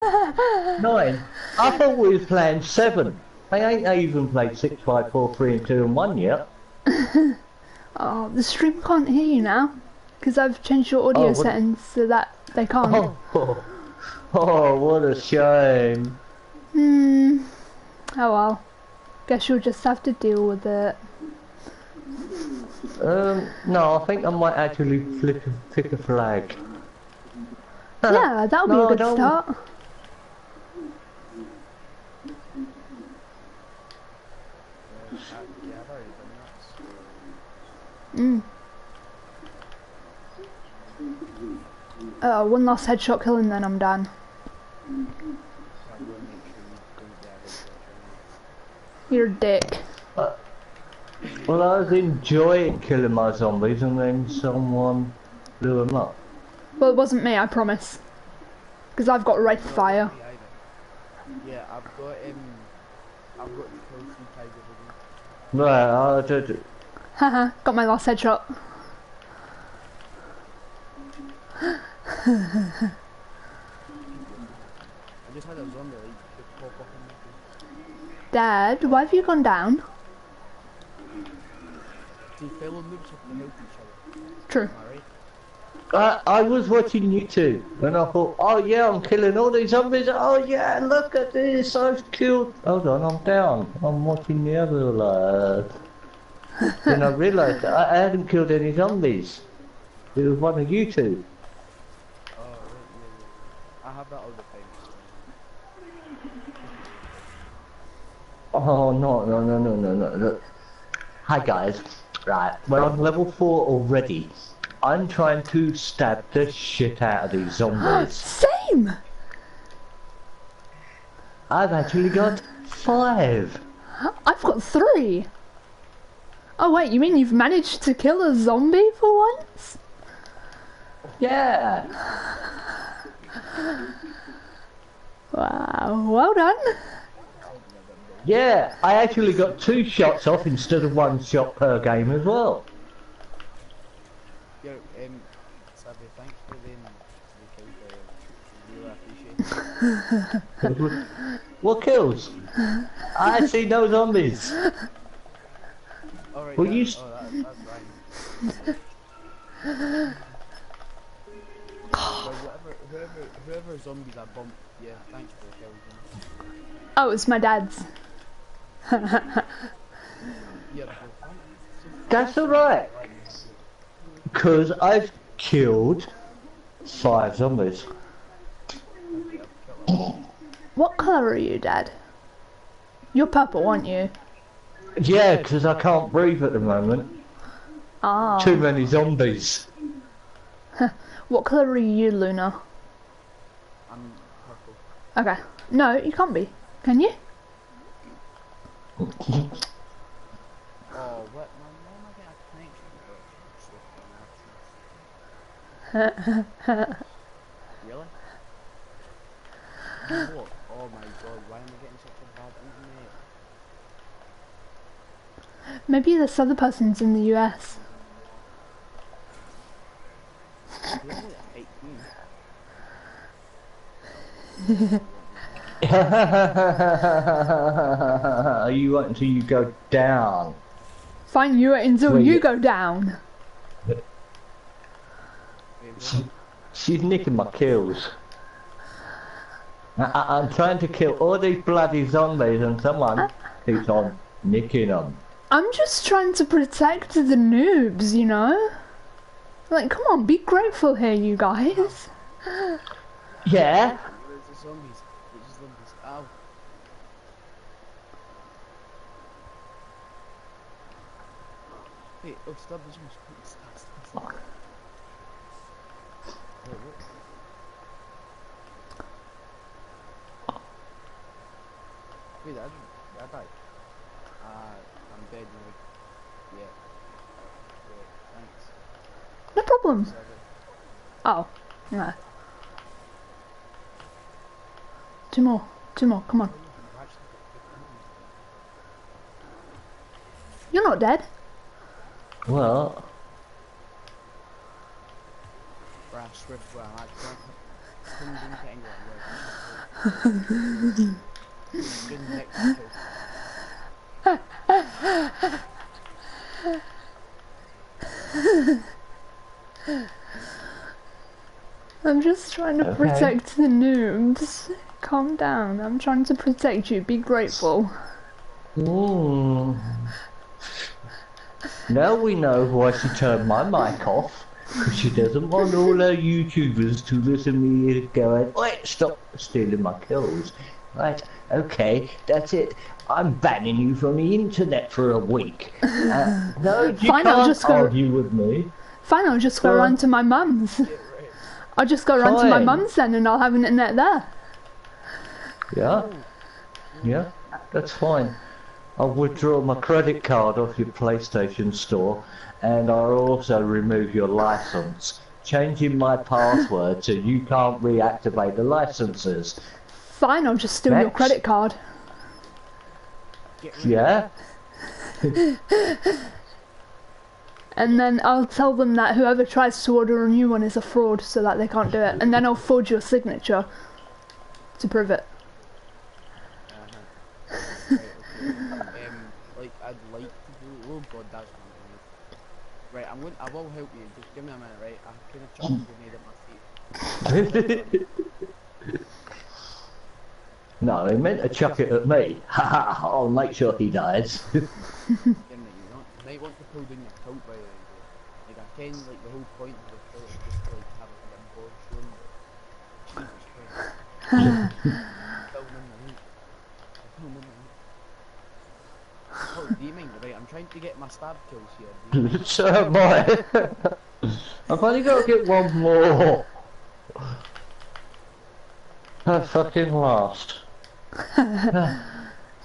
9. I thought we was playing 7. They ain't even played 6, 5, 4, 3, and 2, and 1 yet. Oh, the stream can't hear you now. Because I've changed your audio settings so that they can't. Oh, what a shame. Oh well. Guess you'll just have to deal with it. No, I think I might actually pick a flag. Yeah, that'll be a good start. One last headshot kill and then I'm done. You're a dick. Well, I was enjoying killing my zombies and then someone blew them up. Well, it wasn't me, I promise. Because I've got Wraith Fire. Yeah, I've got the kill 3 times over. Right, I'll do it. Haha, got my last headshot. I just had a zombie like pop up in the Dad, why have you gone down? two fellow noobs have to help each other. True. I was watching YouTube and I thought, oh yeah, I'm killing all these zombies. Oh yeah, look at this, I've killed. Hold on, I'm down. I'm watching the other lad. Then I realised I hadn't killed any zombies. It was one of you two. Oh, right, I have that all the time. Oh no. Hi guys. Right, we're on level 4 already. I'm trying to stab the shit out of these zombies. Same! I've actually got 5. I've got 3. Oh wait, you mean you've managed to kill a zombie for once? Yeah. Wow, well done. Yeah, I actually got 2 shots off instead of 1 shot per game as well. Yeah, Sabby, thanks for the really appreciate it. What kills? I see no zombies. Alright, Well, yeah, that's right. Well, whoever zombies I bumped, yeah, thanks for the kills. Oh, it's my dad's. Yeah, That's alright. Because I've killed 5 zombies. What colour are you, Dad? You're purple, aren't you? Yeah, because I can't breathe at the moment. Ah. Too many zombies. What colour are you, Luna? I'm purple. Okay. No, you can't be. Can you? Oh, what? Why am I getting a connection? Really? What? Oh my god, why am I getting such a bad internet? Maybe this other person's in the US. Really? I hate you. You wait until you go down. Fine, you wait until you go down. She's nicking my kills. I'm trying to kill all these bloody zombies and someone keeps on nicking them. I'm just trying to protect the noobs, you know? Like, come on, be grateful here, you guys. Yeah? There's the zombies. There's the zombies. Ow. Wait, oh, stop the zombies. Stop. Wait, what? Wait, I died. I'm dead now. Yeah. Thanks. No problem. Oh, no. 2 more. 2 more, come on. You're not dead. Well... Brad Swift, well, I'm actually Good next kill. I'm just trying to Okay. protect the noobs. Calm down. I'm trying to protect you. Be grateful. Now we know why she turned my mic off. Because she doesn't want all her YouTubers to listen to me going, wait, stop stealing my kills. Right, okay, that's it. I'm banning you from the internet for a week. No, you Fine, I'll can't just go- argue with me. Fine, I'll just go Well- round to my mum's. Get right. I'll just go round to my Fine. mum's then and I'll have an internet there. Yeah, yeah, that's fine. I'll withdraw my credit card off your PlayStation store and I'll also remove your license, changing my password so you can't reactivate the licenses. Fine, I'll just steal your Next. credit card. Get right. Yeah? And then I'll tell them that whoever tries to order a new one is a fraud so that they can't do it. And then I'll forge your signature to prove it. Right, okay. Like I'd like to do. Oh God, that's not good. Right, I will help you. Just give me a minute, right? I kind of chucked a grenade at my feet. No, he meant to chuck it at me. Haha, I'll make sure he dies. Didn't it? You might want to pull down your coat by the way. Like I ken like the whole point of the kill is just to like have it in a board room. Jesus Christ. Kill him in the heat. Kill him in the heat. Oh, do you mind? Right, I'm trying to get my stab kills here. Do you mind? So boy. I've only got to get one more. At fucking last.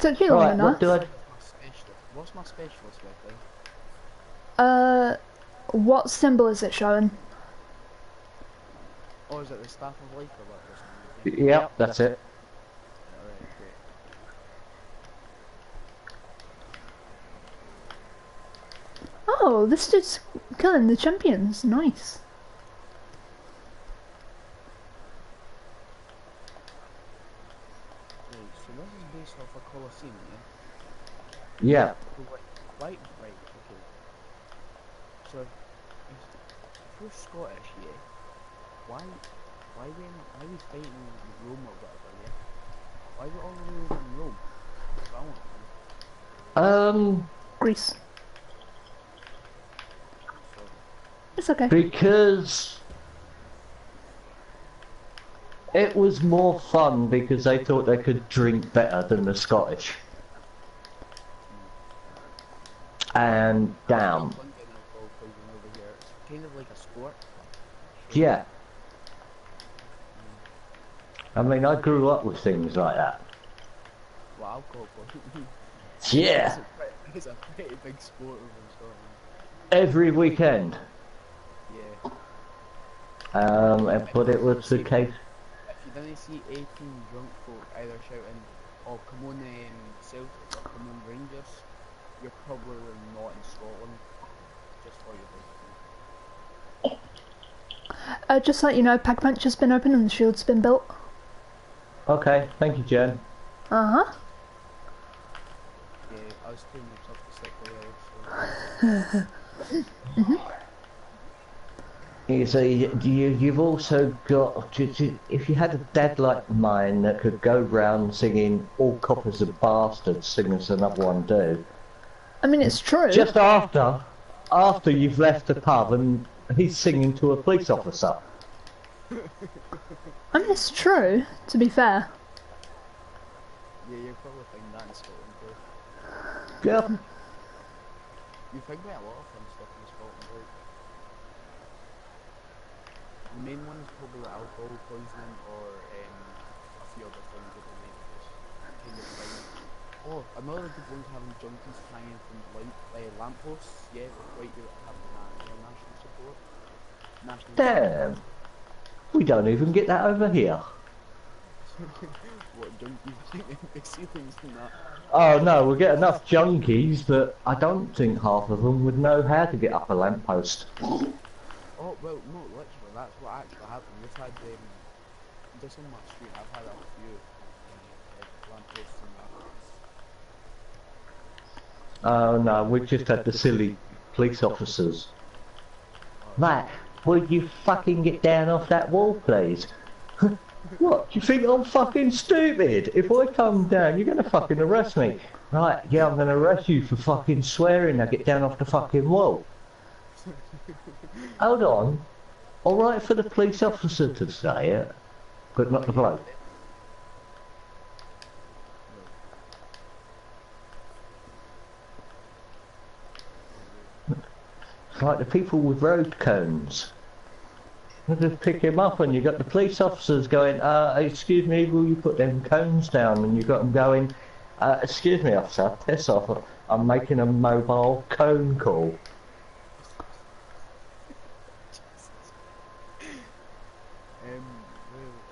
Took you long Right, enough. what do I... My specialist. What's my specialist weapon? What symbol is it showing? Oh, is it the staff of life or what? Or something? Yep, that's it. Alright, great. Oh, this dude's killing the champions. Nice. Right, so this is based off a Colosseum, yeah? Yeah. Right, okay. So, if you're Scottish, yeah, why we fighting in Rome or whatever, yeah? Why we all the way over in Rome? I want to know. Greece. So, It's okay. Because... it was more fun because they thought they could drink better than the Scottish. And damn. London alcohol poison over here. It's kind of like a sport. Yeah. I mean, I grew up with things like that. Well, alcohol poison. Yeah. It's a pretty big sport over in Scotland. Every weekend. Yeah. But it was the case. If you didn't see 18 drunk folk either shouting, oh come on Celtic or come on Rangers, you're probably not in Scotland. Just for your Just to let you know, Pack Punch has been opened and the shield's been built. Okay, thank you, Jen. Uh-huh. yeah, I was too much up to stick with it, so You see, you've also got, if you had a dad like mine that could go round singing "All Coppers are Bastards," sing us another one do. I mean, it's true. Just after you've left the pub and he's singing to a police officer. I mean, it's true, to be fair. yeah, you're probably thinking that in Scotland too. Yeah. You think about a lot of fun stuff in Scotland, right? The main one is probably like alcohol poisoning or a few other things that they make just kind of fine. Oh, another good one's having junkies hanging from lampposts. Yeah, quite good at having that as well. National support. National Damn. We don't even get that over here. What, junkies hanging big ceilings and that? Oh no, we'll get enough junkies, but I don't think half of them would know how to get up a lamppost. Oh, well, no, literally, that's what actually happened. We've had just on my street, I've had a few like lampposts and that. Oh no, we just had the silly police officers. Matt, would you fucking get down off that wall, please? What? Do you think I'm fucking stupid? If I come down, you're gonna fucking arrest me. Right, yeah, I'm gonna arrest you for fucking swearing. Now get down off the fucking wall. Hold on. Alright for the police officer to say it, but not the bloke. It's like the people with road cones. You just pick him up and you got the police officers going, excuse me, will you put them cones down? And you got them going, excuse me officer, piss off, I'm making a mobile cone call. Well,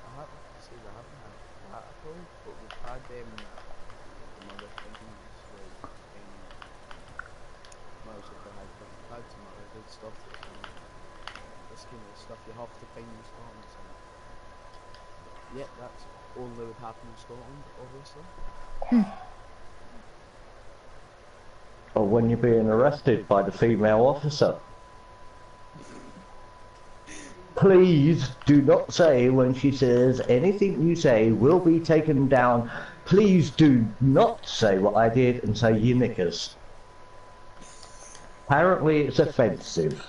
I haven't to say we haven't had that at all, but we've had some other things like well, so we've had some other good stuff. This kind of stuff you have to find in Scotland. So. Yeah, that's only would happen in Scotland, obviously. Or when you're being arrested by the female officer. Please do not say when she says anything you say will be taken down. Please do not say what I did and say you knickers. Apparently it's offensive.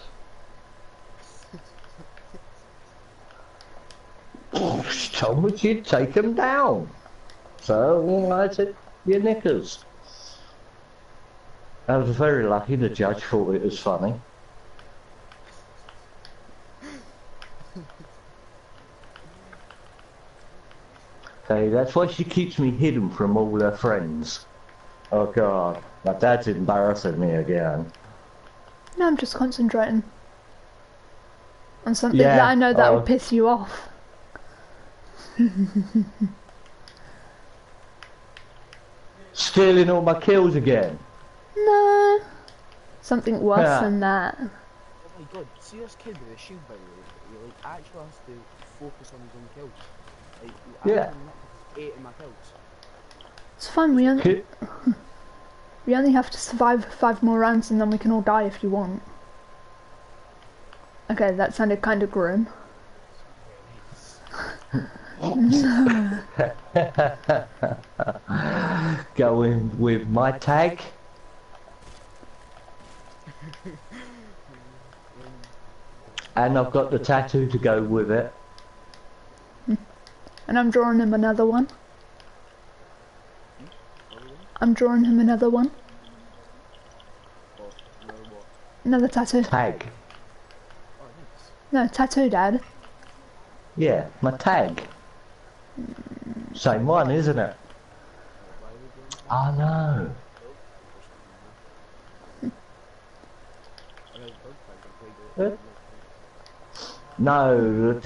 She told me she'd take them down. So I said, you knickers. I was very lucky the judge thought it was funny. Okay, that's why she keeps me hidden from all her friends. Oh god, my dad's embarrassing me again. No, I'm just concentrating on something that I know that will piss you off. Stealing all my kills again. No, something worse than that. Oh my god, see this kid with the shield by the way, he like actually has to focus on his own kills. Like, Yeah. I 8 of my kills. It's fun, we only have to survive 5 more rounds and then we can all die if you want. Okay, that sounded kind of grim. Going with my tag. And I've got the tattoo to go with it. And I'm drawing him another one. I'm drawing him another one. Another tattoo. Tag. No, tattoo, Dad. Yeah, my tag. Same one, isn't it? I know. No,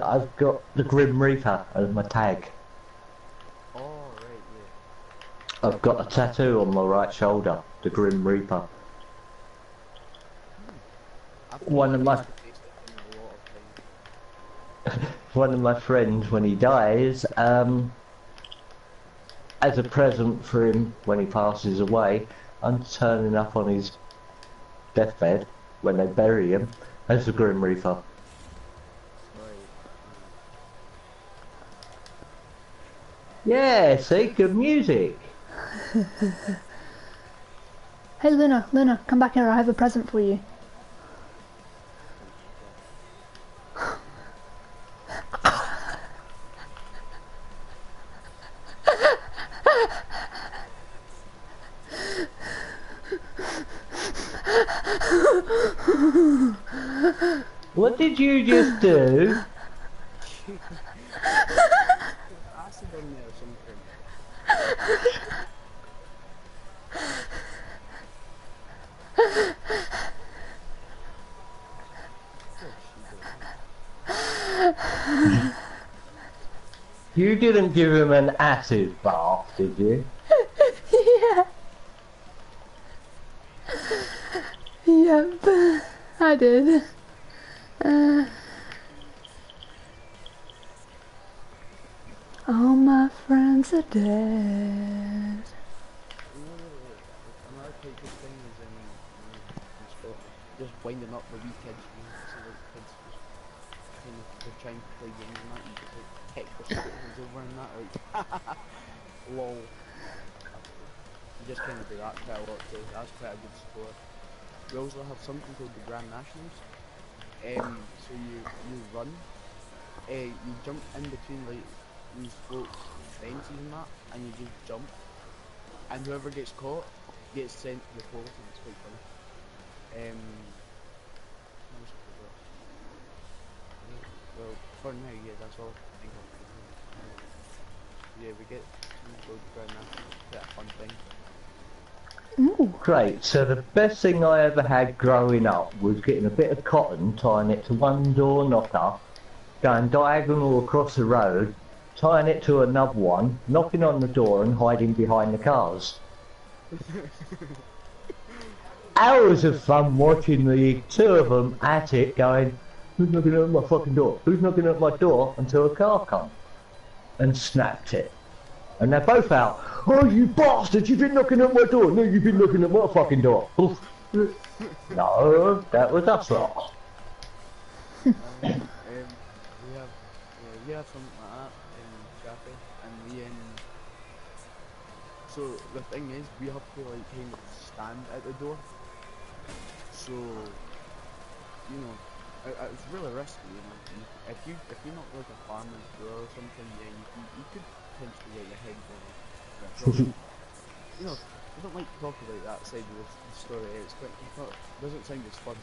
I've got the Grim Reaper as my tag. Oh, right, yeah. I've got a tattoo on my right shoulder, the Grim Reaper. One of my friends, when he dies, as a present for him when he passes away, I'm turning up on his deathbed when they bury him as the Grim Reaper. Yeah, see, good music. Hey Luna, come back here, I have a present for you. What did you just do? Acid on there or something. You didn't give him an acid bath, did you? Yeah. Yep, I did. All my friends are dead. You know, another quite good thing is in Scotland, just winding up the wee kids. You know, see like kids just kind of they're trying to play games and that, you just like kick the skeletons over and that, like lol. You just kind of do that quite a lot too. That's quite a good sport. We also have something called the Grand Nationals. So you run, you jump in between like these folks' fences and that, and you just jump, and whoever gets caught gets sent to the police, and it's quite funny. What else have we got? Well, for now, yeah, that's all I think of. Yeah, we get something called the Grand Nationals. Quite a fun thing. Ooh. Great. So the best thing I ever had growing up was getting a bit of cotton, tying it to one door knocker, going diagonal across the road, tying it to another one, knocking on the door and hiding behind the cars. Hours of fun watching the two of them at it going, who's knocking at my fucking door? Who's knocking at my door? Until a car come and snapped it. And they're both out. Oh, you bastards, you've been knocking at my door. No, you've been knocking at my fucking door. Oof. No, that was us lot. We have something like that in Chaffee, and so the thing is, we have to like kind of stand at the door. So, you know, it's really risky, you know. If you knock like a farmer's door or something, yeah, you could potentially get your head blown. You know, I don't like to talk about that side of the story. It's not doesn't sound as fun.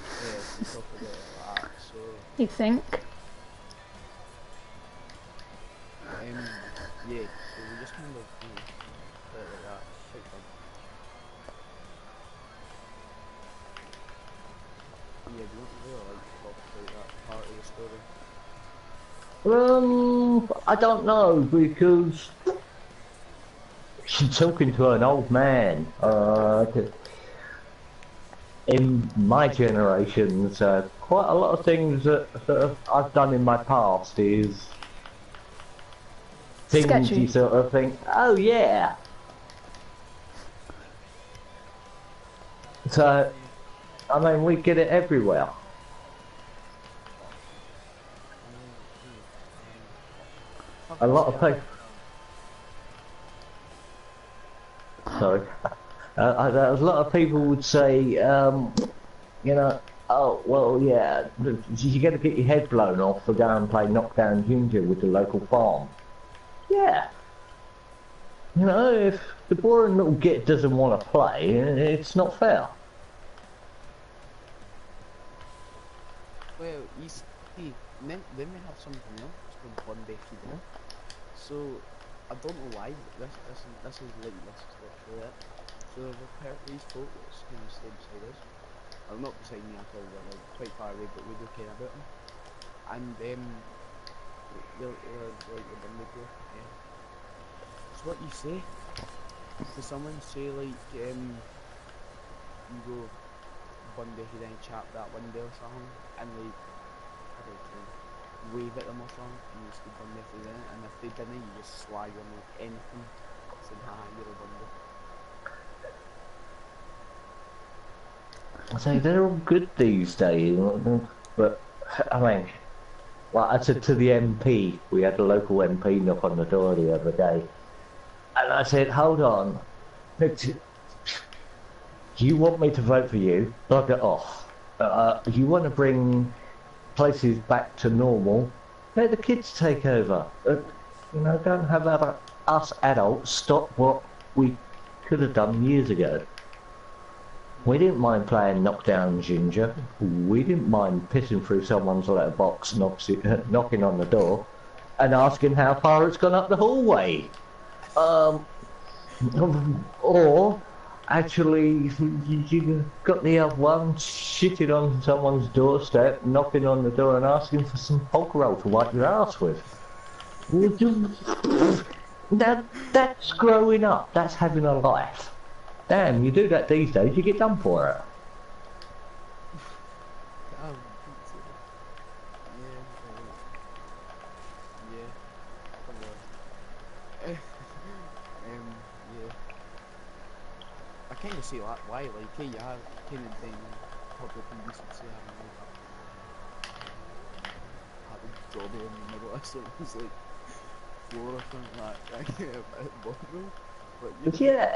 Yeah, to talk about it like that. So, You think? yeah. So we just kind of play it like that. It's quite fun. Yeah, we don't really like to talk about that part of the story. I don't know, because she's talking to an old man. In my generations, quite a lot of things that I've done in my past is things Sketchy. you sort of think, oh yeah. So, I mean, we get it everywhere. A lot of people. Sorry. A lot of people would say, you know, oh, well, yeah, you got to get your head blown off for going and play knockdown ginger with the local farm. Yeah. You know, if the boring little git doesn't want to play, it's not fair. Well, you see, then we have something else. It's called Monday Feeder. So I don't know why, but this is literally it. So these folks kind of stay beside us. Well, not beside me at all. They're like quite far away, but we do care about them. And they're like the Monday group. Yeah. So what you say? Does someone say like you go Monday he then chap that window or something, and like I don't know, wave at them or something, and you just go Monday through then, and if they didn't, you just slag them like anything, saying haha you're a Monday. I say they're all good these days, but I mean, like I said to the MP, we had a local MP knock on the door the other day, and I said, hold on, you want me to vote for you? Bug it off. You want to bring places back to normal? Let the kids take over. You know, don't have us adults stop what we could have done years ago. We didn't mind playing knockdown ginger. We didn't mind pissing through someone's letterbox, knocking on the door, and asking how far it's gone up the hallway. Or actually, you got the other one shitting on someone's doorstep, knocking on the door and asking for some hog roll to wipe your ass with. Now, that's growing up. That's having a life. Damn, you do that these days, you get done for it. Yeah, kind of see that why, like, hey, you have kind of then public indecency having like have a jobby in the middle of someone's like floor or something like that, a bit bothersome. But you know, Yeah,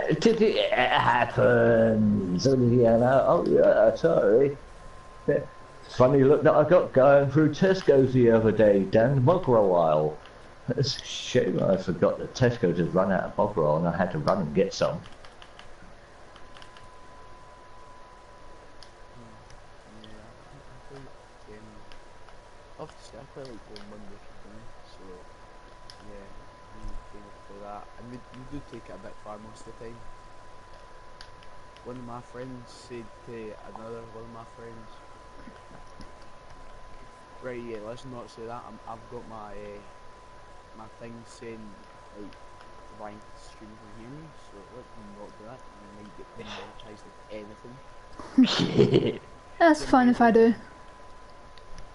it happens. And, you know, oh yeah, sorry. Funny look that I got going through Tesco's the other day down the bog roll aisle. It's a shame I forgot that Tesco's has run out of bog roll and I had to run and get some. yeah, I quite obviously I quite like going Monday to Friday, so yeah, we kind of play that, and we do take it a bit far most of the time. One of my friends said to another one of my friends, right, yeah, let's not say that. I've got my thing saying like blind streamers can hear me, so let's not do that. We might get demonetized with anything. That's Your fine if I do.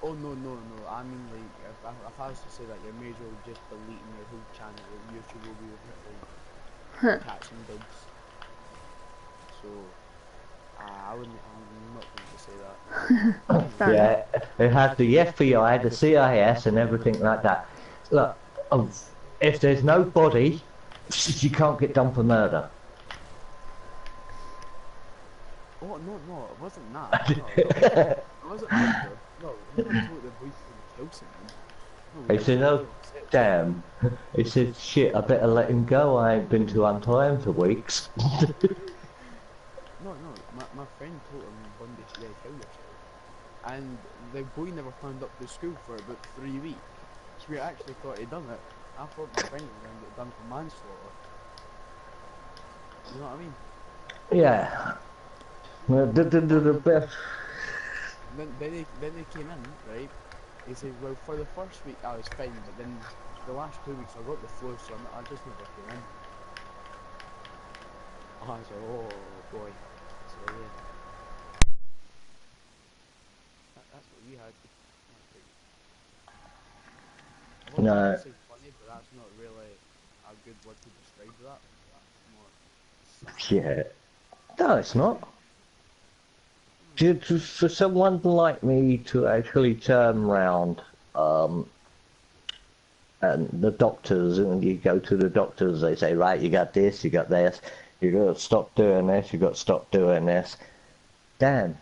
Oh no! I mean like if I was to say that, you're major just deleting your whole channel. Like, YouTube will be like cats and dogs. So I wouldn't. I'm not going to say that. Fair enough. Yeah, it has the FBI, the CIS, and everything like that. Look, if there's no body, you can't get done for murder. Oh no! It wasn't that. No, it wasn't murder. No, no one told the boys to kill someone. No, we He just said, wanted oh, to upset someone. damn. He said, shit, I better let him go. I ain't been to Untie for weeks. No, my friend told him one day, yeah, kill yourself. And the boy never turned up to school for about 3 weeks. So we actually thought he'd done it. I thought my friend was going to get done for manslaughter. You know what I mean? Yeah. The best. Then they came in, right? He said, well, for the first week I was fine, but then the last 2 weeks I got the flu, so I just never came in. I was like, oh boy. So yeah, that's what we had. I was going to No. say funny, but that's not really a good word to describe that. It's more sad. Yeah. No, it's not. For someone like me to actually turn round, and the doctors, and you go to the doctors, they say, right, you got this, you got this, you got to stop doing this, you got to stop doing this. Damn.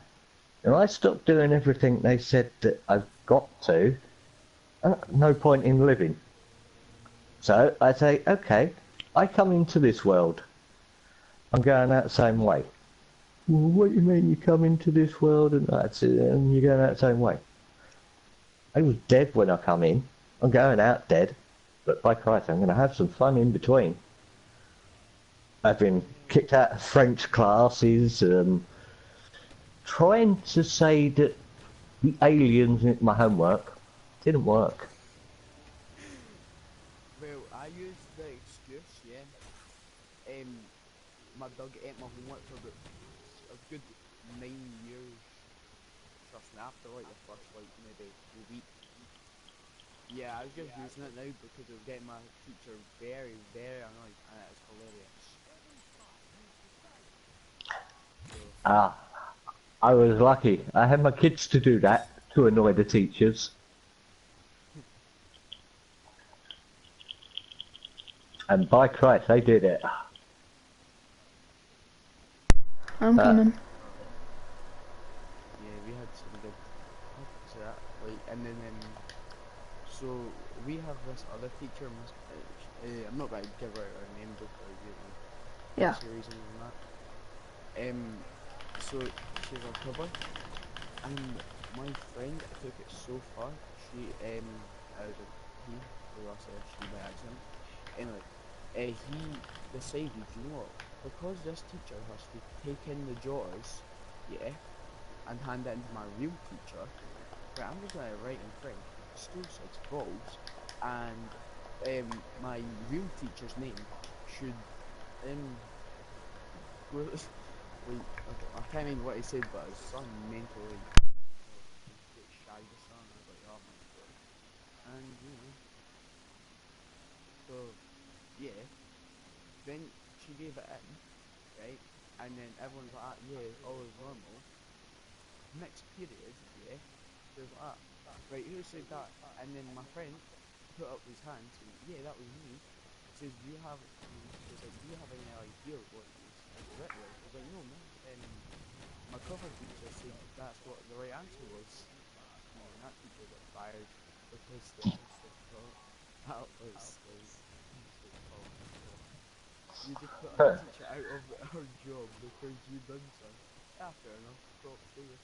And I stopped doing everything they said that I've got to, no point in living. So I say, okay, I come into this world. I'm going out the same way. Well, what do you mean you come into this world and that's it, and you're going out the same way? I was dead when I come in. I'm going out dead. But by Christ, I'm going to have some fun in between. I've been kicked out of French classes, trying to say that the aliens in my homework didn't work. Well, I used the excuse, yeah. My dog ate my homework for about a good 9 years. Trust me, after like the first like maybe a week. Yeah, I was just using it now because it was getting my teacher very, very annoyed, and it's hilarious. So, Ah, I was lucky. I had my kids to do that, to annoy the teachers. And by Christ, they did it. I'm coming. yeah, we had some good. How can I say that? Like, and then so we have this other teacher, Miss. I'm not going to give her her name because you know, Yeah. privacy reasons and that. So she's a cover, and my friend took it so far. She as a he, or I say she by accident. Anyway, he decided, you know what? Because this teacher has to take in the jaws, yeah, and hand it into my real teacher. Right, I'm just gonna write in French. Stool six balls, and my real teacher's name should well, wait, I can't remember what he said, but his son mentally get shagged or something. I was like, oh my god. And you know, so yeah. Then she gave it in, right? And then everyone's like, ah, yeah, all is normal. Next period, yeah, there's like, ah, right, who said that? And then my friend put up his hand, saying, yeah, that was me. Says, do you have? He was like, do you have any idea what it's written like? I was like, no, man. My cover teacher said that's what the right answer was. And that teacher got fired because I was like, oh, that was like, I was like, oh my god, you just put our teacher out of our job because you done something. Yeah, fair enough. Props to you.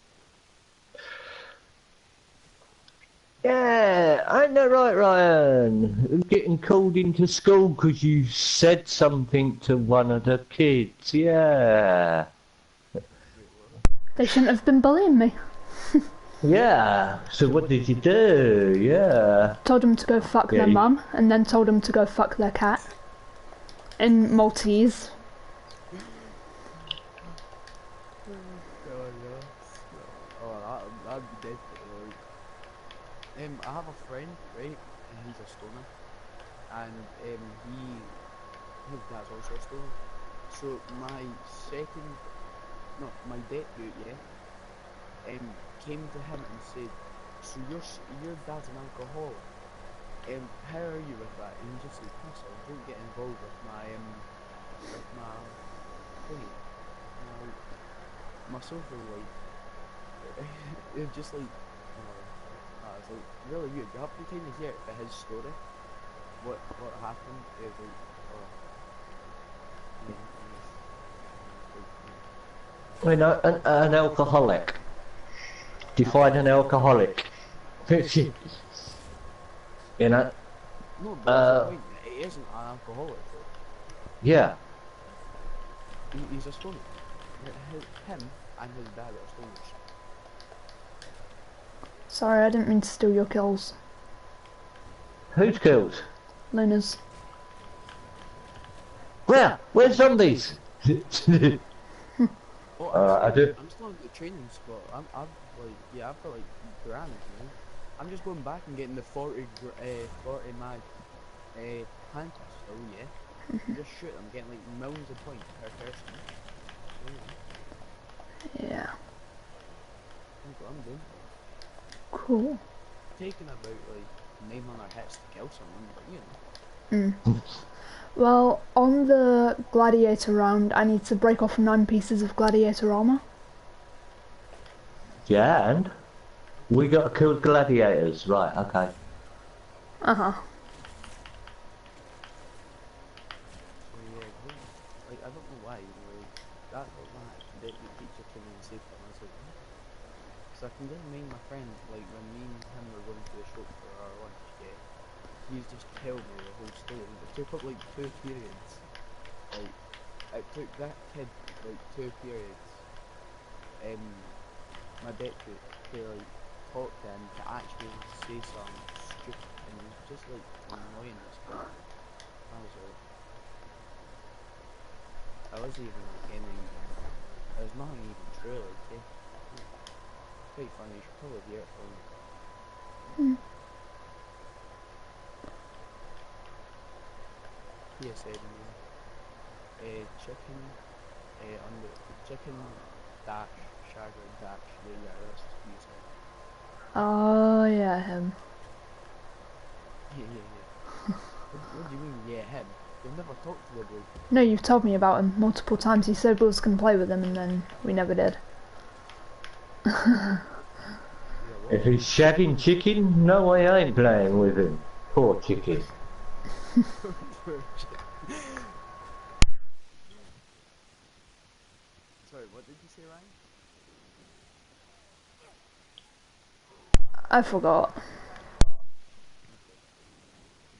Yeah, ain't that right, Ryan? Getting called into school because you said something to one of the kids. Yeah. Wait, what? They shouldn't have been bullying me. Yeah. So what did you do? Yeah. Told them to go fuck Yeah, their you- mum, and then told them to go fuck their cat. In Maltese. God, yes. Oh, that'd be definitely right. I have a friend, right? And he's a stoner, and his dad's also a stoner. So my date dude, yeah, came to him and said, "So your dad's an alcoholic. How are you with that?" And he just said, "Piss off, don't get involved with my thingy, my social life." It's just like, it's like really weird. You have to kind of hear it for his story. What happened is like, oh, yeah, You know, an alcoholic. Define an alcoholic. You know. no, but that's the point. He isn't an alcoholic though. Yeah. He's a stoner. Him and his dad are stoners. Sorry, I didn't mean to steal your kills. Who's killed? Luna's. Where? Where's zombies? Oh, I do. I'm still at the training spot. I've got like grand, you know. I'm just going back and getting the 40 mag hand pistol, yeah. Just shoot them, getting like millions of points per person. So, Yeah. that's what I'm doing. Cool. Taking about like 900 hits to kill someone, but you know. Well, on the gladiator round, I need to break off 9 pieces of gladiator armor. Yeah, and we got to kill gladiators, right? Okay. Uh-huh. So yeah, like I don't know why, you know, like the teacher came in and said to him, I was like, what? So I can get my friend, like when me and him were going to the shop for our lunch, yeah, he's just told me the whole story. It took up like 2 periods. Like, it took that kid like 2 periods, my date to like talk to him to actually say something stupid, and it was just like annoying as fuck. I was like, I wasn't even like any, there's nothing even true, like, yeah. Quite funny, you should probably hear it from him. PSA to me. Chicken, chicken dash, shagger dash, yeah, that's his PSA. Oh, yeah, him. Yeah. What do you mean, yeah, him? You've never talked to the bloke. No, you've told me about him multiple times. You said we was going to play with him, and then we never did. Yeah, what? If he's shagging chicken, no, I ain't playing with him. Poor chicken. Sorry, what did you say, Ryan? I forgot. You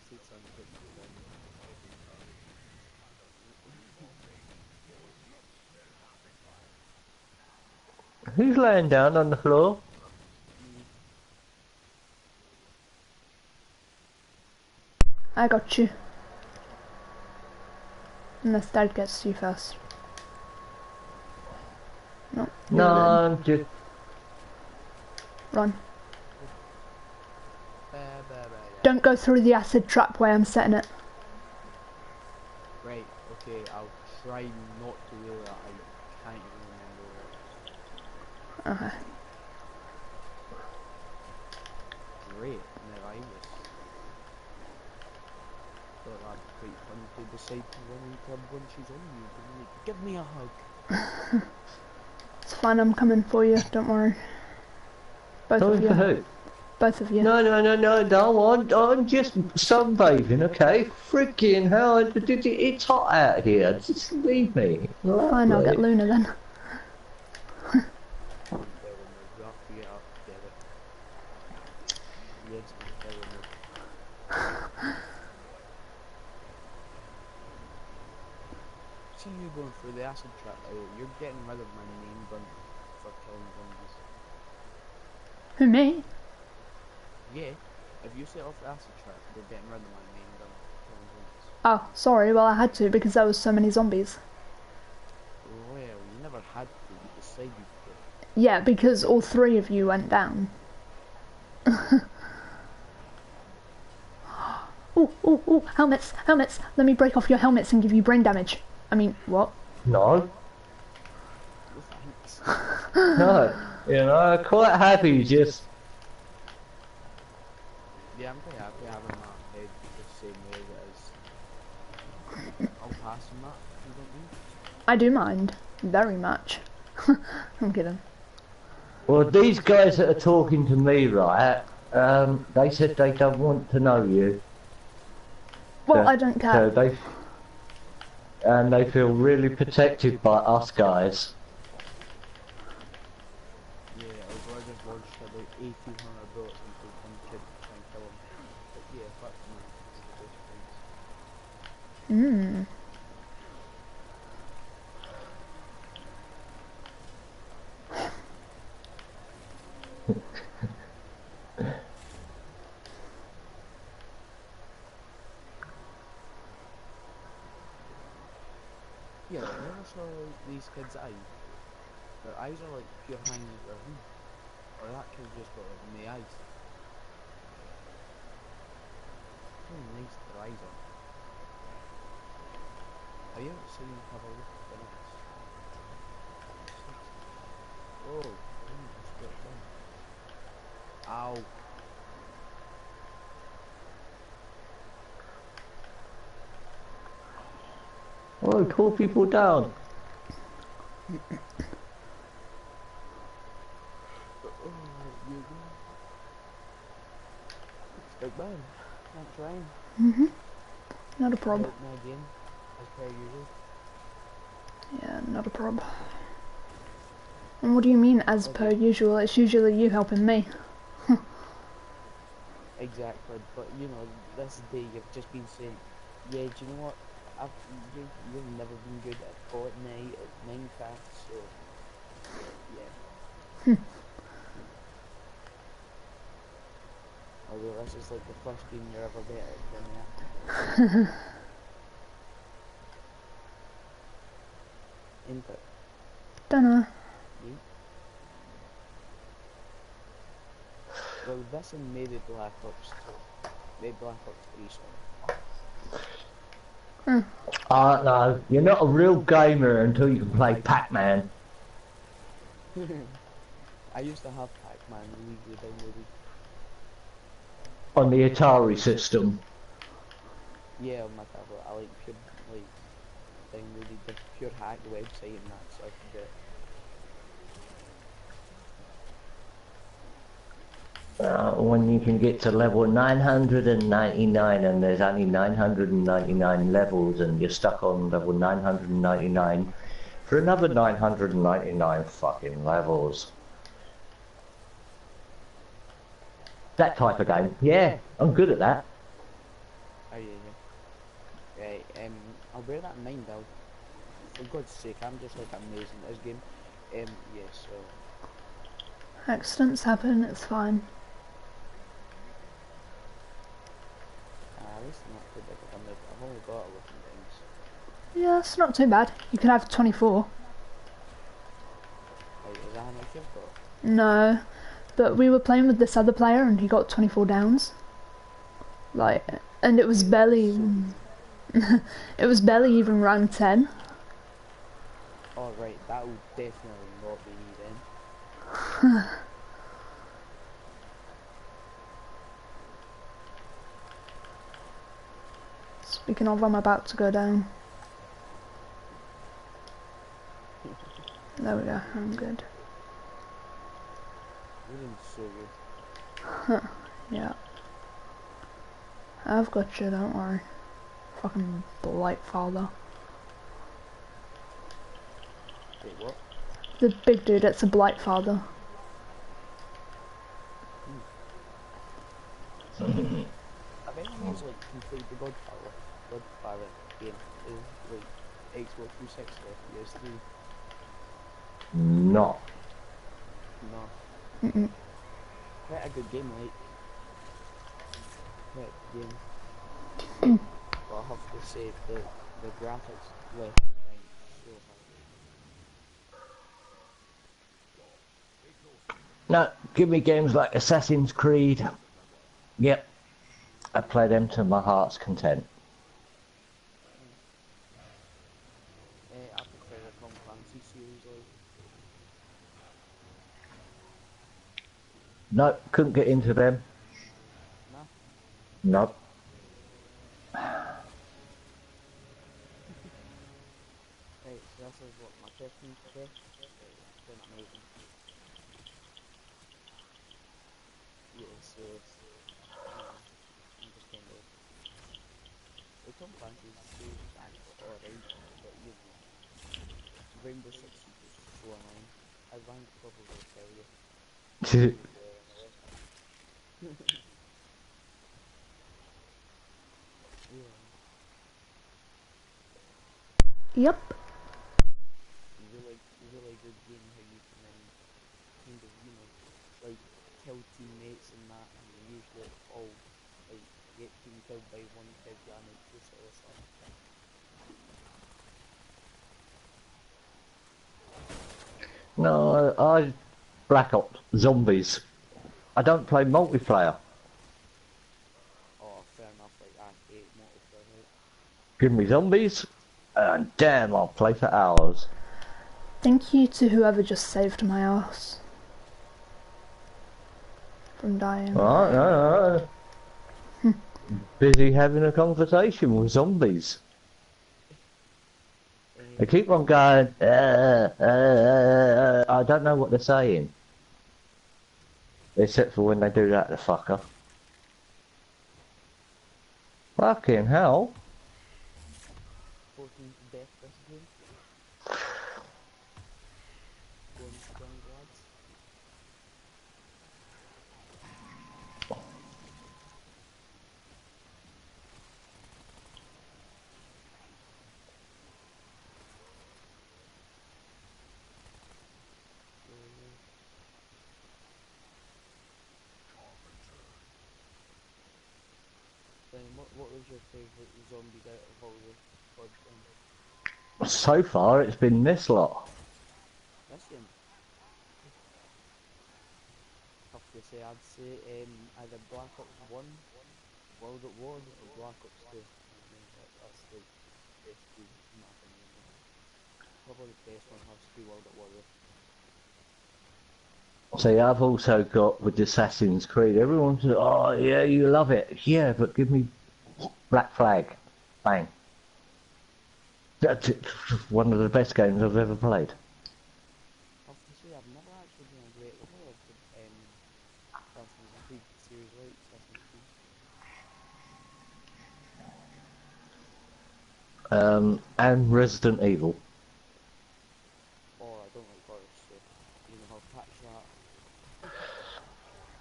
said something quick to them. Who's laying down on the floor? Me. I got you. Unless Dad gets to you first. No. No, you're good. I'm just... Run. Yeah. Don't go through the acid trap where I'm setting it. Right, okay, I'll try not to wheel that out. can't even remember what it Okay. was. Great, now I was. Thought that'd be quite fun to decide to run into her when she's on you. And like, give me a hug. It's fine, I'm coming for you, don't worry. Both of Sorry for you. who? Both of you. No, I'm just sunbathing, okay? Freaking hell, it's hot out here. Just leave me. Fine, I'll get Lovely. Luna then. Devil move, you have to get up together. Yes, my devil move. See you going through the acid trap. You're getting rid of my main gun for killing zombies. Who, me? Yeah, if you set off the acid trap, you're getting rid of my main gun for killing zombies. Oh, sorry, well I had to because there was so many zombies. Well, you never had to, you decided to. Yeah, because all 3 of you went down. Ooh, helmets. Let me break off your helmets and give you brain damage. I mean, what? No, No thanks. no. You know, quite happy just... Yeah, I'm quite happy having my head the same way as it is. I'll pass on that if you don't mind. I do mind. Very much. I'm kidding. Well, these guys that are talking to me, right, they said they don't want to know you. Well, So- I don't So care. they feel really protected by us guys. Yeah, although I just launched about 1,800 bullets into one kid to try and kill him. But yeah, fuck me. It's the best friends. Mmm. Yeah, like, I never saw like, these kids' eyes. Their eyes are like pure hanging out their head. Or that kid just got like no eyes. How nice their eyes are. Have you ever seen them have a look at their eyes? Oh, I just got done. Ow. Oh, pull people down. Oh, you go. It's bad. I'm trying. Not a prob. Help me again, as per usual. Yeah, not a prob. And what do you mean, as per usual? It's usually you helping me. Exactly, but you know, this day you've just been saying, yeah, do you know what? You've never been good at Fortnite, at Minecraft, so yeah. Although this is like the first game you're ever better at than that. Ain't it? Dunno. Yeah. Well, this and maybe Black Ops 2. Maybe Black Ops 3, sorry. No, you're not a real gamer until you can play Pac-Man. I used to have Pac-Man illegally downloaded. On the Atari system. Yeah, on my tablet. I like pure, like, downloaded the pure hack website and that, so I could do it. When you can get to level 999 and there's only 999 levels and you're stuck on level 999 for another 999 fucking levels. That type of game. Yeah, I'm good at that. Oh yeah, yeah. Right, I'll bear that in mind, I'll, for God's sake, I'm just like amazing at this game. Yeah, so, Accidents happen, it's fine. at least I'm not too big of a noob. I've only got 11 things. Yeah, it's not too bad. You can have 24. Like, is that how much you've got? No. But we were playing with this other player and he got 24 downs. Like, and it was barely... it was barely even round 10. Oh Oh right, that will definitely not be me then. Speaking of, I'm about to go down. There we go, I'm good. You're doing so good. Yeah. I've got you, don't worry. Fucking blight father. Wait, what? The big dude, it's a blight father. Have anyone's like completed the Godfather game? Is like Xbox 360 or PS3? Not. No. Mm-mm. Quite a good game, like. Quite a good game. But I have to say the graphics left behind so hard. No, give me games like Assassin's Creed. Yep, I play them to my heart's content. I prefer the Tom Clancy series, like. No, couldn't get into them. Nah. No. Right, so this is what my 15th death. Right, doing amazing. Yeah, so you know, I'm just kind of like Tom Clancy's series is actually alright, but you know, Rainbow Six Siege is so annoying. As Ryan could probably tell you, he was there anyway. Yeah, Yep. really good game how you can kind of like kill teammates and that, and they usually all like get team killed by one kid and it's just awesome. No, I Black Ops Zombies. I don't play multiplayer. Oh, fair enough. Like I hate multiplayer. Like, Give me zombies, and damn, I'll play for hours. Thank you to whoever just saved my ass from dying. Right, no. Busy having a conversation with zombies. They keep on going, I don't know what they're saying. Except for when they do that, the fucker. Fucking hell. 14th death this game. Going strong, lads. So, then what was your favourite zombies out of all the pods then? So far, it's been this lot. This game, tough to say. I'd say either Black Ops 1, World at War, or Black Ops 2. That's like the best two in my opinion. Like, probably the best one has to be World at War though. See, I've also got with Assassin's Creed, everyone says, oh yeah, you love it. Yeah, but give me Black Flag. Bang. That's it. One of the best games I've ever played. I have to say I've never actually been a great lover of the Assassin's Creed series like Assassin's Creed. And Resident Evil. Oh, I don't like horror, so I'll patch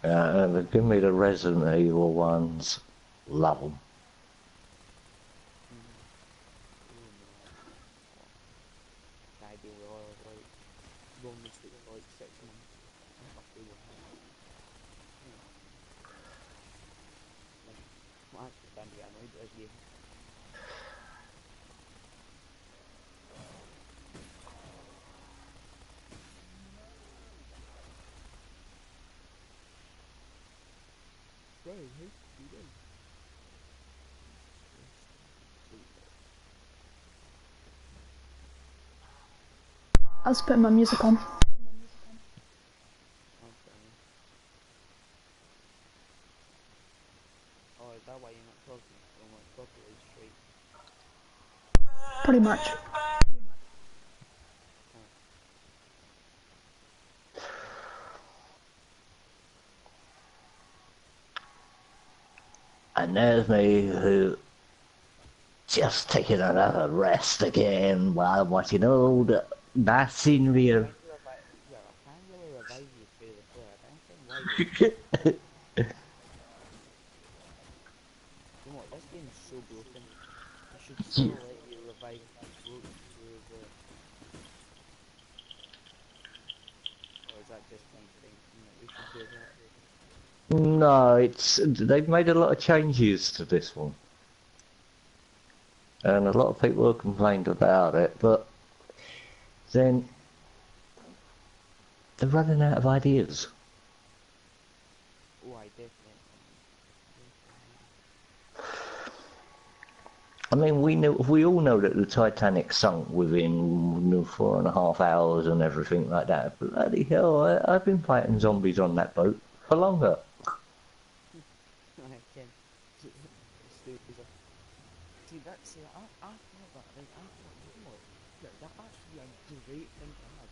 that. And give me the Resident Evil ones. Love them. Oh no. Oh, can't deal with horror. Like, go on the sleep for like 6 months. I'm happy with that. Yeah. Like, I'm actually starting to get annoyed with this game. Bro, how you doing? Stressed. Sleep. I was putting my music on. Okay. Oh, is that why you're not talking? You don't want properly straight. Pretty much. And there's me who just taking another rest again while watching all the nice scenery of. Yeah, I can't really revive you through the player. I don't think why you know what, this game's so broken. I should still let you revive through the... Or is that just me thinking that we should do that? No, they've made a lot of changes to this one. And a lot of people have complained about it, but then they're running out of ideas. Oh, I definitely... I mean, we all know that the Titanic sunk within 4.5 hours and everything like that. Bloody hell, I've been fighting zombies on that boat for longer. I can. See, that's I thought that, right? I thought, you know what? Yeah, that actually a great thing to have,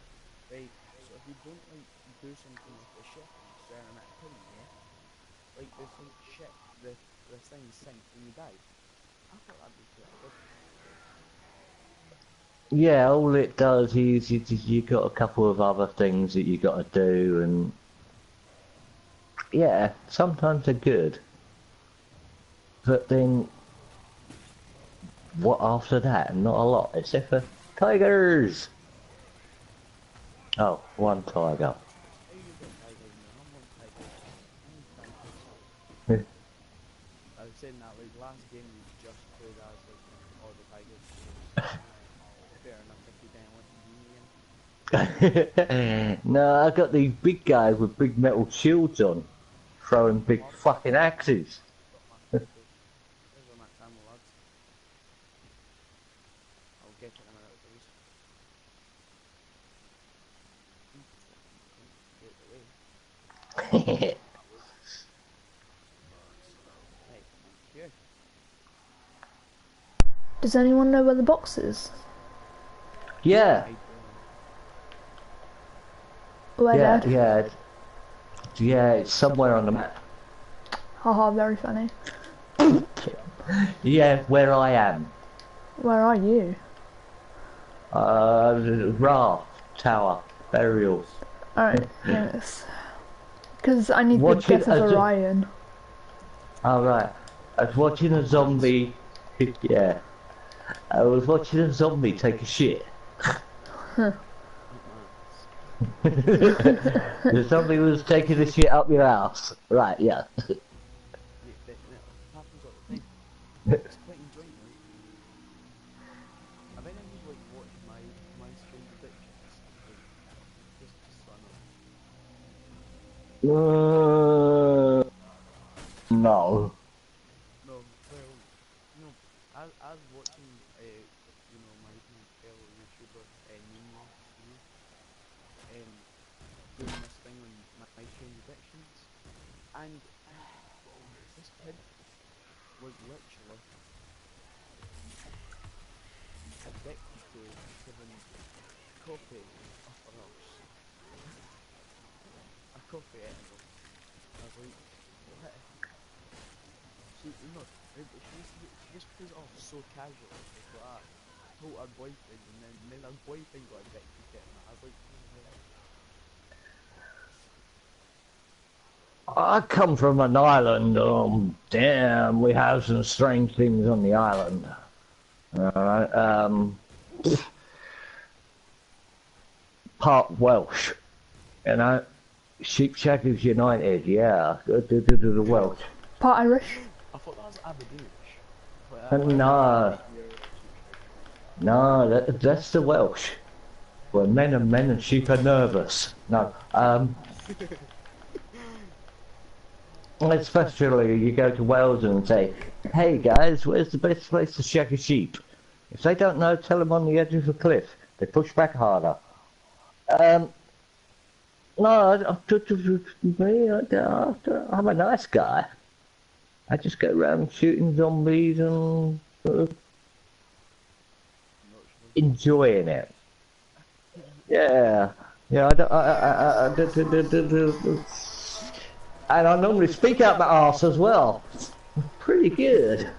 right? So if you don't like do something with the ship in a certain amount of time, yeah, like the thing sinks when you die. I thought that'd be pretty good. Yeah, all it does is you got a couple of other things that you got to do, and yeah, sometimes they're good. But then, what after that? Not a lot, except for tigers. Oh, one tiger. How you get tigers in there? I'm on tigers. I need tigers. I was saying that like last game we just played as like all the tigers. Fair enough if you didn't want to be me in. No, I got these big guys with big metal shields on, throwing big fucking axes. There's a max ammo, lads. I'll get it in a minute, please. Get away. Right, thank you. Does anyone know where the box is? Yeah, Where, yeah, Dad? yeah, yeah. It's somewhere on the map. Haha, very funny. Yeah, where I am. Where are you? Raft Tower burial. Alright, yes. Because I need Watch the it Death of as a- Orion. All right. I was watching a zombie. Yeah, I was watching a zombie take a shit. The zombie was taking a shit up your ass. Right, yeah. Yeah, definitely. Happens all the time. It's quite enjoying though. I bet I need like watch my strange addictions. Like, just so I know. No. No, well, no. I was watching, you know, my fellow YouTuber, Nino, doing this thing on my strange addictions, and this kid was literally addicted to giving coffee upper ups. A coffee edible. I was like, what? She, you know, she just plays it off so casually, just like that. Told her boyfriend, and then her boyfriend got addicted to it, and I was like, I come from an island. Damn, we have some strange things on the island. Alright, part Welsh, you know, Sheepshackers United, yeah, the Welsh. Part Irish. I thought that was Aberdeenish. No, that's the Welsh. Where men and sheep are nervous. No, especially you go to Wales and say, hey guys, where's the best place to shag a sheep? If they don't know, tell them on the edge of a cliff. They push back harder. Um, no, I'm a nice guy. I just go around shooting zombies and sort of Not supposed enjoying it. to. Yeah, yeah. I, don't- and I normally speak out my arse as well. Pretty good.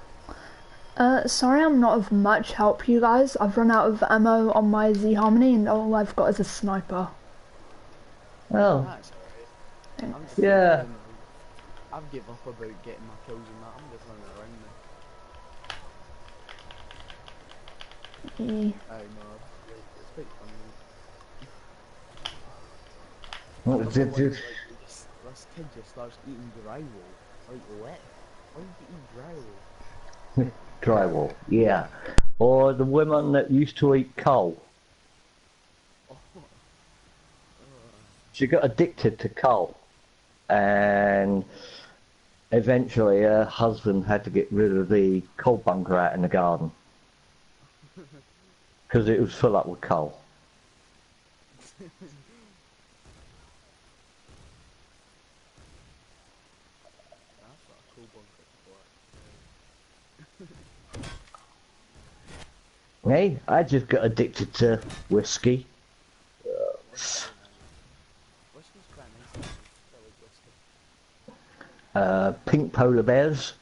Sorry I'm not of much help, you guys. I've run out of ammo on my Z Harmony, and all I've got is a sniper. Oh, That's alright. I'm just yeah. thinking, like, I've give up about getting my kills and that. I'm just running around Eh. now. I know. It's quite funny. I What love is the it? one that like this kid just starts eating drywall. Like what? Why are you eating drywall? Drywall, yeah. Or the women that used to eat coal. Oh, She got addicted to coal. And eventually her husband had to get rid of the coal bunker out in the garden. Because it was full up with coal. that's what a cool bunker for. Hey, I just got addicted to whiskey. Whiskey, whiskey's quite nice actually. I like whiskey. Pink polar bears.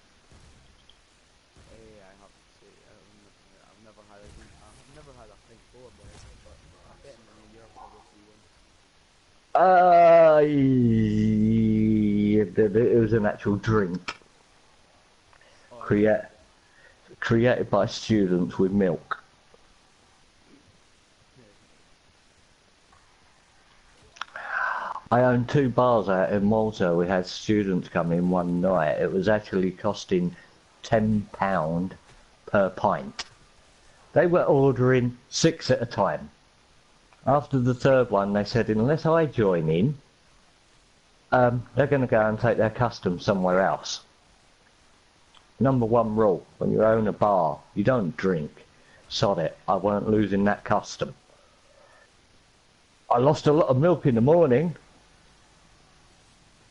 I have to say, I've never had I've never had a pink polar bear, but I bet in the new year I'll probably see one. It was an actual drink Oh, is it? create, created by students with milk. I owned two bars out in Malta. We had students come in one night. It was actually costing £10 per pint. They were ordering 6 at a time. After the third one, they said, unless I join in, they're going to go and take their custom somewhere else. Number one rule, when you own a bar, you don't drink. Sod it, I weren't losing that custom. I lost a lot of milk in the morning,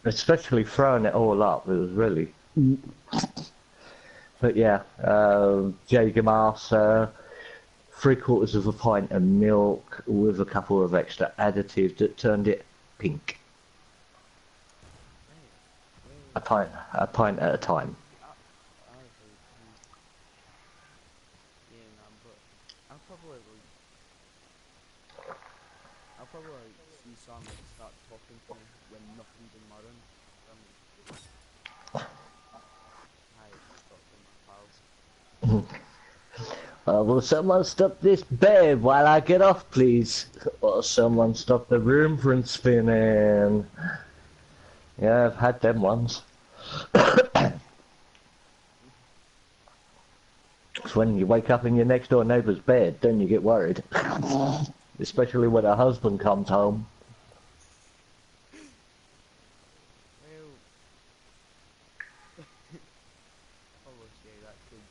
especially throwing it all up. It was really... But yeah, Jägermeister, 3/4 of a pint of milk with a couple of extra additives that turned it pink. Right. A Well, pint, a pint at a time. I like, yeah, nah, but I'll probably like, I'll probably like see someone like start talking to me when nothing's in my room. I'm like, hi, just talk to my pal. Will someone stop this bed while I get off, please? Or someone stop the room from spinning? Yeah, I've had them ones. It's when you wake up in your next door neighbour's bed, then you get worried. Especially when her husband comes home. Well, obviously that could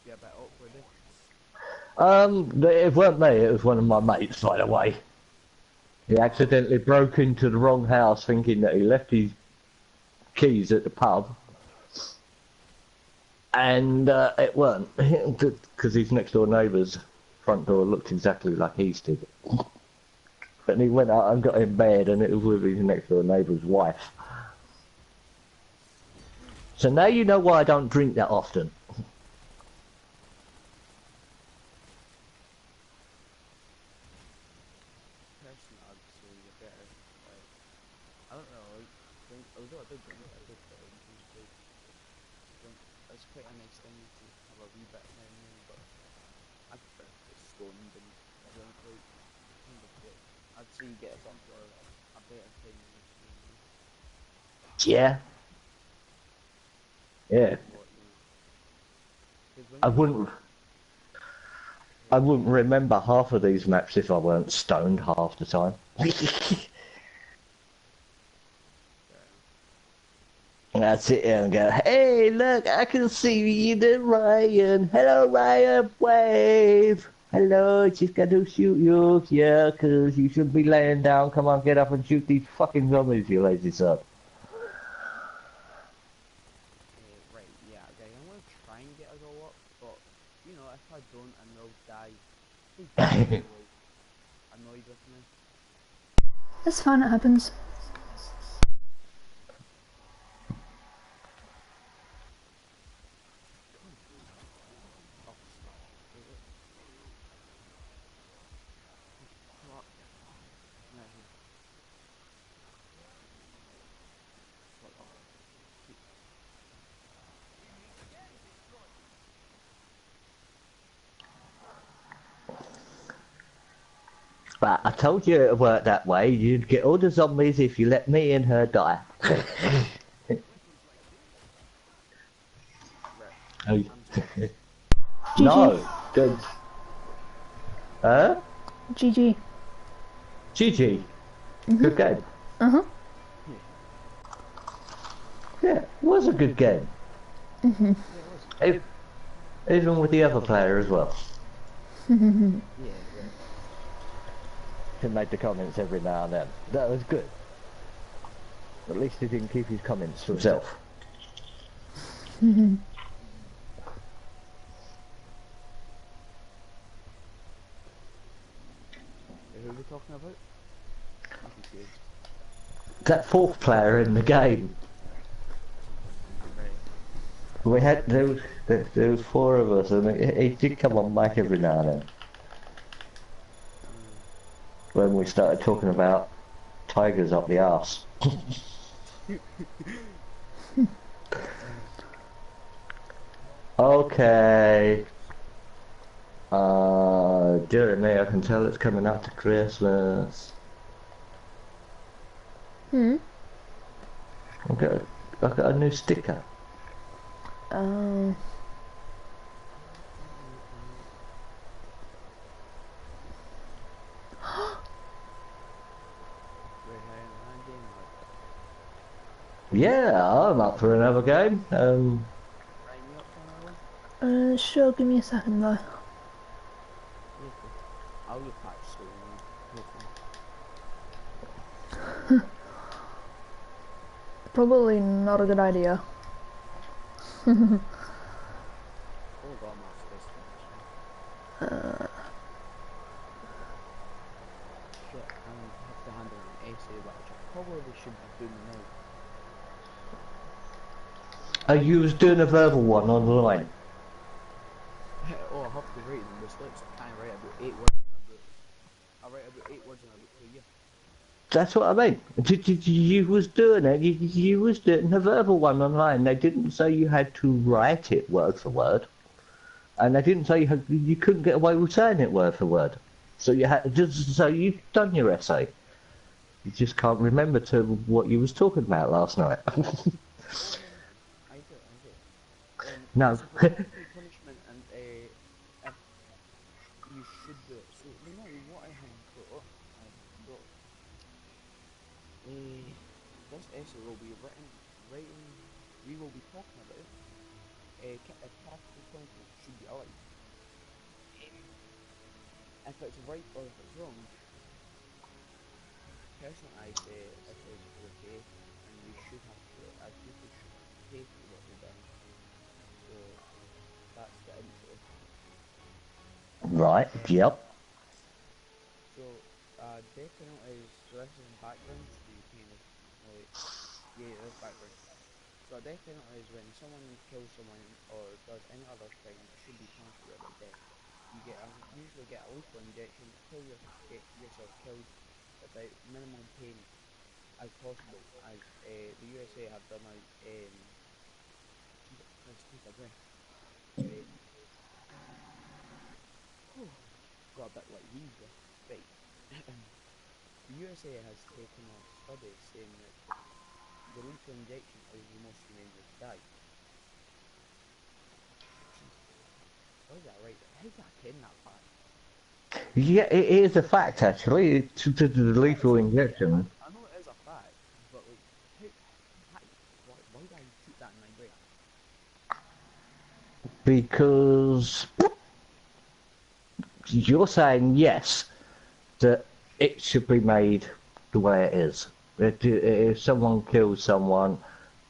be a bit awkward. Eh? It weren't me, it was one of my mates, by the way. He accidentally broke into the wrong house thinking that he left his keys at the pub. And it weren't, because his next door neighbour's front door looked exactly like his did. And he went out and got in bed, and it was with his next door neighbour's wife. So now you know why I don't drink that often. Personally, I'd say you're better. Like, I don't know, like, drink, although I do drink, I do quite like drink. Drink, it's quite a nice thing to have a wee bit now and then, but I prefer to get stoned and drink, like, kind of get, I'd say you get it up for a better time than this, you know, Yeah, yeah. what you, because when I you're wouldn't, I wouldn't remember half of these maps if I weren't stoned half the time. And I'd sit there and go, hey, look, I can see you, the Ryan. Hello, Ryan, wave. Hello, she's going to shoot you. Yeah, 'cause you should be laying down. Come on, get up and shoot these fucking zombies, you lazy son. Right, yeah, okay, I'm gonna try and get us all up, but, you know, if I don't and they'll die, please don't be, like, annoyed with me. It's fine, it happens. Oh, wait, wait. Fuck. No, here. Fuck off. But I told you it worked that way. You'd get all the zombies if you let me and her die. Right, Oh. I'm sorry. No. GG. Good. Huh? GG. GG. Good game. Uh-huh. Yeah, Yeah, it was a good game. Mm-hmm. yeah, it was. Even with the other player as well. Yeah, right. He made the comments every now and then. That was good. At least he didn't keep his comments to himself. Who are we talking about? I'm confused. That fourth player in the game. Right. We had there was four of us, and he did come on mic every now and then when we started talking about tigers up the arse. Okay. Dear me, I can tell it's coming up to Christmas. Hmm. I got a new sticker. Oh. We're having a game like Yeah, I'm up for another game. Ryan, you up for another one? Sure, give me a second though. Yeah, cool. I'll get patch soon, hopefully. Probably not a good idea. Oh god, my space connection. Shit, I have to handle an essay which I probably should be doing now. You was doing a verbal one online. Oh, I have to write them. Dyslexic can't write about 8 words in a book. I write about 8 words in a book per year. That's what I mean. You was doing it. You was doing a verbal one online. They didn't say you had to write it word for word, and they didn't say you couldn't get away with saying it word for word. So you had just so you've done your essay. You just can't remember to what you was talking about last night. Oh, no, no. I do, I do. No. So for corporal punishment and if you should do it. So no, what I have got, this essay will be writing, we will be talking about if capital punishment should be allowed. If it's right or if it's wrong, personally I say it is okay and we should have to, as people should pay for what they've done. So that's the intro. Right. Um, Yep. so death penalties, so this is in background, so you kind of like, yeah, this background. So a death penalty is when someone kills someone or does any other thing that should be punishable by death. You usually get a lethal injection to get yourself killed without minimum pain as possible. As the USA have done a Jesus Christ, take a breath. Right. Got a bit like wheeze there. Right. The USA has taken a study saying that the lethal injection is the most humane way to die. Jesus. Why is that right there? How's that 10 that fact? Yeah, it is a fact actually. The lethal injection. I know it is a fact, but like, how, why did I keep that in my brain? Because you're saying yes, that it should be made the way it is. If someone kills someone,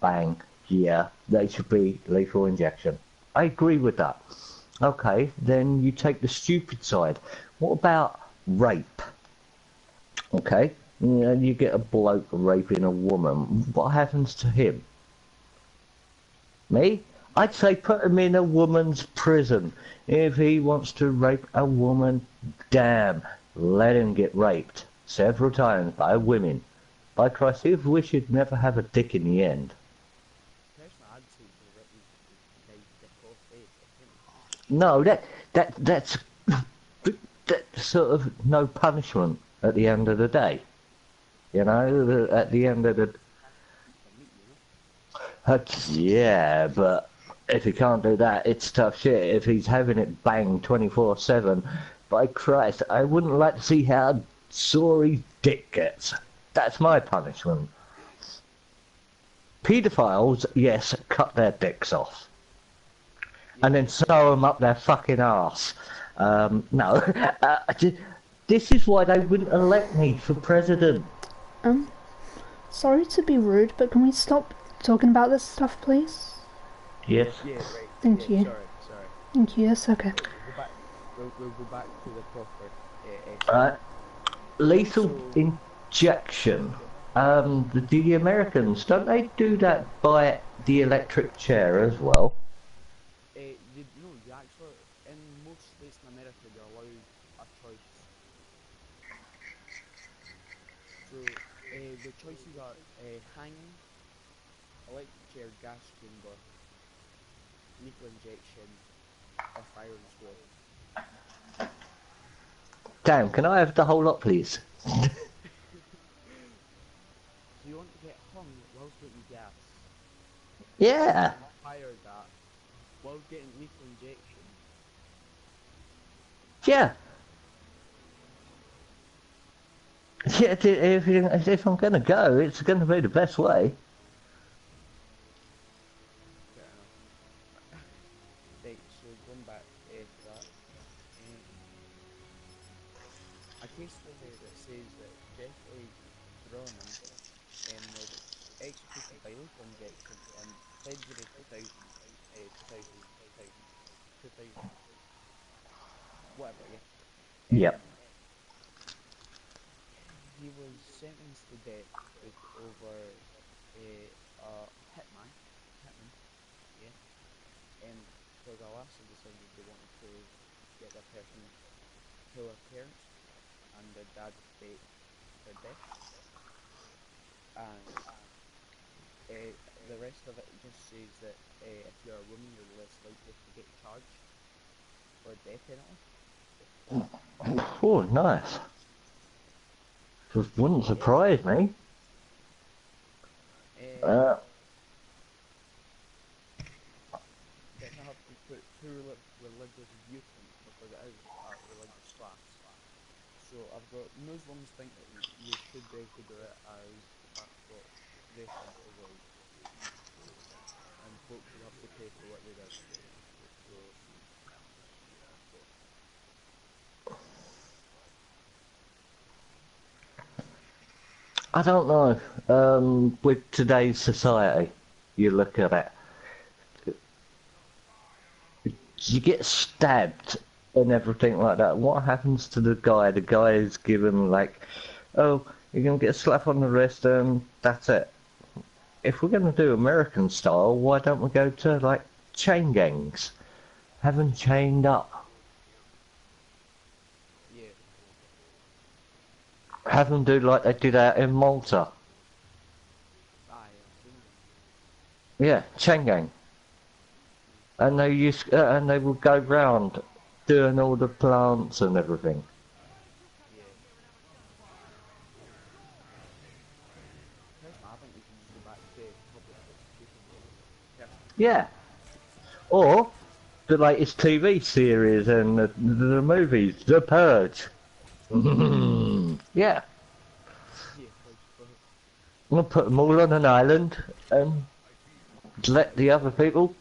bang, yeah, they should be lethal injection. I agree with that. Okay, then you take the stupid side. What about rape? Okay, you get a bloke raping a woman. What happens to him? Me? I'd say put him in a woman's prison. If he wants to rape a woman, damn, let him get raped several times by women. By Christ, if we should never have a dick in the end. Personally, I'd say to rip his guy's dick off, No, that's that's sort of no punishment at the end of the day. You know, at the end of the... Yeah, but if he can't do that, it's tough shit. If he's having it banged 24/7, by Christ, I wouldn't like to see how sore his dick gets. That's my punishment. Paedophiles, yes, cut their dicks off. And then sew them up their fucking arse. No. This is why they wouldn't elect me for president. Sorry to be rude, but can we stop talking about this stuff, please? Yes. Yeah, right. Thank you. Sorry. Thank you, yes, okay. We'll go back to the proper... Lethal injection. The Americans, don't they do that by the electric chair as well? You actually, in most states in America, they allow a choice. So, the choices are hanging, electric chair, gas chamber, lethal injection, or fire and sword. Damn, can I have the whole lot, please? So you want to get hung whilst getting gas? Yeah. Fire that while getting lethal injection. Yeah. Yeah, if I'm going to go, it's going to be the best way. Fair enough. Right, so going back to that. A case study that says that Jeffrey Dronan was executed by lethal injection in February 2000, 2000, whatever, yeah. Yep. He was sentenced to death over a hitman, yeah. And for the last of the decided they wanted to get the person to kill their parents and their dad fake their death. And the rest of it just says that if you're a woman, you're less likely to get charged for a death penalty. Oh, nice. Just wouldn't surprise me. They have to put two religious viewpoints because it is a religious class. So I've got Muslims think that you should be able to do it as that's what they think is right. And folks will have to pay for what they did. So I don't know. With today's society, you look at it, you get stabbed and everything like that. What happens to the guy? The guy is given like, oh, you're going to get a slap on the wrist and that's it. If we're going to do American style, why don't we go to like chain gangs? Have them chained up. yeah. Have them do like they did out in Malta. I've seen them. Yeah, chain gang. And they and they will go round doing all the plants and everything. Yeah. Personally, I think we can just go back to public prosecution. Yeah. Or the latest TV series and the movies, The Purge. Yeah. Yeah, We'll put them all on an island and let the other people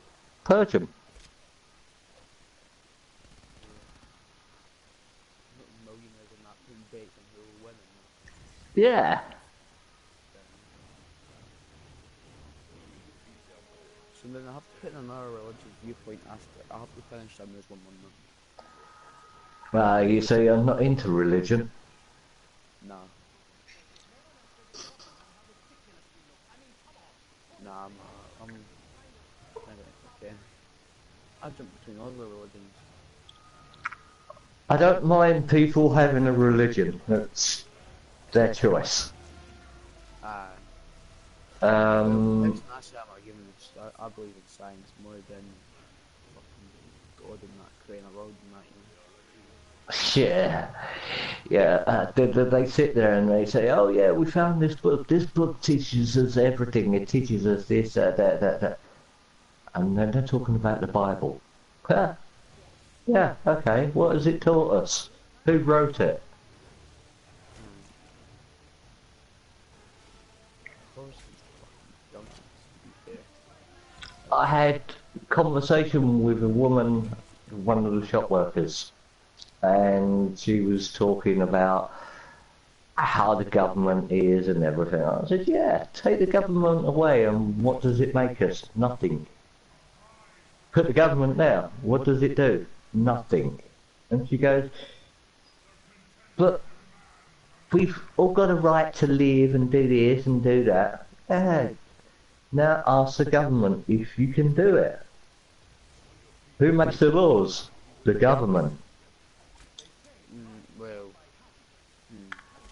purge them. debates on who will win and that. Yeah. So then I have to put in another religious viewpoint after. I have to finish a Muslim one You see, I'm not into religion. now. Nah, I'm okay. I jump between all the religions. I don't mind people having a religion. That's their choice. Next Um, last time I give I believe in science more than fucking God and that creating a world and that, you yeah, yeah. They sit there and they say, "Oh yeah, we found this book. This book teaches us everything. It teaches us this, that." And then they're talking about the Bible. Yeah, okay. What has it taught us? Who wrote it? know. Of course it's fucking dumbass, to be fair. I had a conversation with a woman, one of the shop workers, and she was talking about how the government is and everything. I said, yeah, take the government away and what does it make us? Nothing. Put the government down. What does it do? Nothing. And she goes, but we've all got a right to live and do this and do that. Now ask the government if you can do it. Who makes the laws? The government. Well,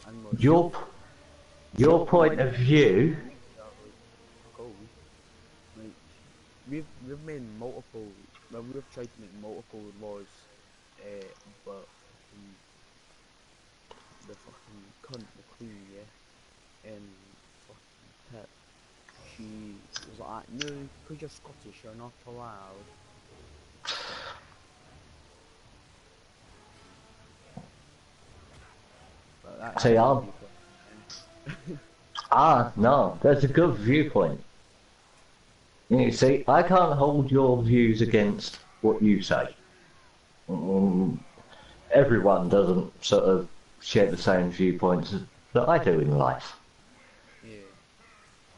I'm not Your sure. your point of view. Cool. Like we've made multiple. Well, we've tried to make multiple laws, but the fucking cunt, the queen, yeah, and fucking Pip, she was like, no, because you're Scottish, you're not allowed. But See, that's my viewpoint. no, that's a good viewpoint. You see, I can't hold your views against what you say. Um, Everyone doesn't sort of share the same viewpoints that I do in life. Yeah.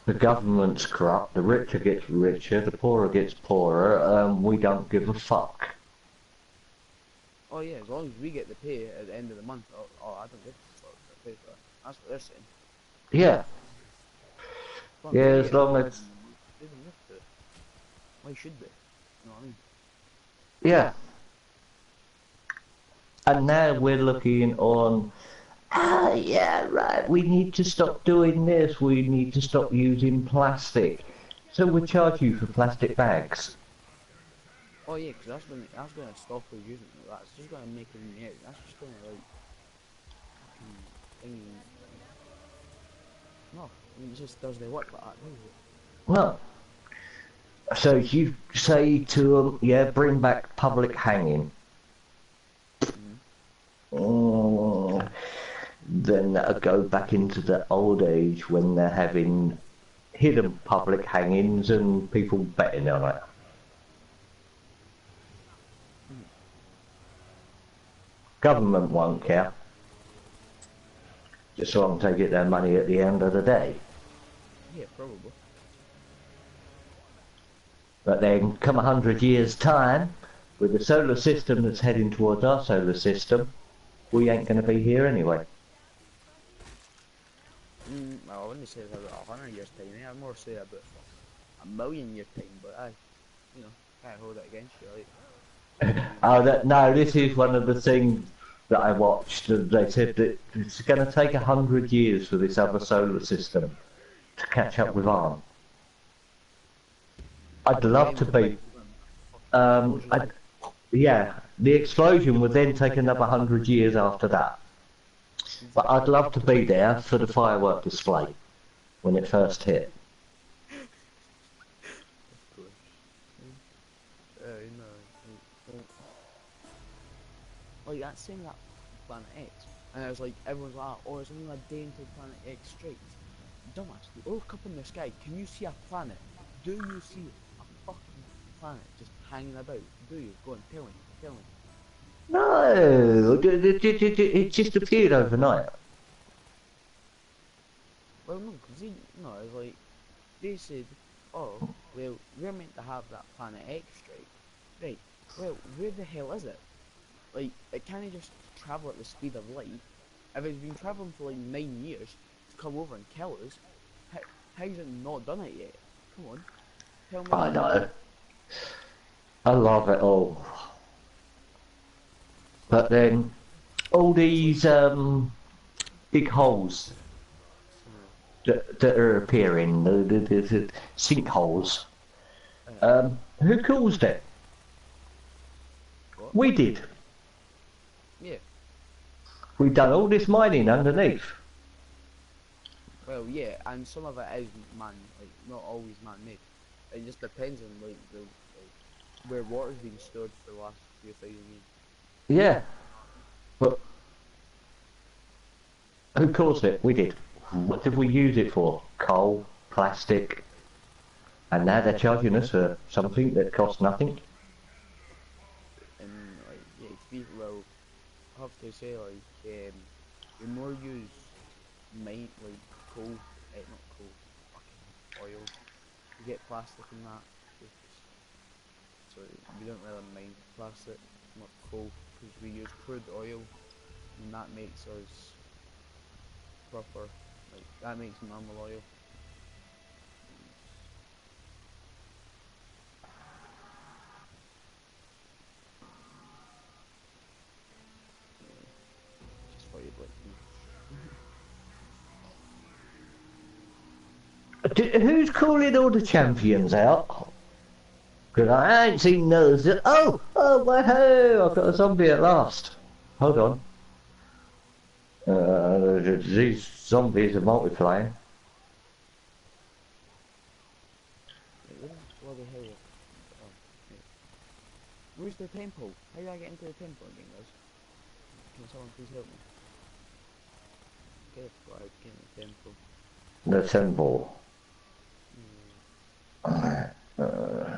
The government's corrupt, the richer gets richer, the poorer gets poorer, we don't give a fuck. Oh yeah, as long as we get the pay at the end of the month, I don't give a fuck what I pay for. That's what they're saying. Yeah, As long yeah, as we as get the long pay as, every month, they don't have to. Why should they? You know what I mean? yeah. And now we're looking on, yeah, right, we need to stop doing this, we need to stop using plastic. So we'll charge you for plastic bags. Oh yeah, because that's gonna stop us using it. That's just gonna make it in the air. That's just gonna like fucking thing. No, I mean it just doesn't work like that, does it? Well, so you say to them, yeah, bring back public hanging. Mm. Mm, then that'll go back into the old age when they're having hidden public hangings and people betting on it. Mm. Government won't care. Just so long as they get their money at the end of the day. Yeah, probably. But then come 100 years time, with the solar system that's heading towards our solar system, we ain't going to be here anyway. Well, I wouldn't say it's about 100 years time. Yeah, I'd more say about a million year time. But you know, can't hold it against you. No, this is one of the things that I watched. They said that it's going to take 100 years for this other solar system to catch up with ours. I'd love to be. I, yeah, the explosion would then take another 100 years after that. But I'd love to be there for the firework display when it first hit. Of course. No. Like that same that Planet X, and I was like, everyone's like, oh, it's only a day until Planet X strikes. Dumbass, look up in the sky. Can you see a planet? Do you see a fucking planet just hanging about? Do you? Go on, tell me. No, it just appeared overnight. Well, no, because no, it's like they said, oh, well, we're meant to have that Planet X strike, right? Well, where the hell is it? Like, it can't just travel at the speed of light. If it's been traveling for like 9 years to come over and kill us, how's it not done it yet? Come on, tell me I that. know. I love it all. But then all these big holes that are appearing, the sinkholes. Who caused it? What? We did. Yeah. We done all this mining underneath. Well, yeah, and some of it is not always man-made. It just depends on where water's been stored for the last few thousand years. Yeah. But who caused it? We did. What did we use it for? Coal, plastic, and now they're charging us for something that costs nothing. And yeah, well, I have to say the more use coal, not coal, fucking oil, you get plastic in that. So we don't really mind plastic, not coal, because we use crude oil, and that makes us proper, that makes normal oil. Just what you'd like to know. Who's calling all the champions out? Because I ain't seen those. Oh, wow, I've got a zombie at last. Hold on. These zombies are multiplying. What the hell? Oh, yeah. Where's the temple? How do I get into the temple again, guys? Can someone please help me? Get in the temple. The temple.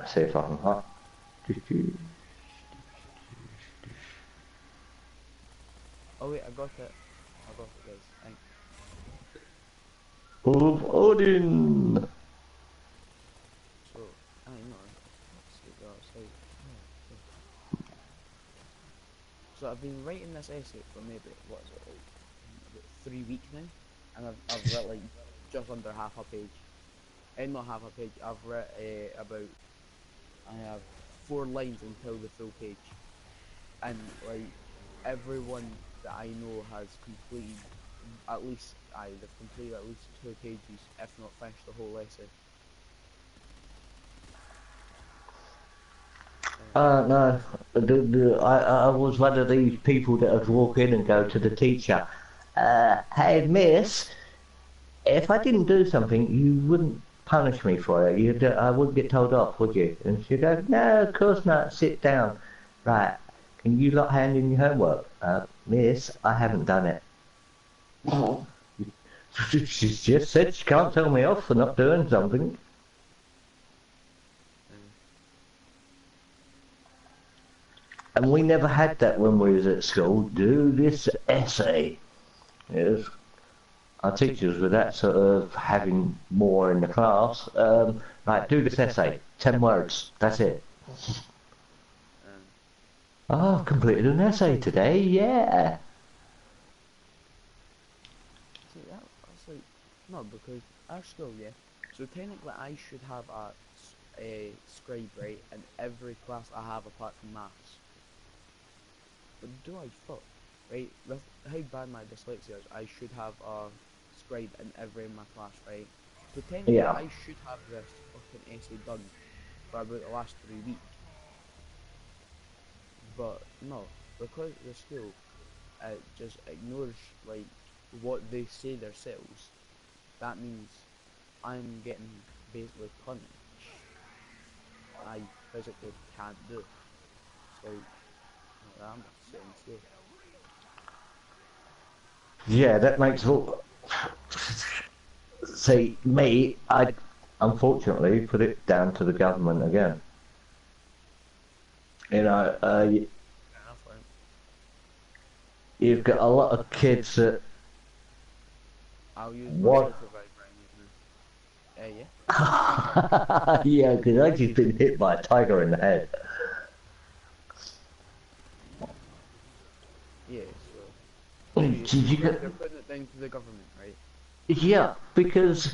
See if I can. Huh? Oh wait, I got it. Guys. Thanks. Of Odin. So, I know. Let's get that outside. So I've been writing this essay for maybe, what is it, about 3 weeks now? And I've read like just under half a page. And not half a page, I've read about, I have 4 lines until the full page. And like, everyone that I know has completed they've completed at least 2 pages, if not finished the whole essay. No. I was one of these people that would walk in and go to the teacher. Hey, miss, if I didn't do something, you wouldn't punish me for it. I wouldn't get told off, would you? And she'd go, no, of course not. Sit down. Right. Can you lot hand in your homework? Miss, I haven't done it. She just said she can't tell me off for not doing something. And we never had that when we was at school. Do this essay. Yes. Our teachers were that sort of having more in the class. Right, do this essay. 10 words. That's it. Oh, I've completed an essay today. Yeah. See, that's like, no, because our school, yeah. So technically I should have a scribe, right, in every class I have apart from maths. But do I fuck, right, with how bad my dyslexia is, I should have a scribe in every of my class, right? So technically Yeah. I should have this fucking essay done for about the last 3 weeks. But no, because the school just ignores like what they say themselves, that means I'm getting basically punished. I physically can't do. So I'm sitting still. Yeah, that makes all... See, me, I unfortunately put it down to the government again. You know, Fair enough, right? you've got a lot of kids that I'll use my want. supervisor right now. Yeah. Yeah, because I just been hit by a tiger in the head. Yeah, so. So Did you get? you're putting it down to the government, right? Yeah, because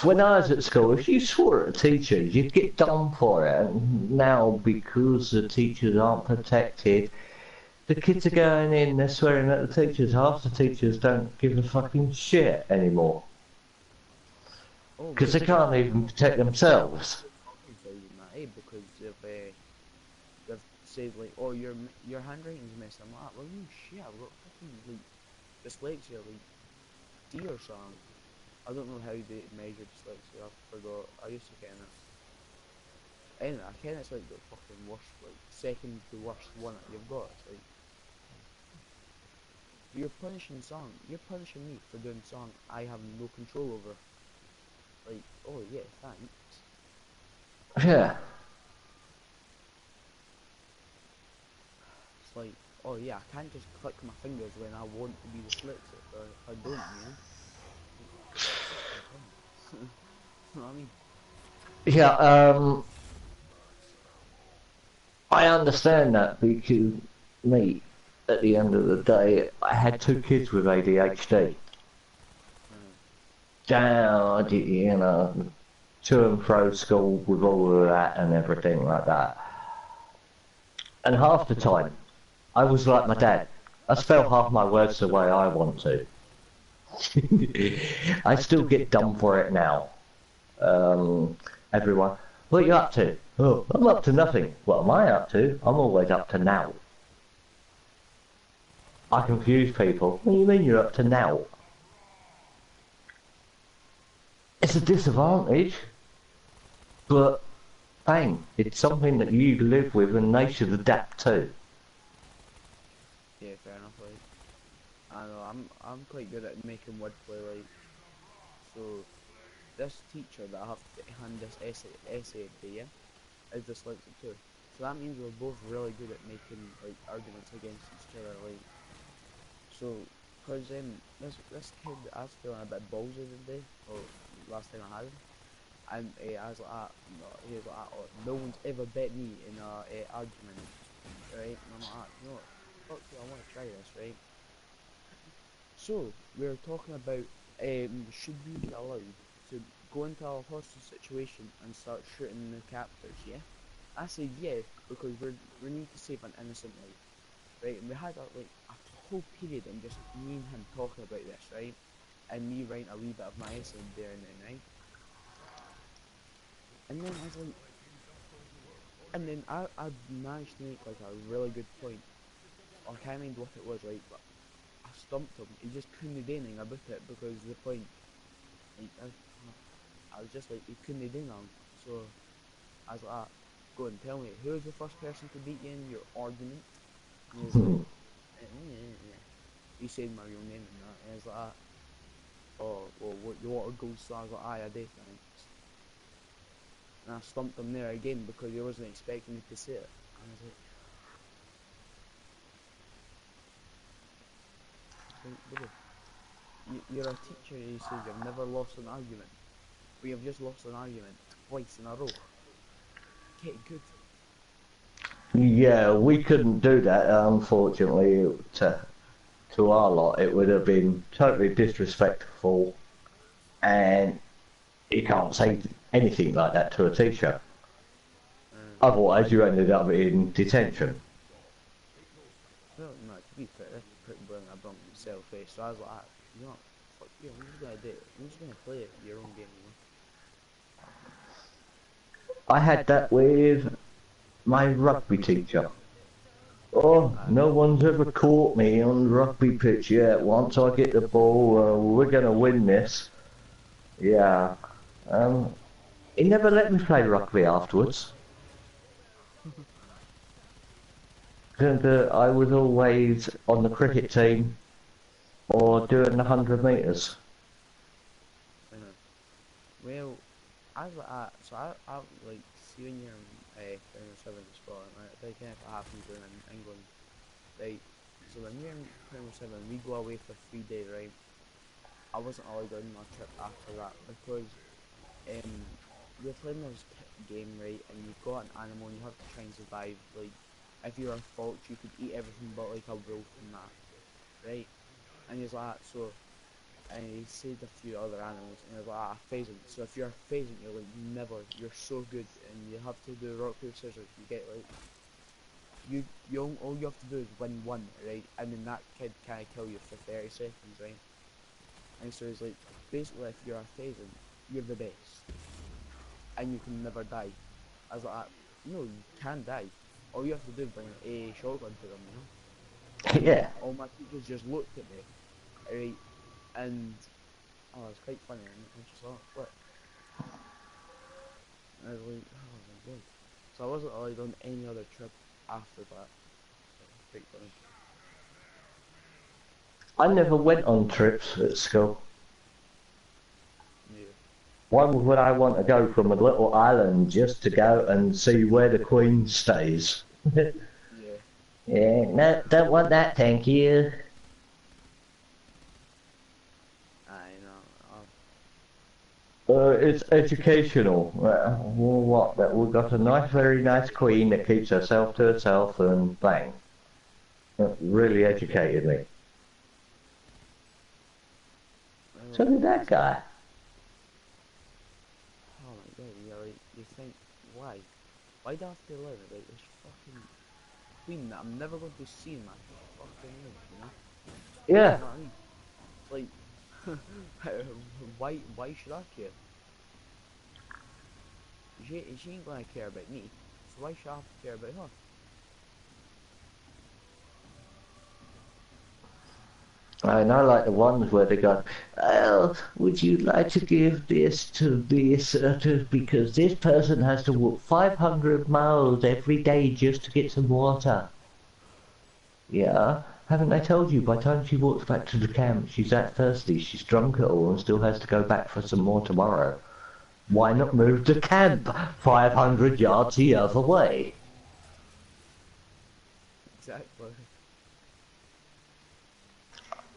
when I was at school, if you swore at a teacher, you'd get done for it. And now, because the teachers aren't protected, the kids are going in, they're swearing at the teachers. Half the teachers don't give a fucking shit anymore. Oh, Because they can't even protect themselves. Because they've said like, oh, your handwriting's messed. I'm like, well, no shit, I've got fucking like dyslexia, like D or something. I don't know how they measure dyslexia. I forgot. I used to ken it. Anyway, I ken it's like the fucking worst, like second to worst one that you've got. It's like you're punishing song. You're punishing me for doing song I have no control over. Like, oh yeah, thanks. Yeah. It's like, oh yeah, I can't just click my fingers when I want to be dyslexic, or if I don't, you know. You know what I mean? Yeah, I understand that because me, at the end of the day, I had two kids with ADHD. Down, you know, to and fro school with all of that and everything like that. And half the time, I was like my dad. I spell half my words the way I want to. I still get done for it now. Everyone, what are you up to? Oh, I'm up to nothing. What am I up to? I'm always up to now. I confuse people. What do you mean you're up to now? It's a disadvantage, but bang, it's something that you live with and they should adapt to. Yeah, fair enough. Like, I know I'm quite good at making wordplay. Like, so this teacher that I have to hand this essay to, yeah, is dyslexic too. So that means we're both really good at making like arguments against each other. Like, so, cause this kid, I was feeling a bit ballsy today, or last time I had him, and I was like, he was like, oh, no one's ever bet me in a argument, right? And I'm like, you know what, fuck you, I want to try this, right? So we were talking about should we be allowed to go into a hostage situation and start shooting the captors? Yeah, I said yeah because we need to save an innocent life, right? And we had a whole period and just me and him talking about this, right? And me writing a wee bit of my essay there and then, right? And then I was like, and then I managed to make like a really good point. I can't remember what it was, right? But I stumped him. He just couldn't do anything about it because the point, like, I was just like, he couldn't do anything. So I was like, go and tell me, who was the first person to beat you in your argument? And he was like, he said my real name and that. And I was like, oh, well, what, you want to go? So I was like, aye, I do, thanks. And I stumped him there again because he wasn't expecting me to say it. And I was like, brother, you're a teacher and you said you've never lost an argument. We have just lost an argument twice in a row. Get good. Yeah, we couldn't do that, unfortunately, to our lot. It would have been totally disrespectful, and you can't say anything like that to a teacher. Otherwise, you ended up in detention. Well, no, to be fair, that's pretty brilliant. I brought myself face, so I was like, you know, fuck you, I'm just gonna do it. I'm just gonna play it your own game, you know. I had that with my rugby teacher. Oh, no one's ever caught me on the rugby pitch yet. Once I get the ball, we're going to win this. Yeah. He never let me play rugby afterwards. And, I was always on the cricket team or doing the 100 metres. Well, I was like, so I like, see when you're in 7 in Scotland, right? They kind of happens in England, right? so when we were in Primary 7, we go away for 3 days, right? I wasn't allowed on my trip after that because you're playing this game, right, and you've got an animal and you have to try and survive. Like, if you're a fox, you could eat everything but like a wolf and that, right? And he's like, so, and he said a few other animals, and he's like, a pheasant. So if you're a pheasant, you're like, never, you're so good, and you have to do rock, paper, scissors. You get like, all you have to do is win one, right? And then that kid can't kill you for 30 seconds, right? And so he's like, basically, if you're a pheasant, you're the best, and you can never die. I was like, no, you can die. All you have to do is bring a shotgun to them, you know? And Yeah. all my teachers just looked at me, right? And oh, it's quite funny. And I just thought, what? And I was like, oh my god. So I wasn't allowed on any other trip after that. So it was quite funny. I never went on trips at school. Yeah. Why would I want to go from a little island just to go and see where the Queen stays? Yeah. Yeah, no, don't want that, thank you. I know. It's educational. Well, what? That we've got a nice, very nice Queen that keeps herself to herself and bang. That really educated me. So did that guy. Oh my god, yeah, like, you think, why? Why do I have to live like this fucking queen that I'm never going to see in my fucking life, you know? Yeah. You know what I mean? Like, why should I care? She ain't gonna care about me, so why should I have to care about her? And I like the ones where they go, oh, would you like to give this to this, because this person has to walk 500 miles every day just to get some water. Yeah, haven't they told you by the time she walks back to the camp, she's that thirsty, she's drunk it all and still has to go back for some more tomorrow? Why not move the camp 500 yards the other way? Exactly.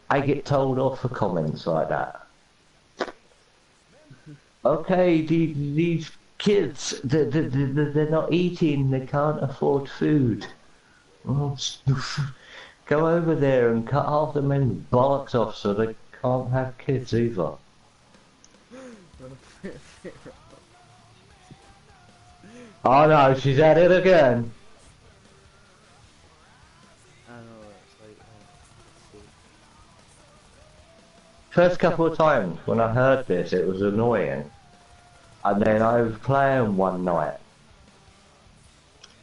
I get told off for comments like that. Okay, these kids, they're not eating, they can't afford food. Well, go over there and cut half the men's bollocks off so they can't have kids either. Oh no, she's at it again. I know, it's like, oh, fuck's sake. First couple of times when I heard this, it was annoying. And then I was playing one night.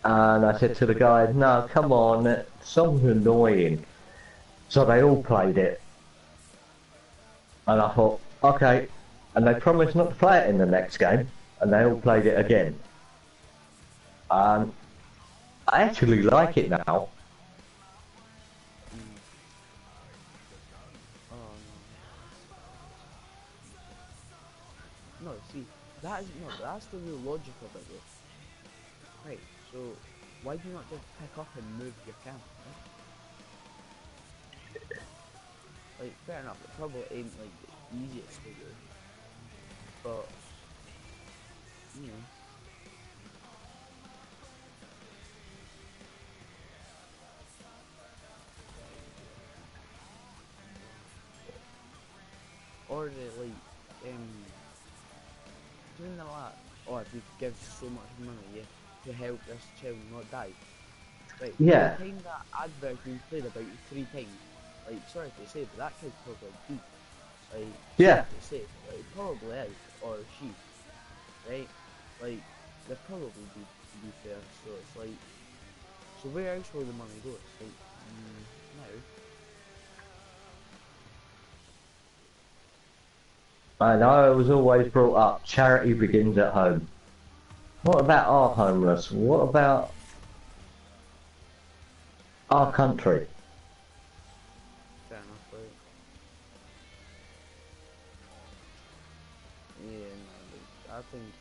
And I said to the guy, no, come on, that song's annoying. So they all played it. And I thought, okay. And they promised not to play it in the next game. And they all played it again. I actually like it now. Oh no. No, see, that's the real logic of it though. Right, so why do you not just pick up and move your camp, right? Like, fair enough, it probably ain't like the easiest to do, but, you know. Or like, doing a lot, or if you give so much money, yeah, to help this child not die. Right, by the Yeah, time that advert's been played about 3 times, like, sorry to say, but that kid's probably deep. Like, sorry yeah. to say, but it probably is, or she, right? Like, they're probably deep, to be fair, so it's like, so where else will the money go? It's like, no. And I was always brought up, charity begins at home. What about our homeless? What about our country? Fair enough, right? Yeah, no, like, I think,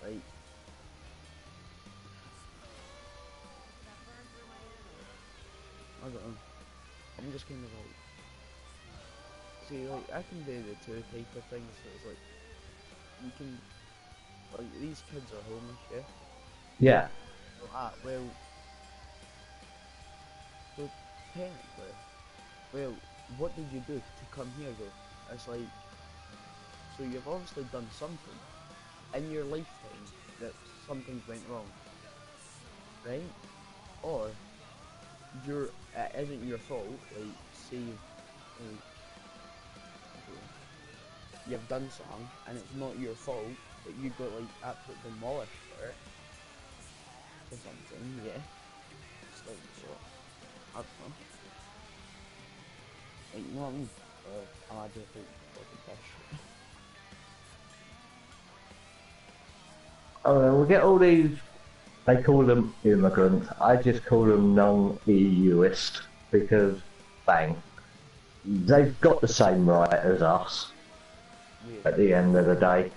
like, I don't know. I'm just kind of like, see, like I can do the two type of things. So it's like you can, like these kids are homeless, yeah. Yeah. Well, so technically, well, what did you do to come here though? It's like, so you've obviously done something in your lifetime that something went wrong, right? Or it isn't your fault. Like, say you've done something and it's not your fault, but you got like absolutely demolished for it or something. Yeah, it's like so. I don't know. Like, you know what I mean? I just think fucking piss. Oh, we get all these. They call them immigrants. I just call them non-EUist because, bang, they've got the same right as us. Yeah, At the end of the day,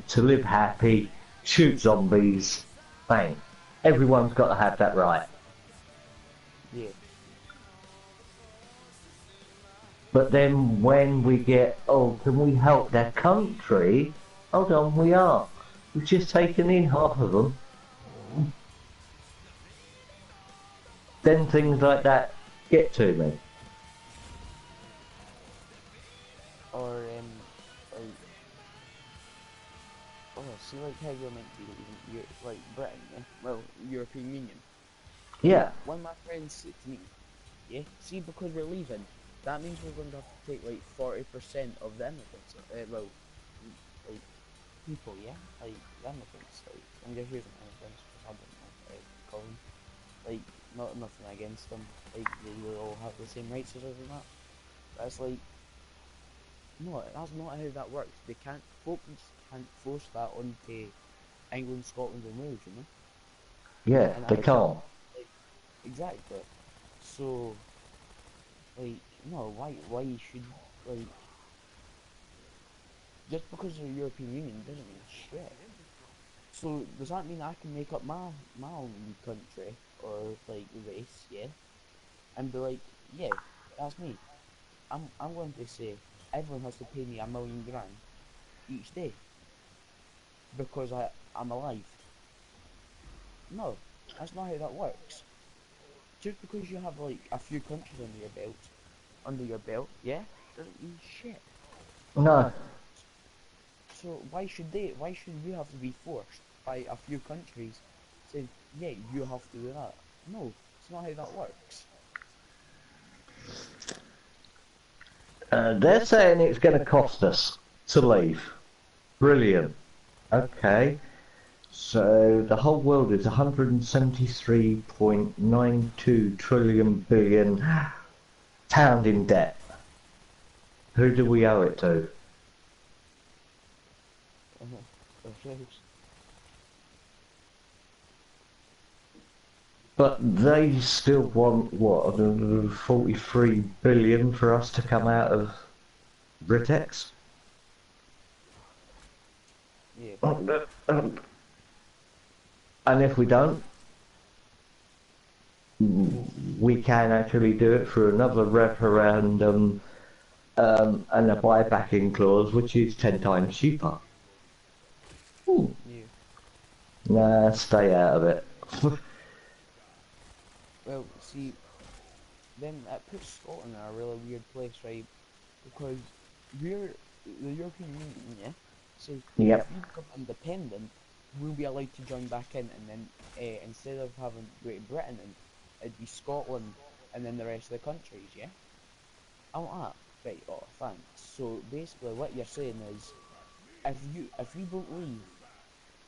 to live happy, shoot zombies, bang. Everyone's got to have that right. yeah, But then when we get, oh, can we help their country? Hold on, we are. We've just taken in half of them. Then things like that get to me. or like, oh, see, like how you're meant to be leaving, like Britain, yeah? Well, European Union. Like, Yeah, when my friends said to me, yeah, see, because we're leaving, that means we're going to have to take like 40% of the immigrants, well, like people, yeah, like the immigrants, like I'm just using immigrants because I don't know what to call them. Like, nothing against them, like they will all have the same rights as us and that. But it's like, no, that's not how that works. They can't, folks can't force that onto England, Scotland, and Wales, you know. yeah, And they that's can't. like exactly. So, like, no, why should like just because of the European Union doesn't mean shit. So does that mean I can make up my own country or like race, yeah, and be like, yeah, that's me. I'm going to say everyone has to pay me £1 million each day because I'm alive. No, that's not how that works. Just because you have like a few countries under your belt, yeah, doesn't mean shit. No, So why should we have to be forced by a few countries saying, yeah, you have to do that? No, it's not how that works. they're saying it's going to cost us to leave. Brilliant. Okay. So the whole world is 173.92 trillion billion pound in debt. Who do we owe it to? Ourselves. But they still want what 43 billion for us to come out of Britex. Yeah, And if we don't, we can actually do it through another referendum and a buybacking clause, which is 10 times cheaper. Ooh. yeah. Nah, stay out of it. Well, see, then that puts Scotland in a really weird place, right? Because we're the European Union, yeah. So if Yep. we become independent, we'll be allowed to join back in, and then instead of having Great Britain, it'd be Scotland, and then the rest of the countries, yeah. I want that, right? Oh, thanks. So basically, what you're saying is, if we don't leave,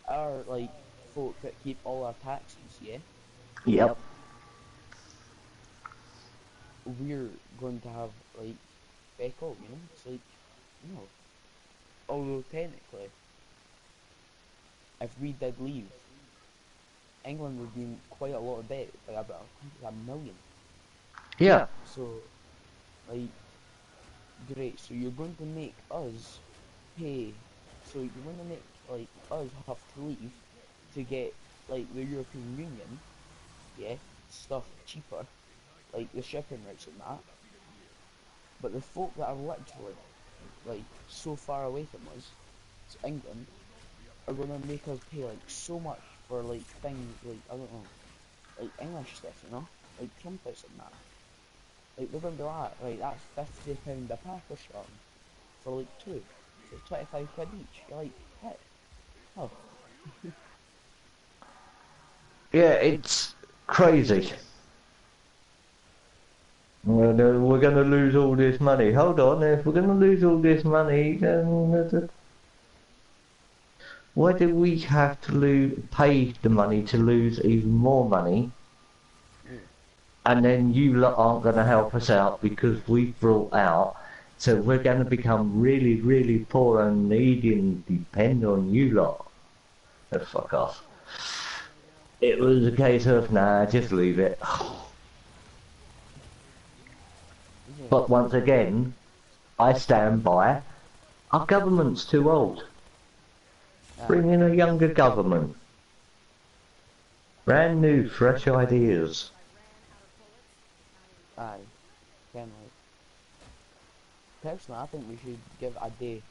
our like folk that keep all our taxes, yeah, Yep. we're going to have like back all, you know? It's like no. Although technically, if we did leave, England would be in quite a lot of debt, like about I think it's 1 million. Yeah. So like great. So you're going to make us pay. So you're going to make like us have to leave to get like the European Union, yeah. stuff cheaper, like the shipping rates and that. But the folk that are literally like so far away from us, it's England, are gonna make us pay like so much for like things like I don't know, like English stuff, you know, like trumpets and that. Like they're gonna be like, right, that's £50 a pack or something for like two, so 25 quid each. You're like, what? Oh, Yeah, it's crazy. We're going to lose all this money. Hold on, if we're going to lose all this money, then why do we have to pay the money to lose even more money? yeah, And then you lot aren't going to help us out because we brought out. So we're going to become really, really poor and needy and depend on you lot. Oh, fuck off. It was a case of, nah, just leave it. yeah, But once again, I stand by, our government's too old. aye, Bring in a younger government. Brand new, fresh ideas. aye, kind of like. Personally, I think we should give a day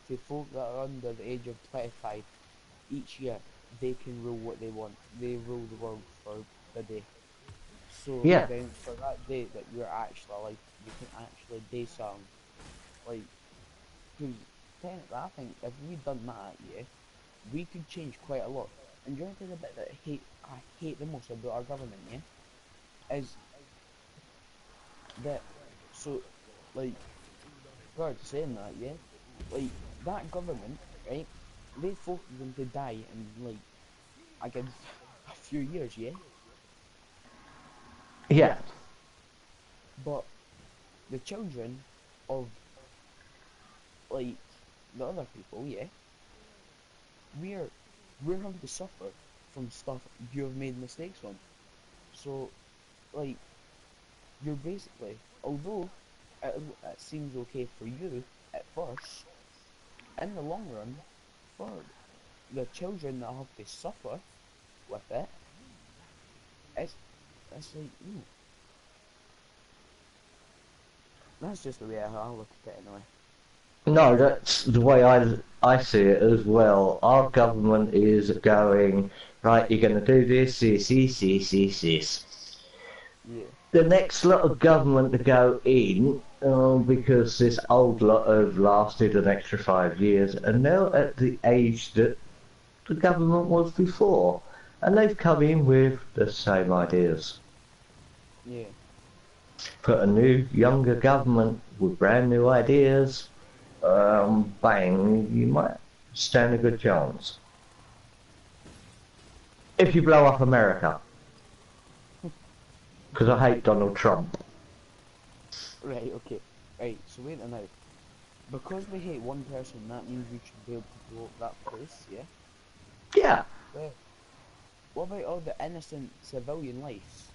to folk that are under the age of 25. Each year, they can rule what they want. They rule the world for the day. So Yeah, then, for that day that you're actually like, you can actually do something. Like, because technically, I think if we done that, yeah, we could change quite a lot. And do you know the bit that I hate the most about our government, yeah, is that so, like, God saying that, yeah, like that government, right? They forced them to die in like again a few years, yeah. yeah, But the children of like the other people, yeah, we're we're having to suffer from stuff you have made mistakes on. So like you're basically, although it seems okay for you at first, in the long run, for the children that have to suffer with it, it's it's like ooh, that's just the way I look at it anyway. no, that's the way I see it as well. Our government is going, right, you're going to do this. Yeah, The next lot of government to go in, because this old lot have lasted an extra 5 years, and now at the age that the government was before, and they've come in with the same ideas. yeah, Put a new, younger government with brand new ideas, bang, you might stand a good chance. If you blow up America, because I hate Donald Trump. right, okay, right. So wait a minute. Because we hate one person, that means we should be able to blow up that place, yeah? Yeah, Well, what about all the innocent civilian lives?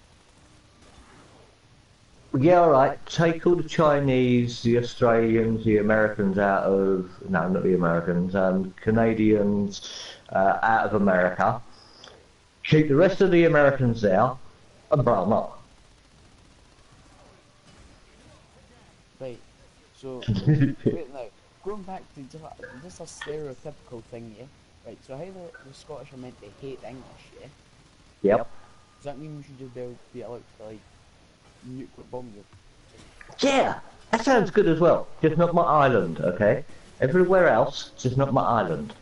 yeah, alright, take all the Chinese, the Australians, the Americans out of, no, not the Americans, Canadians out of America. Keep the rest of the Americans there, and blow them up. Right. So wait now. Going back to just a stereotypical thing, yeah? Right, so how the Scottish are meant to hate the English, yeah? Yep. Does that mean we should just be allowed to like nuclear bomb you? Yeah, that sounds good as well. Just not my island, okay? Everywhere else, just not my island.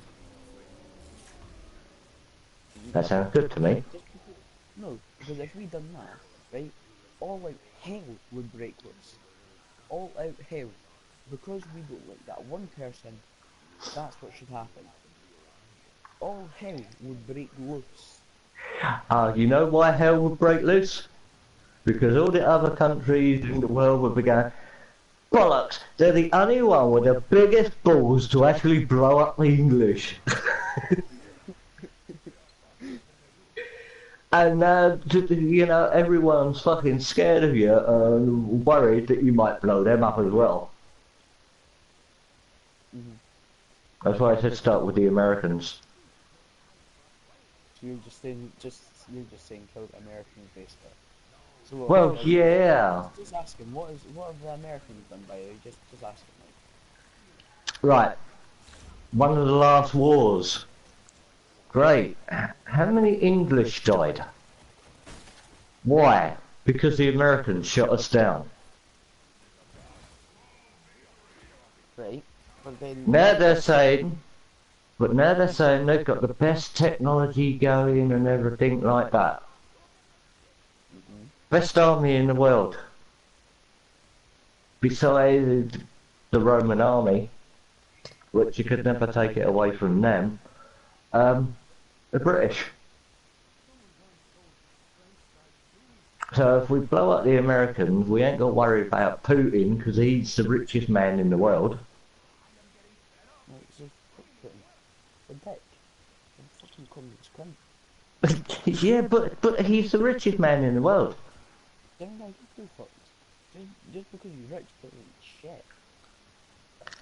That sounds good to me. Just because, no, because if we done that, right, all out hell would break loose. All out hell. Because we don't like that one person, that's what should happen. All hell would break loose. You know why hell would break loose? Because all the other countries in the world would be going, bollocks, they're the only one with the biggest balls to actually blow up the English. And, you know, everyone's fucking scared of you and worried that you might blow them up as well. Mm-hmm. That's why I said start with the Americans. So you're just saying kill the Americans basically. So what? Well, Like, yeah. just asking, what have the Americans done by you? Just asking, Right. One of the last wars. Great. How many English died? Why? Because the Americans shot us down. right? But then, Now they're saying, now they're saying they've got the best technology going and everything like that. Best army in the world. Besides the Roman army, which you could never take it away from them, the British. So if we blow up the Americans, we ain't got to worry about Putin because he's the richest man in the world. like, so fuck Putin. The dick. The fucking communist cunt. Yeah, but he's the richest man in the world. Don't I give two fucks? Just because you're rich doesn't shit.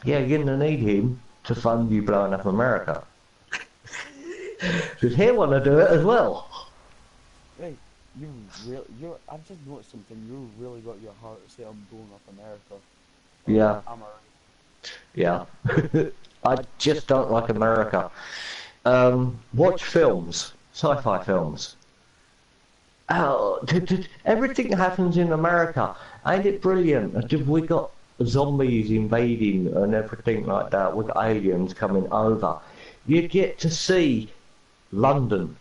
Yeah, you're gonna need him to fund you blowing up America. Because he'll want to do it as well. Right. I've just noticed something. You really got your heart set on blowing up America. Yeah, Am I right? yeah. I just don't like America. Watch films, sci-fi films. Oh, everything happens in America. Ain't it brilliant? We got zombies invading and everything like that with aliens coming over. You get to see London,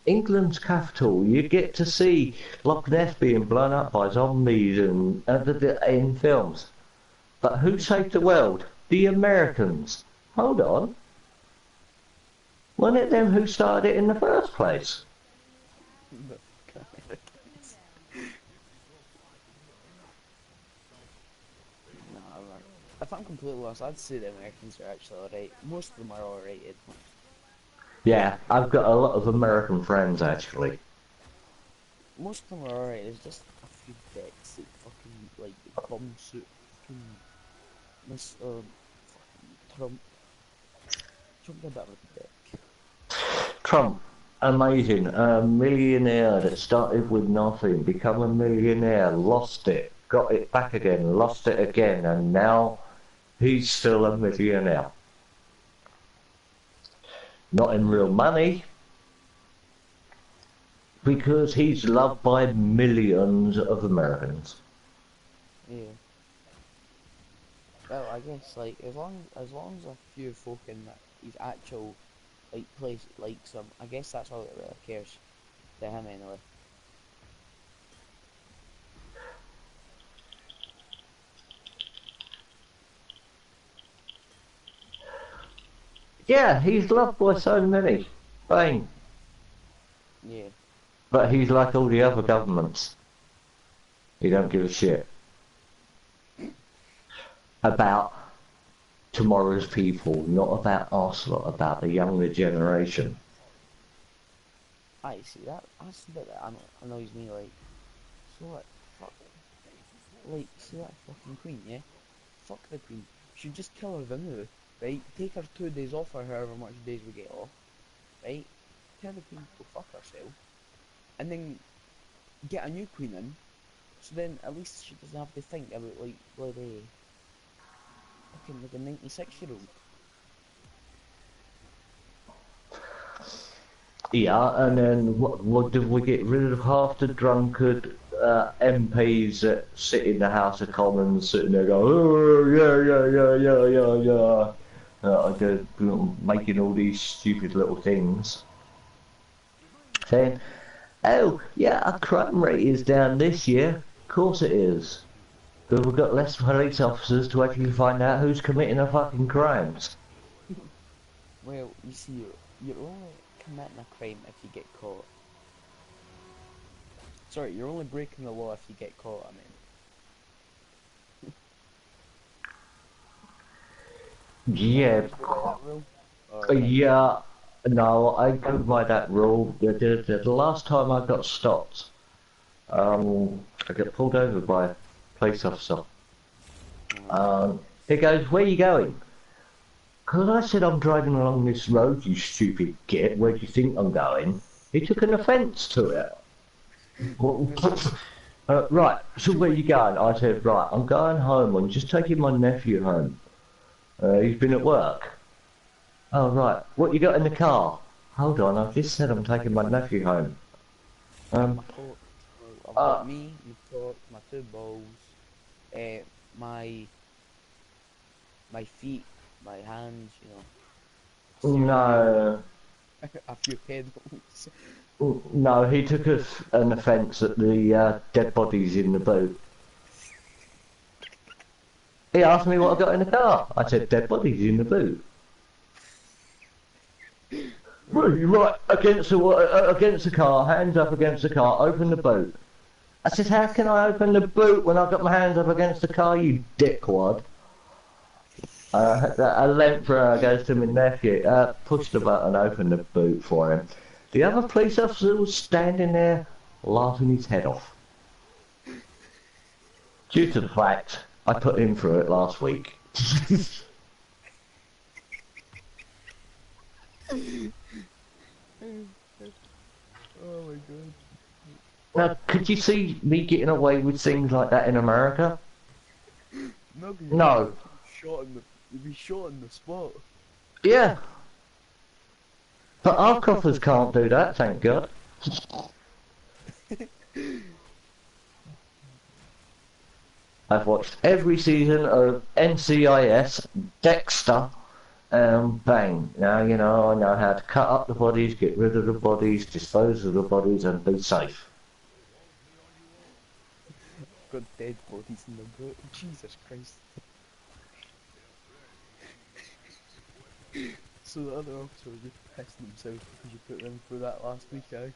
England's capital. You get to see Loch Ness being blown up by zombies and in films. But who saved the world? The Americans. Hold on. Wasn't it them who started it in the first place? Nah, right. If I'm completely honest, I'd say the Americans are actually alright. Most of them are alright. Yeah, I've got a lot of American friends actually. Most of them are alright. There's just a few dicks that fucking like bum suit fucking Mr. fucking Trump. Trump's a bit of a dick. Trump, amazing. A millionaire that started with nothing, become a millionaire, lost it, got it back again, lost it again, and now he's still a millionaire. Not in real money, because he's loved by millions of Americans. Yeah. Well, I guess like as long as a few folk in that his actual like place likes him, I guess that's all that really cares to him anyway. Yeah, he's loved by so many. Fine. Yeah. But he's like all the other governments. He don't give a shit about tomorrow's people, not about us lot, about the younger generation. I see that's the bit that annoys me, like, so what, fuck, like, see that fucking queen, yeah? Fuck the queen. Should just kill her now, right? Take her 2 days off or however much days we get off, right? Tell the queen to fuck herself, and then get a new queen in, so then at least she doesn't have to think about, like, bloody, fucking like a 96-year-old. Yeah, and then what did we get rid of half the drunkard MPs that sit in the House of Commons, sitting there going, oh, making all these stupid little things, saying, oh, yeah, our crime rate is down this year. Of course it is. Because we've got less police officers to actually find out who's committing the fucking crimes. Well, you see, you're only committing a crime if you get caught. Sorry, you're only breaking the law if you get caught, I mean. Yeah. That rule? Or, Yeah. No, I go by that rule. The last time I got stopped, I got pulled over by a police officer. He goes, where you going? Because I said, I'm driving along this road, you stupid git. Where do you think I'm going? He took an offence to it. Right, so where you going? I said, right, I'm going home. I'm just taking my nephew home. He's been at work. Oh, right. What you got in the car? Hold on, I've just said I'm taking my nephew home. My coat. Well, I've Uh, got me, my coat, my two balls, uh, my my feet, my hands, you know, steering wheel, no. a few pedals. No, he took us an offence at the dead bodies in the boot. He asked me what I got in the car. I said, dead bodies in the boot. Right, against the car, hands up against the car, open the boot. I said, how can I open the boot when I've got my hands up against the car, you dickwad? A length goes to my nephew, push the button, open the boot for him. The other police officer was standing there, laughing his head off. Due to the fact, I put him through it last week. Oh my god. Now, could you see me getting away with things like that in America? No, 'cause No. you'd be shot on the spot. Yeah. But our coffers can't do that, thank God. I've watched every season of NCIS, Dexter, and bang. Now, you know, I know how to cut up the bodies, get rid of the bodies, dispose of the bodies, and be safe. Got dead bodies in the boat. Jesus Christ. So the other officer was just pissing himself because you put them through that last week, eh?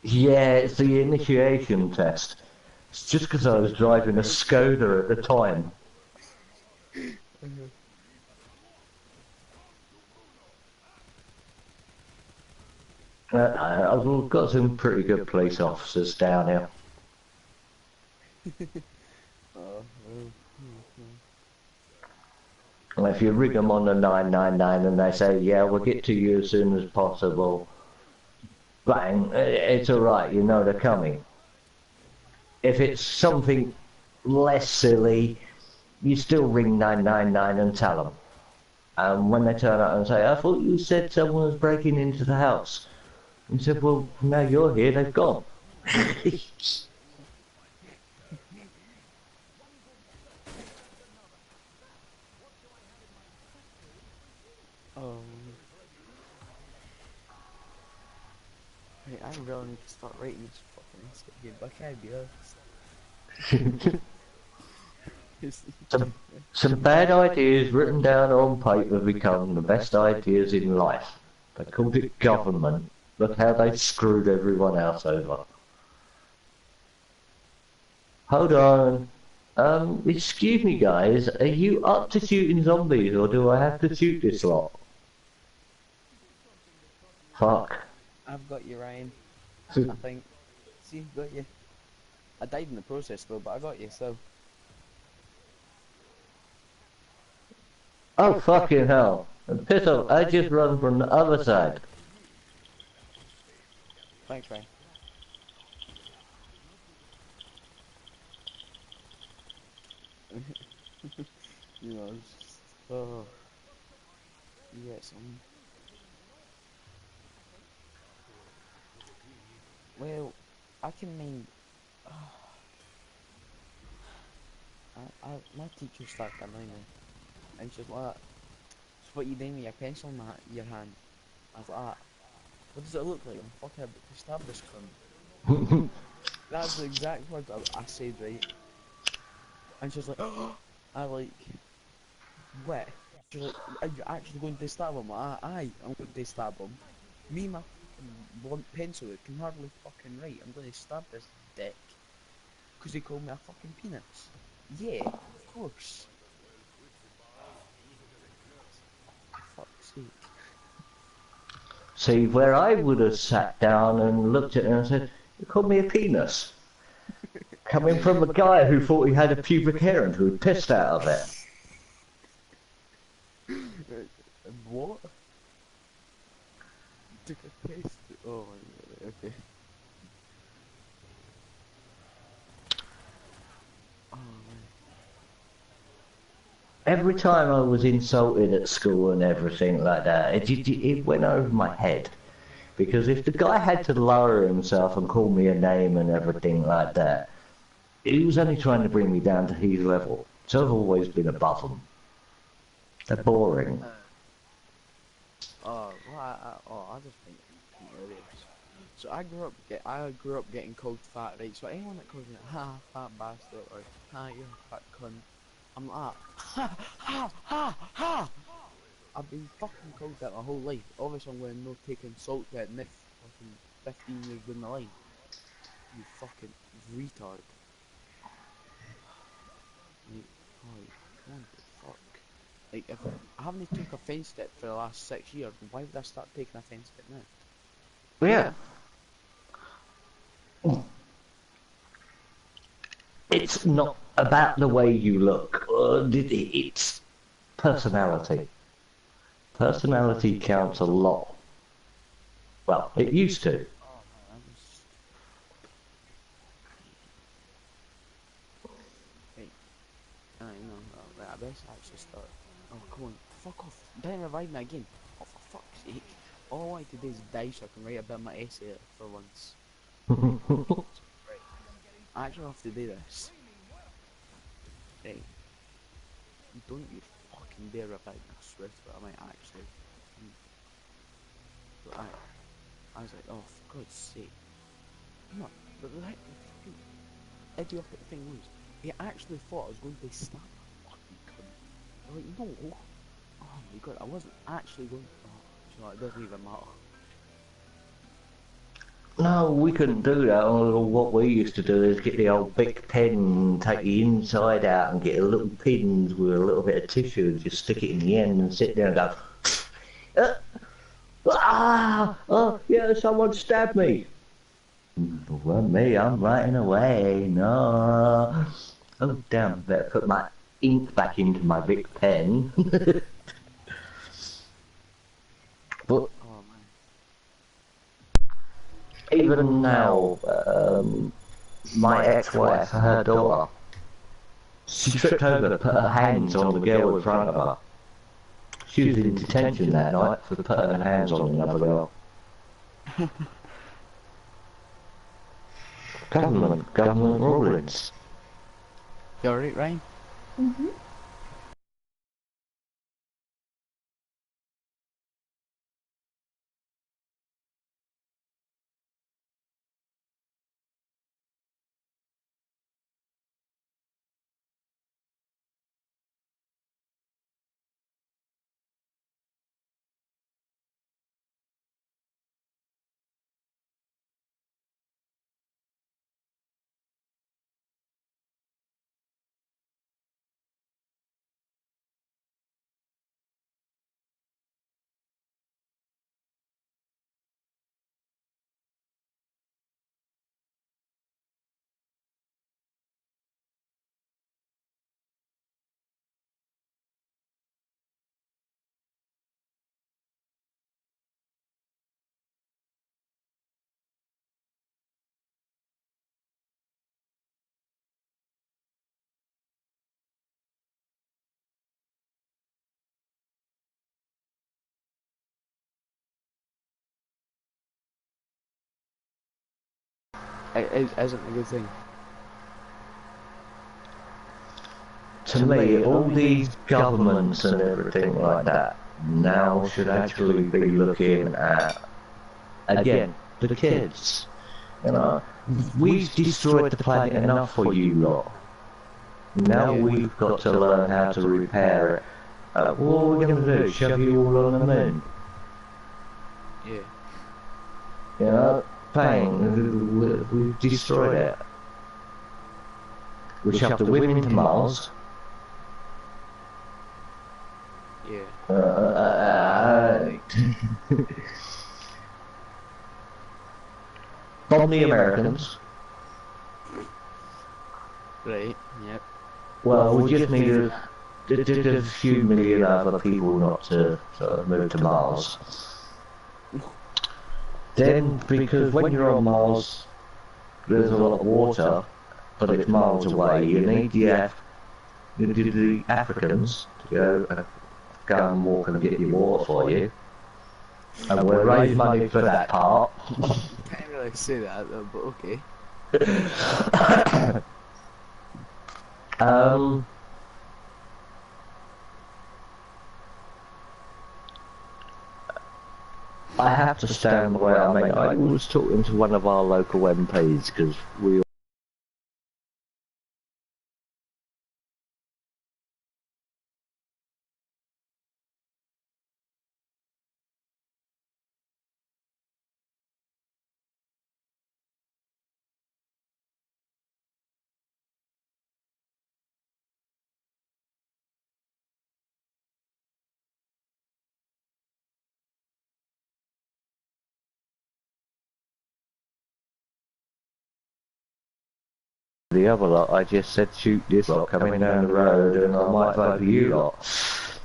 Yeah, it's the initiation test. It's just because I was driving a Skoda at the time. I've got some pretty good police officers down here. Oh, well. And if you ring them on the 999 and they say, yeah, we'll get to you as soon as possible, bang, it's alright, you know they're coming. If it's something less silly, you still ring 999 and tell them. And when they turn up and say, I thought you said someone was breaking into the house. You said, well, now you're here, they've gone. Um, hey, I really need to start writing this fucking escape game, but I can't be honest. Some bad ideas written down on paper become the best ideas in life. They called it government. Look how they screwed everyone else over. Hold on. Excuse me guys, are you up to shooting zombies or do I have to shoot this lot? Fuck. I've got you, Ryan. I think. See, got you. I died in the process though, but I got you, so. Oh fucking hell. Piss off, I just run from the other side. Thanks, Ryan. You know, it's just, oh. You get some. Well, I can mean. My teacher started annoying me. And she's like, so what you doing with your pencil in your hand? I was like, what does it look like? I'm fucking about to stab this cunt. That's the exact word I said, right? And she's like, oh, I like, what? She's like, are you actually going to stab him? Aye, I'm going to stab him. Me, my fucking blunt pencil, it can hardly fucking write. I'm going to stab this dick. Because he called me a fucking penis. Yeah, of course. For fuck's sake. See, where I would have sat down and looked at her and said, you called me a penis. Coming from a guy who thought he had a pubic hair and who pissed out of it. What? Took a piss? Oh my god, okay. every time I was insulted at school and everything like that, it went over my head. Because if the guy had to lower himself and call me a name and everything like that, he was only trying to bring me down to his level. So I've always been above them. They're boring. I just think it's hilarious. So I grew up getting called fat, right? So anyone that calls me fat bastard or you're a fat cunt, I'm like ha. I've been fucking called that my whole life. Obviously I'm going to no taking salt to it, Nick fucking 15 years down the line. You fucking retard. Like, oh, come on, fuck. Like, if I haven't took offence to it for the last 6 years, why would I start taking offence to it now? Yeah. It's not about the way you look. It's personality. Personality counts a lot. Well, it used to. Oh man, hey, I know, I best actually start. Oh, come on, fuck off. Don't revive me again. Oh, for fuck's sake. All I want to do is die so I can write a bit of my essay for once. Right. I actually have to do this. Right. Don't you fucking dare revive me, I swear to God, I might actually. But I was like, oh, for God's sake. No, but the fucking idiotic thing was, he actually thought I was going to stab a fucking cunt. I'm like, no. Oh my God, I wasn't actually going to. Oh, you know, it doesn't even matter. No, we couldn't do that. What we used to do is get the old big pen and take the inside out and get a little pins with a little bit of tissue and just stick it in the end and sit there and go, oh, yeah, someone stabbed me. It wasn't me, I'm writing away, no. Oh, damn, better put my ink back into my big pen. But Oh man. even now, my ex-wife, her daughter, she tripped over, put her hands on the girl in front of her. She was in detention that night for putting her hands on another girl. Government rulings. You alright, Ryan? Mm-hmm. It isn't a good thing. To me, all these governments and everything like that now should actually be looking at, again, the kids. You know, we've destroyed the planet enough for you lot. Now we've got to learn how to repair it. What are we going to do? Shove you all on the moon? Yeah. You know, bang, we've destroyed it. We shoved the women to Mars. Yeah. Bomb the Americans. Right, yep. Well, we just need a few million other people not to sort of move to Mars. Then, because when you're on Mars, there's a lot of water, but it's miles away. You into the Africans to go and walk and get your water for you. And we'll raise money for that part. Can't really say that though, but okay. I have to stand the way I mean. I was talking to one of our local MPs because we the other lot, I just said shoot this lot coming down the road and I might vote for you lot.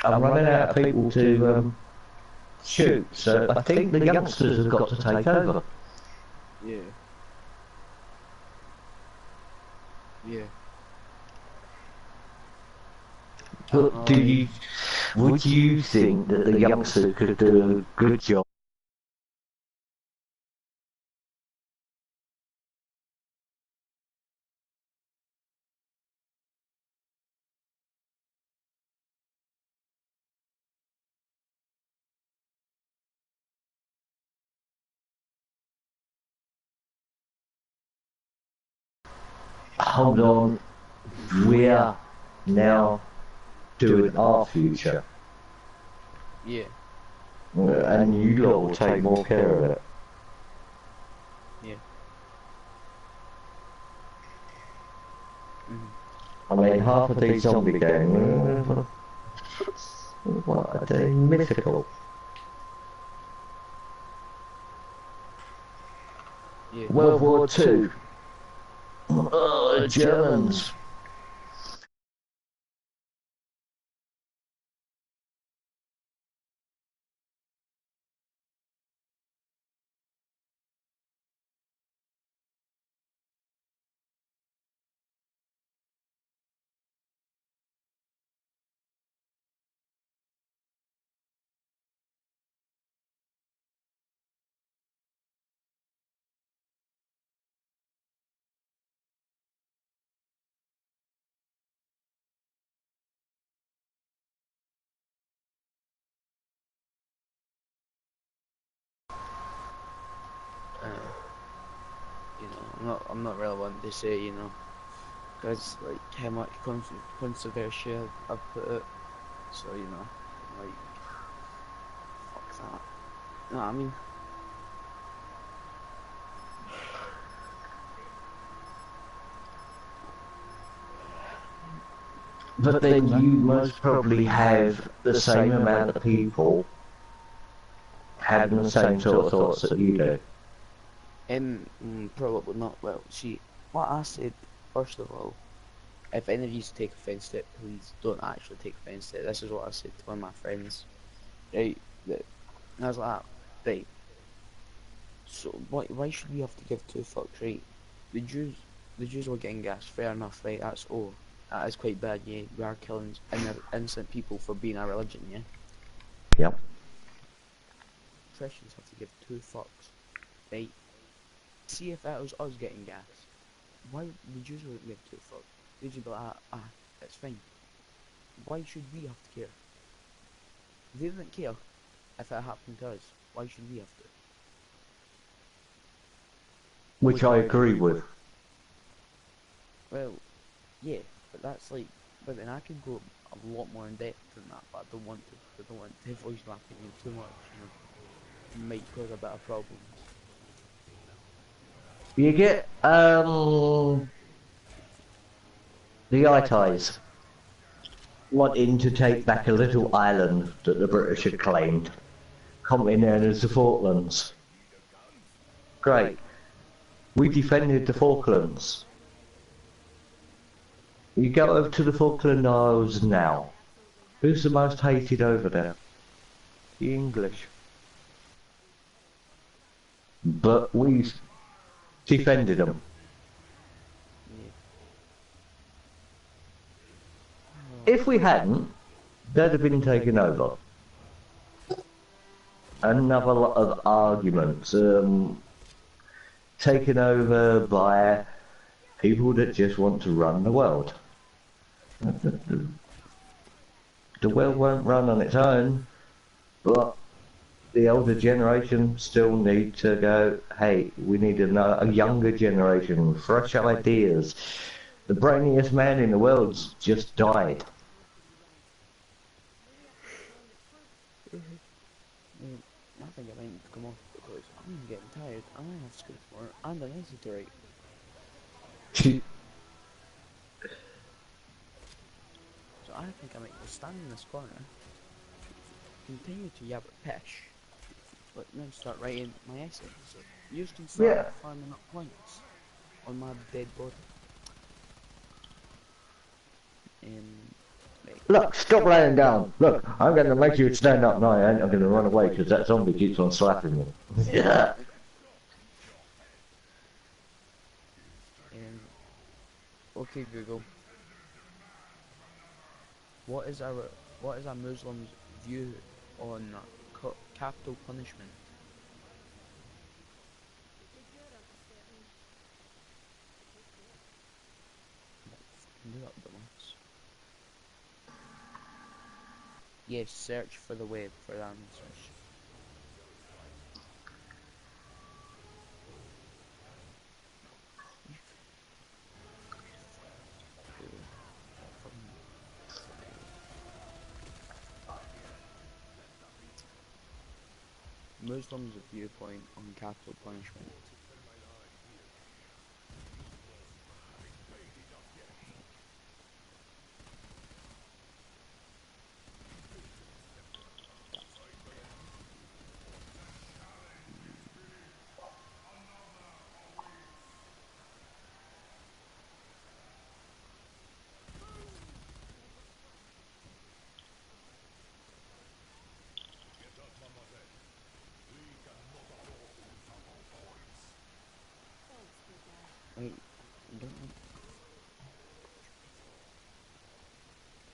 I'm running out of people to shoot, so I think the youngsters have got to take over. Yeah. Yeah. But would you think that the youngsters could do a good job? Hold on, we're now doing our future. Yeah. And you lot will take more care of it. Yeah. I mean, half of these zombie games, what are they mythical? Yeah. World War II. Oh, Germans. You know, I'm not really one to say, you know, because like how much controversy I've put it. So you know, like fuck that. You know what I mean? But then you most probably have the same amount of people having the same sort of thoughts that you do. Probably not. Well, see, what I said first of all, if any of you take offence to it, please don't actually take offence to it. This is what I said to one of my friends, right? That and I was like, right. So why should we have to give two fucks, right? The Jews were getting gas. Fair enough, right? That is quite bad. Yeah, we are killing innocent people for being our religion. Yeah. Yep. Christians have to give two fucks, right? See if that was us getting gas. Why the Jews wouldn't give two fucks? They'd just be like, it's fine. Why should we have to care? If they didn't care if it happened to us, why should we have to? Which I agree with. Well, yeah, but that's like, but then I could go a lot more in depth than that, but I don't want to. I don't want to voice my opinion too much, you know. It might cause a bit of problems. You get the ITIs wanting to take back a little island that the British had claimed, commonly known as the Falklands. Great. We defended the Falklands. You go over to the Falkland Isles now. Who's the most hated over there? The English. But we defended them. If we hadn't, they'd have been taken over. Another lot of arguments taken over by people that just want to run the world. The world won't run on its own, but the older generation still need to go, hey, we need a younger generation, fresh ideas. The brainiest man in the world's just died. I think I might come off because I'm getting tired and I have school tomorrow and I need to write. So I think I might just stand in this corner, continue to yabber pish, but now start writing my essays. So you can start farming up points on my dead body. Look, stop laying down. Look, I'm going to make you stand up now. I'm going to run away because that zombie keeps on slapping me. Yeah. Okay, Google. What is a Muslim's view on capital punishment? Do that, dumbass. Yes, search for the web for answers. Muslims' viewpoint on capital punishment.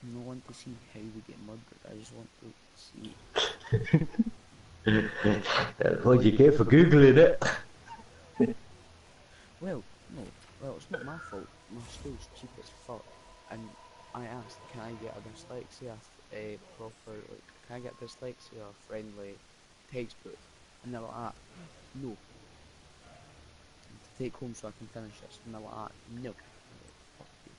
I don't want to see how we get murdered. I just want to see. That's what you get for Googling it. Well, no. Well, it's not my fault. My school's cheap as fuck. And I asked, can I get a dyslexia proper, like, can I get dyslexia friendly textbook? And they're like, no. To take home so I can finish this. And they're like, no. Fuck you.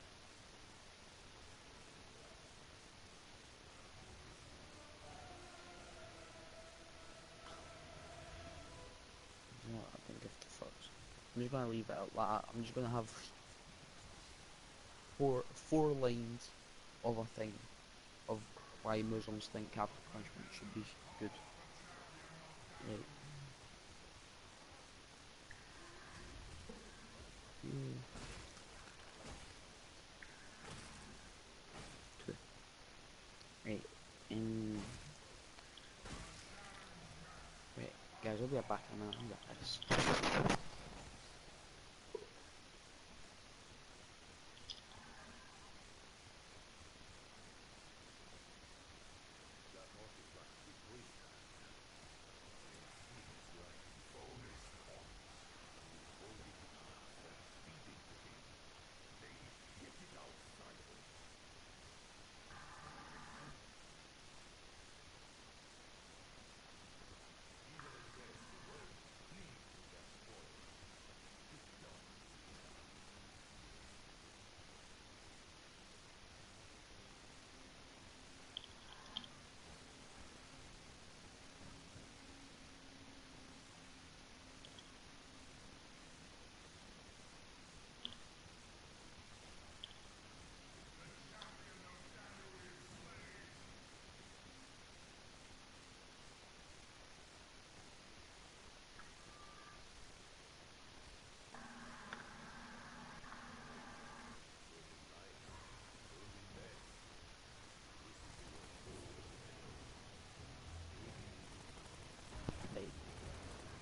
You know what, I don't give a fuck. I'm just gonna leave it out like that. I'm just gonna have four lines of a thing of why Muslims think capital punishment should be good. Right. Right. Right, guys, I'll be back in a minute. I'm gonna piss.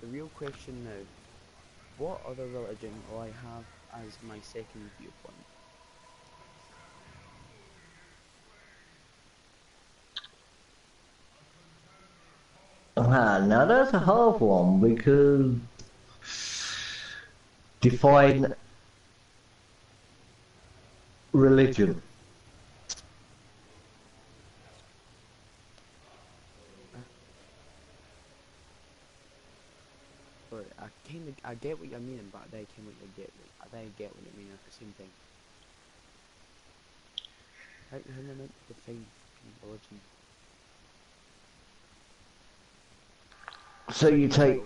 The real question now, what other religion will I have as my second viewpoint? Now that's a hard one because define religion. But I get what you're meaning, but I don't what you get. I don't get what you mean at the same time. How am I meant to define religion? So you take,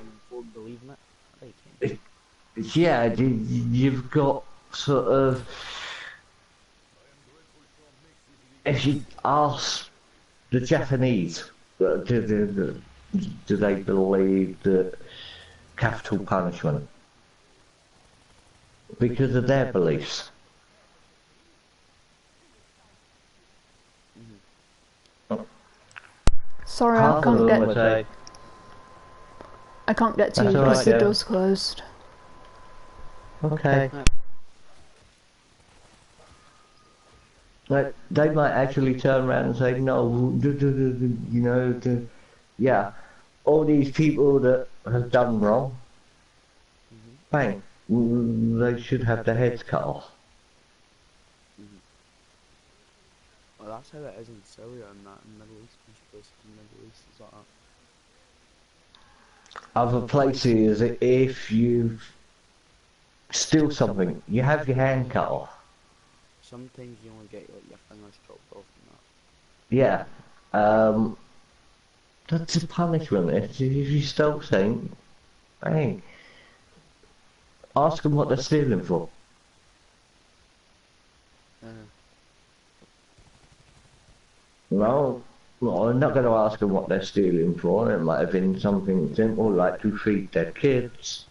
Believe in it? I don't get yeah, you've got sort of, if you ask the Japanese, do they believe that capital punishment? Because of their beliefs. Sorry, I can't get to you because the door's closed. Okay. Like, they might actually turn around and say, no, you know, yeah, all these people that have done wrong, bang, they should have their heads cut off. Well, that's how it is in Syria and that in the Middle East, most places in the Middle East is like that. Other places, if you steal something, you have your hand cut off. Sometimes you only get like your fingers chopped off and that. Yeah, that's a punishment. If you stole something, bang, ask them what they're stealing for. No, I'm not going to ask them what they're stealing for. It might have been something simple like to feed their kids.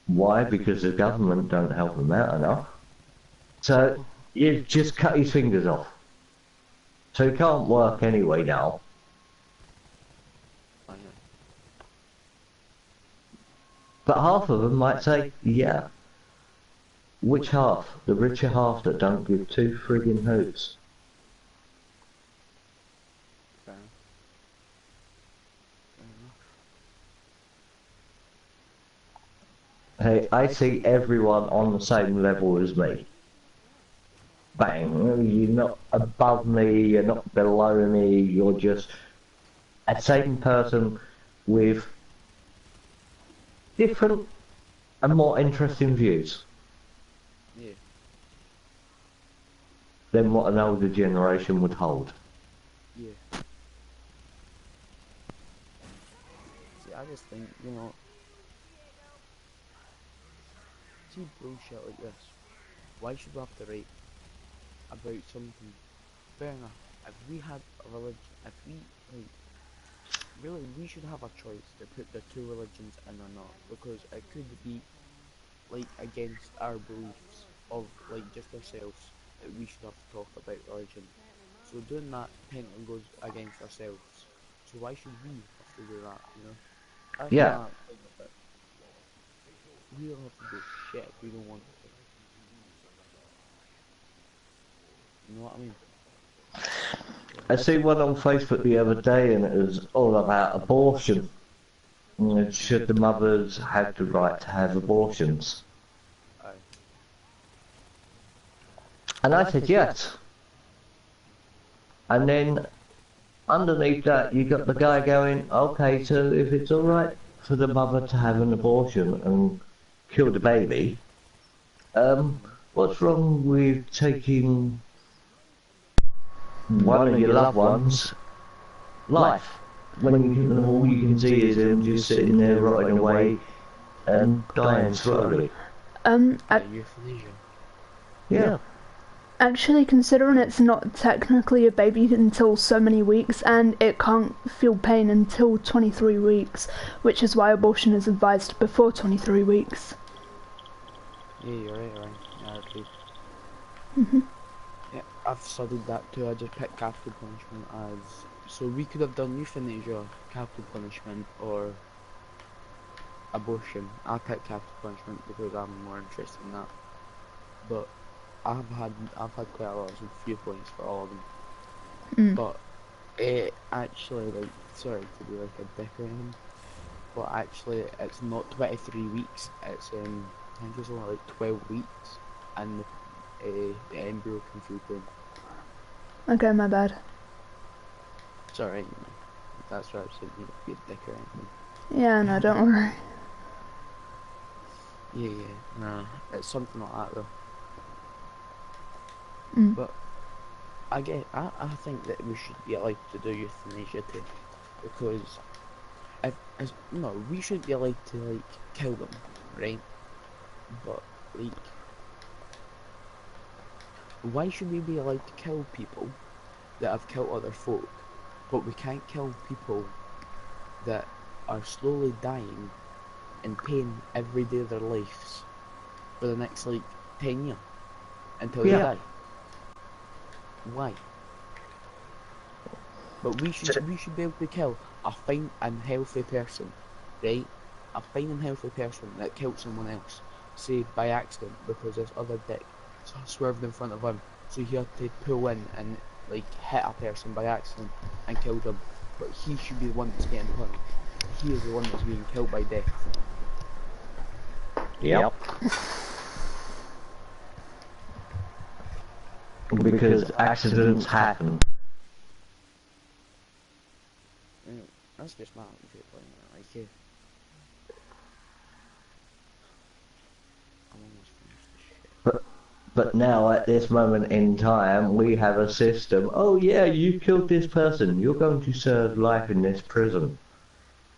Why? Because the government don't help them out enough. So you just cut his fingers off. So he can't work anyway now. But half of them might say, yeah. Which half? The richer half that don't give two friggin' hoots. Hey, I see everyone on the same level as me. Bang, you're not above me, you're not below me, you're just a same person with different and more interesting views. Yeah. Than what an older generation would hold. Yeah. See, I just think, you know, see bullshit like this. Why should we have to write about something? Fair enough. If we had a religion, if we, like, really, we should have a choice to put the two religions in or not, because it could be, like, against our beliefs of, like, just ourselves, that we should have to talk about religion. So doing that technically goes against ourselves. So why should we have to do that, you know? That's Yeah. my thing of it. We don't have to do shit if we don't want to. You know what I mean? I see one on Facebook the other day and it was all about abortion. And should the mothers have the right to have abortions? Aye. And I said yes. And then underneath that you got the guy going, okay, so if it's alright for the mother to have an abortion and kill the baby, what's wrong with taking one of your loved ones' life? When all you can see is them just sitting there rotting away and dying slowly. Euthanasia. Yeah. Actually, considering it's not technically a baby until so many weeks, and it can't feel pain until 23 weeks, which is why abortion is advised before 23 weeks. Yeah, you're right. Yeah, I agree. Mhm. Yeah, I've studied that too. I just picked capital punishment as... So we could have done euthanasia, capital punishment, or abortion. I picked capital punishment because I'm more interested in that. But I've had quite a lot of viewpoints for all of them. But Actually, like, sorry to be like a dick or anything, but actually, it's not 23 weeks. It's I think it's only like 12 weeks, and the embryo can full grown. Okay, my bad. It's alright, you know. That's what I was saying. You don't be a dick or anything. Yeah, no, don't worry. Yeah, yeah, no, it's something like that though. Mm. But I think that we should be allowed to do euthanasia too, because no, we shouldn't be allowed to like kill them, right? But like, why should we be allowed to kill people that have killed other folk, but we can't kill people that are slowly dying in pain every day of their lives for the next like 10 years until they Yeah. die? Why? But we should be able to kill a fine and healthy person, right? A fine and healthy person that killed someone else, say by accident because this other dick swerved in front of him, so he had to pull in and like hit a person by accident and killed him. But he should be the one that's getting punished. He is the one that's being killed by death. Yep. Because accidents happen. That's just my viewpoint. Like, yeah. I'm almost finished this shit. But now, at this moment in time, we have a system. Oh yeah, you killed this person. You're going to serve life in this prison.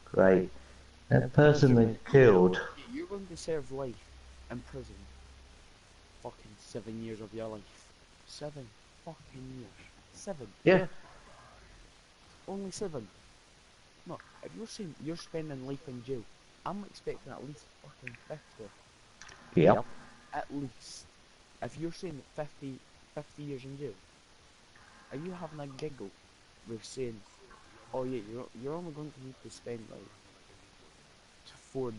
Great. That person they killed. You're going to serve life in prison. Fucking 7 years of your life. 7 fucking years. 7. Yeah. Only 7. No, if you're saying you're spending life in jail, I'm expecting at least fucking 50. Yep. At least. If you're saying 50 years in jail, are you having a giggle with saying, oh yeah, you're only going to need to spend like 4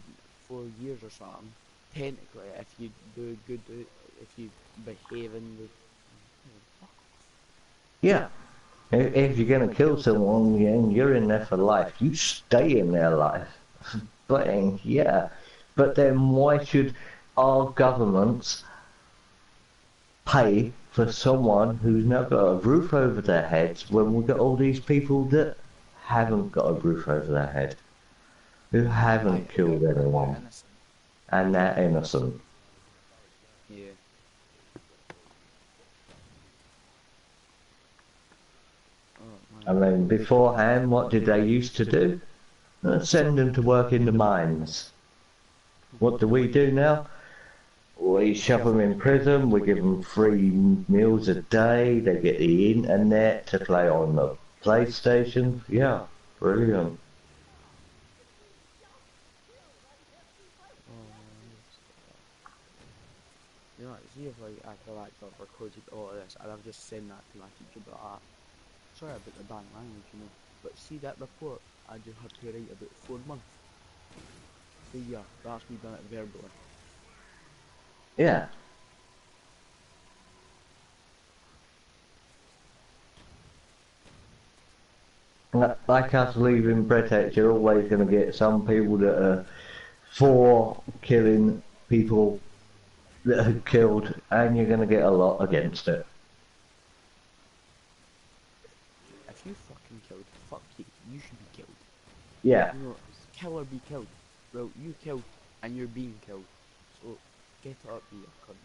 years or something, technically, if you do good, if you behave in the... Yeah. If you're going to kill someone and you're in there for life, you stay in their life. But yeah. But then why should our governments pay for someone who's not got a roof over their heads when we've got all these people that haven't got a roof over their head, who haven't killed anyone, Innocent. and they're innocent? Yeah. Oh, I man. mean, beforehand, what did they used to do? Send them to work in the mines. What do we do now? We shove them in prison, we give them free meals a day, they get the internet to play on the PlayStation. Yeah, brilliant. You know, see if like I feel like I've recorded all of this and I've just sent that to my teacher, but sorry about the bad language, you know, but see that report I just had to write about 4 months. So yeah, that's me done it verbally. Yeah. Like us leaving Brexit, you're always going to get some people that are for killing people that are killed, and you're going to get a lot against it. If you fucking killed, fuck you, you should be killed. Yeah. You know, kill or be killed. Well, you killed and you're being killed. So, get up, you cunt.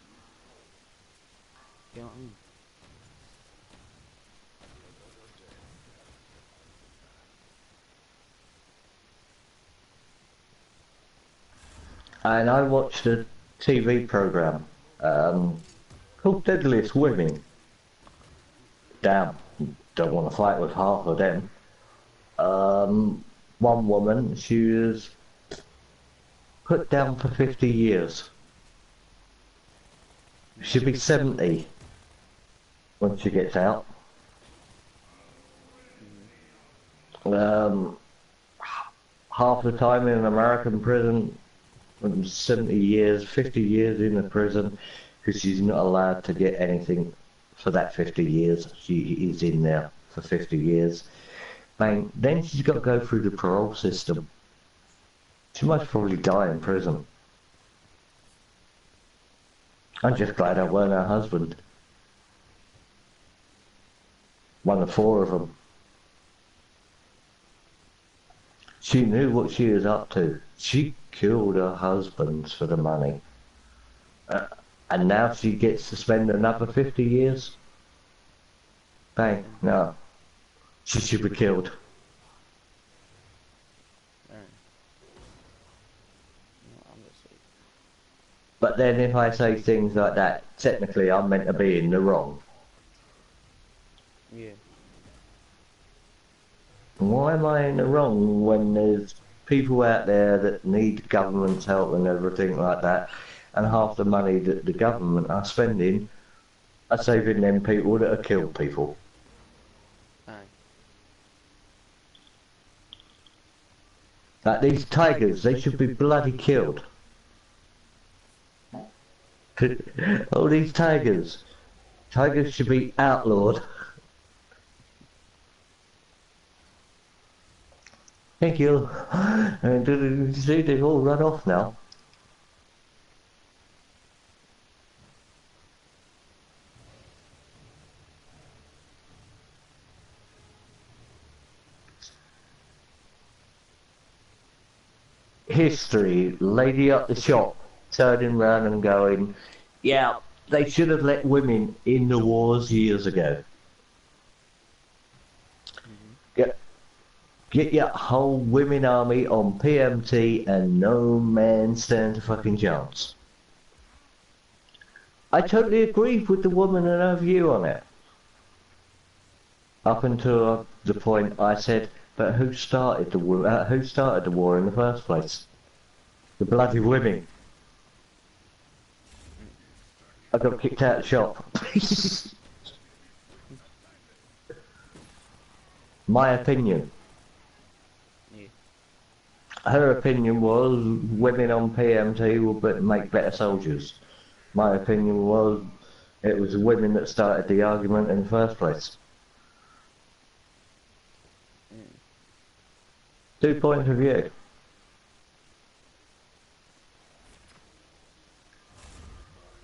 You know what I mean? And I watched a TV program called Deadliest Women. Damn, don't want to fight with half of them. One woman, she was put down for 50 years. She'll be 70 when she gets out. Half the time in an American prison, 70 years, 50 years in the prison, because she's not allowed to get anything for that 50 years. She is in there for 50 years. Bang, then she's got to go through the parole system. She might probably die in prison. I'm just glad I weren't her husband. One of 4 of them. She knew what she was up to. She killed her husbands for the money. And now she gets to spend another 50 years? Bang, no. She should be killed. But then if I say things like that, technically I'm meant to be in the wrong. Yeah. Why am I in the wrong when there's people out there that need government's help and everything like that, and half the money that the government are spending are saving them people that have killed people? Aye. Like these tigers, they should be bloody killed. All these tigers. Tigers should be outlawed. Thank you. And see, they've all run off now. History, lady up the shop, turning round and going, yeah, they should have let women in the wars years ago. Get your whole women army on PMT and no man stands a fucking chance. I totally agree with the woman and her view on it. Up until the point I said, but who started the war in the first place? The bloody women. I got kicked out of the shop. My opinion. Her opinion was women on PMT will make better soldiers. My opinion was it was the women that started the argument in the first place. 2 points of view.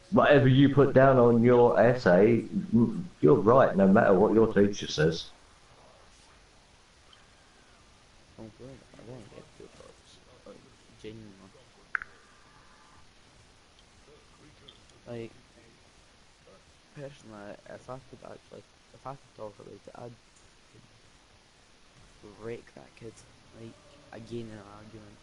Whatever you put down on your essay, you're right no matter what your teacher says. Genuine. Like, personally, if I could talk about it, I'd wreck that kid, like, again in an argument.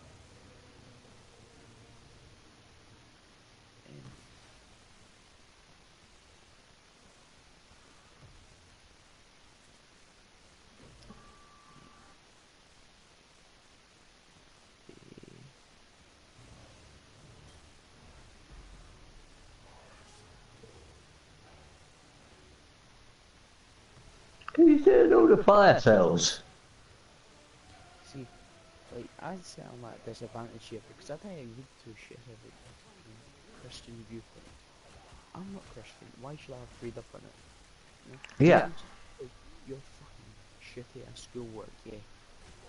He's doing all the fire cells. See, like, I'd say I'm at a disadvantage here because I think I read too shit about Christian viewpoint. I'm not Christian, why should I have read up on it? You know? Yeah. Like, you're fucking shitty at schoolwork, yeah.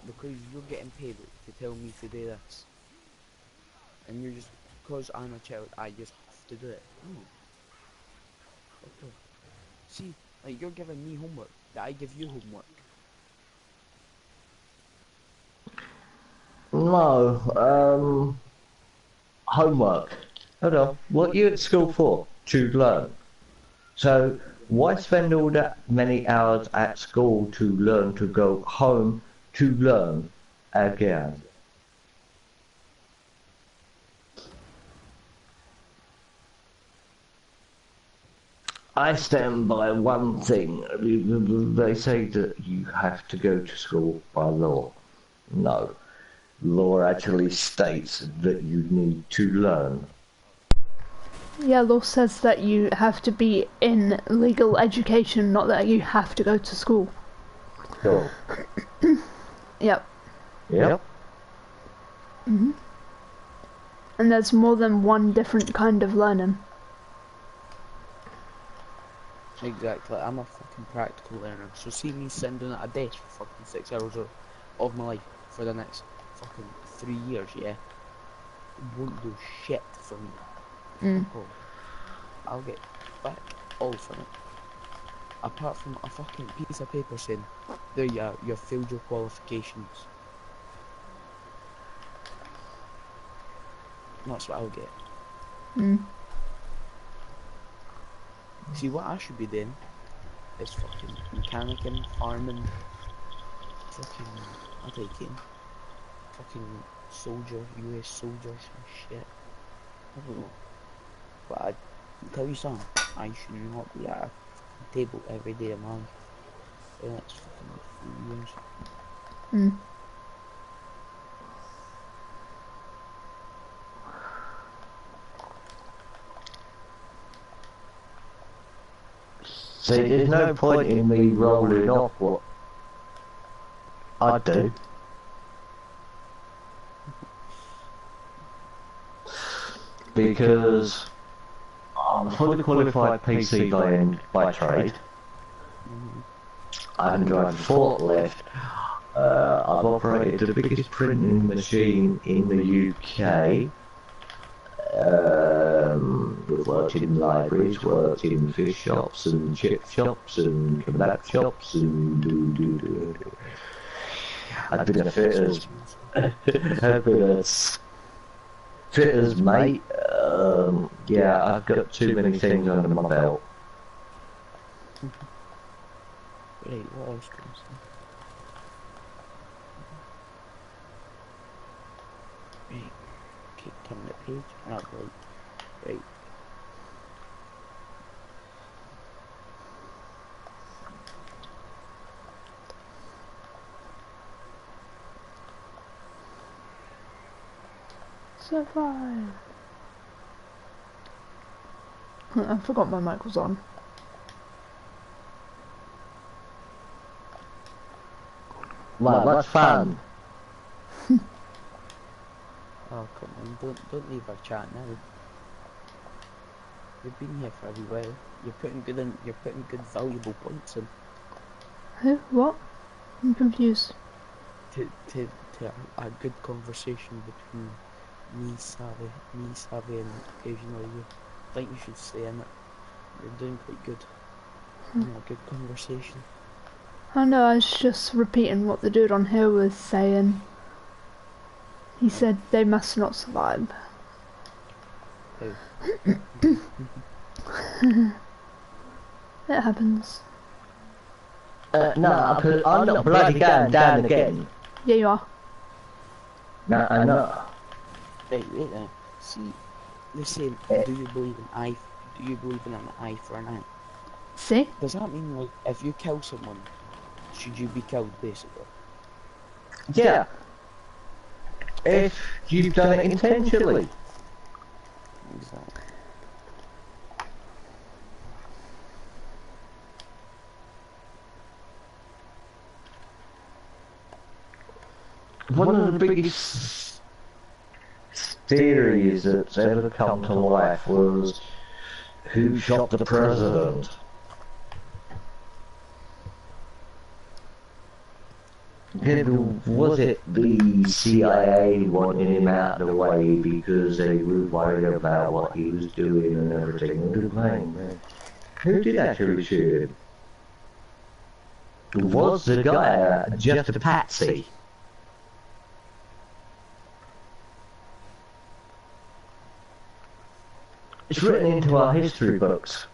Because you're getting paid to tell me to do this. And you're just, because I'm a child, I just have to do it. No. Okay. See, like, you're giving me homework, that I give you homework. No, homework. Hold on. What are you at school for? To learn. So, why spend all that many hours at school to learn to go home to learn again? I stand by one thing. They say that you have to go to school by law. No. Law actually states that you need to learn. Yeah, law says that you have to be in legal education, not that you have to go to school. Sure. Yep. Yep. Mhm. And there's more than one different kind of learning. Exactly. I'm a fucking practical learner. So see me sitting down at a desk for fucking 6 hours of my life for the next fucking 3 years, yeah? Won't do shit for me. Mm. Fuck all. I'll get back all from it. Apart from a fucking piece of paper saying, there you are, you've failed your qualifications. That's what I'll get. Mm. See, what I should be doing is fucking mechanicking, farming, fucking, I take it, fucking soldier, US soldier, some shit. I don't know. But I can tell you something, I should not be at a table every day of my life for the next fucking 3 years. Mm. See, there's no point in me rolling off what I do. Because I'm a fully qualified PC by trade. Mm-hmm. I can drive a forklift. I've operated the biggest printing machine in the UK. We've worked in libraries, worked in fish shops and chip shops and kebab shops and I've been a fitter's, I've been a fitter's mate. Yeah, I've got too many things under my belt. Right, what else can I say? Right, keep turning the page, and I'll be like, right. Survive. I forgot my mic was on. Wow, that's fun. Oh come on, don't leave our chat now. You've been here for a wee while. You're putting good valuable points in Who? What? I'm confused. to a good conversation between me, Savvy and occasionally you. I think you should stay in it. You're doing quite good. A good conversation. I know, I was just repeating what the dude on here was saying. He said they must not survive. How? It happens. No, because I'm not bloody going down again. Yeah, you are. No, I'm not. Right, wait now. See, they're saying, do you believe in an eye for an eye? See? Does that mean like if you kill someone, should you be killed basically? Yeah. If you've done it intentionally. Exactly. One of the biggest theories that's ever come to life was who shot the president. Was it the CIA wanting him out of the way because they were worried about what he was doing and everything? Who did actually shoot him? Was the guy just a patsy? It's written into our history books.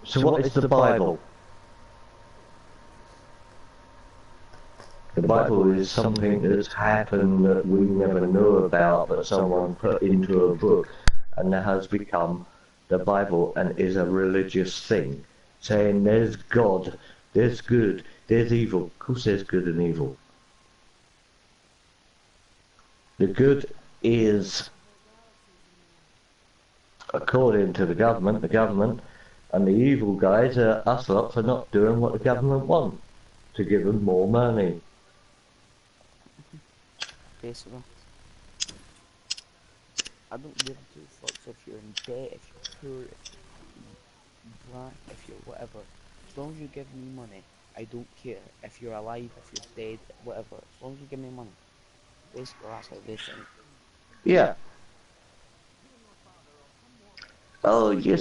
So what is the Bible? The Bible is something that's happened that we never know about, but someone put into a book, and that has become the Bible and is a religious thing, saying there's God, there's good, there's evil. Of course there's good and evil. The good is, according to the government, and the evil guys are us lot for not doing what the government want, to give them more money. Basically. I don't give two fucks if you're in debt, if you're poor, if black, if you're whatever. As long as you give me money, I don't care. If you're alive, if you're dead, whatever. As long as you give me money. Basically, that's how they think. Yeah. Oh, you're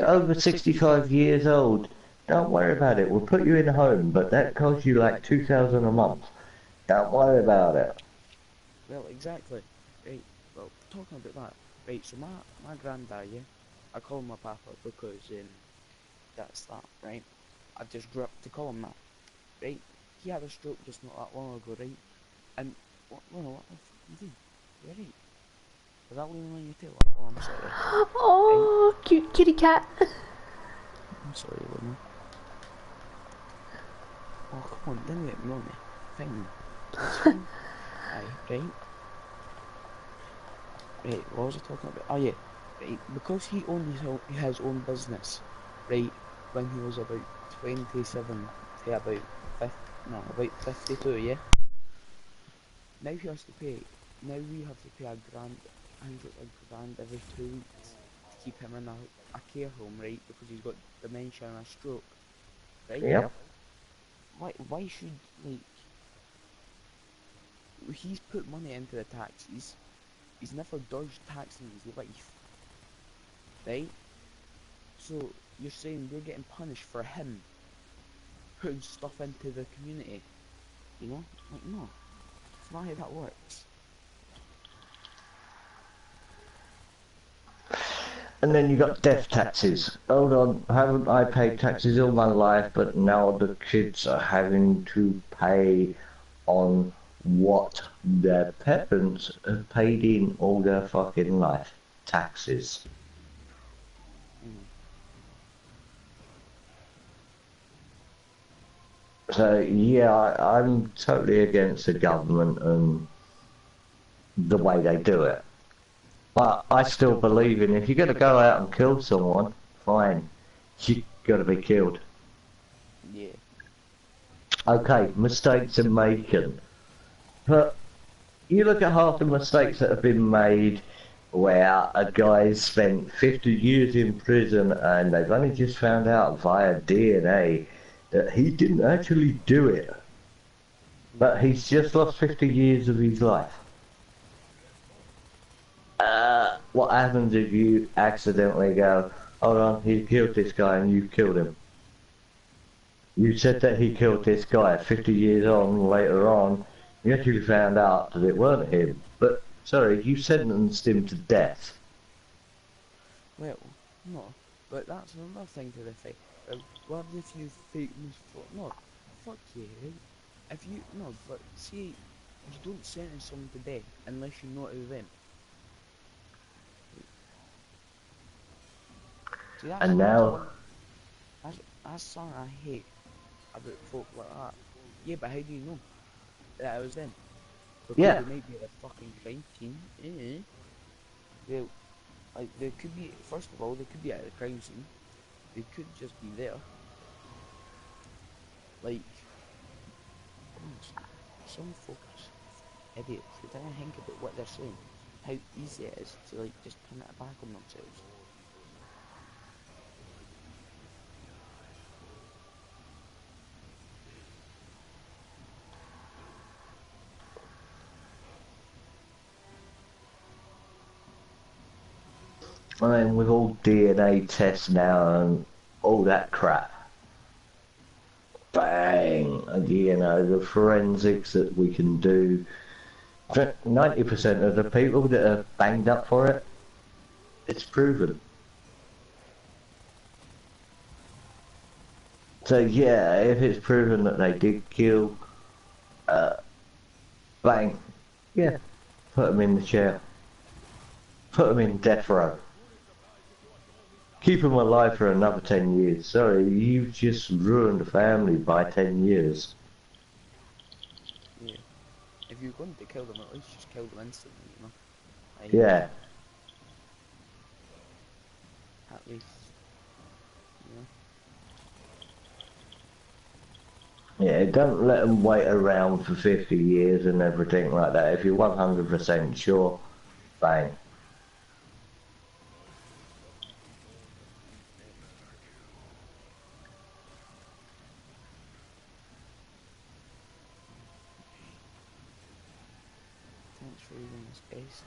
over 65 years old. Don't worry about it. We'll put you in a home, but that costs you like 2,000 a month. Don't worry about it. Well, exactly. Right. Well, talking about that. Right. So my granddad, yeah, I call him my papa because that's that, right? I just grew up to call him that, right? He had a stroke just not that long ago, right? And what the fuck you doing? You alright? Was that leaning on your tail? Oh, I'm sorry. Oh, cute kitty cat. I'm sorry, Luna. Oh, come on, don't get me on me. Fine. It's fine. Aye, right? Right, what was I talking about? Oh yeah, right, because he owned his own business, right, when he was about 27 to about 50, no, about 52, yeah? Now he has to pay, now we have to pay a grand, I think it's a grand every 2 weeks to keep him in a care home, right, because he's got dementia and a stroke, right? Yep. Why should, like, he's put money into the taxes, he's never dodged tax in his life, right? So you're saying we're getting punished for him putting stuff into the community, you know? Like, no, it's not how that works. And then you got death taxes. Hold on, haven't I paid taxes all my life, but now the kids are having to pay on what their parents have paid in all their fucking life. Taxes. Mm. So yeah, I'm totally against the government and the way they do it. But I still believe in if you're going to go out and kill someone, fine, you got to be killed. Yeah. Okay, mistakes are making, but you look at half the mistakes that have been made where a guy's spent 50 years in prison and they've only just found out via DNA that he didn't actually do it, but he's just lost 50 years of his life. What happens if you accidentally go, hold on, he killed this guy and you killed him? You said that he killed this guy. 50 years on, later on, you actually found out that it weren't him. But, sorry, you sentenced him to death. Well, no, but that's another thing to the fight. What if you fake news for no? Fuck you, right? If you no, but see, you don't sentence someone to death unless you know it was them. See, And that's now, one. That's something I hate about folk like that. Yeah, but how do you know that it was them? Because yeah, they might be at a fucking crime scene. Well, like they could be. First of all, they could be at the crime scene. They could just be there. Like, honestly, some folks, idiots. They don't think about what they're saying. How easy it is to like just turn it back on themselves. I mean, with all DNA tests now and all that crap, bang, you know, the forensics that we can do, 90% of the people that are banged up for it, it's proven. So yeah, if it's proven that they did kill, bang, yeah, put them in the chair, put them in death row, keep them alive for another 10 years. Sorry, you've just ruined a family by 10 years. Yeah. If you're going to kill them, at least just kill them instantly, you know? Like, Yeah, at least, you know? yeah, don't let them wait around for 50 years and everything like that. If you're 100% sure, bang. this AC.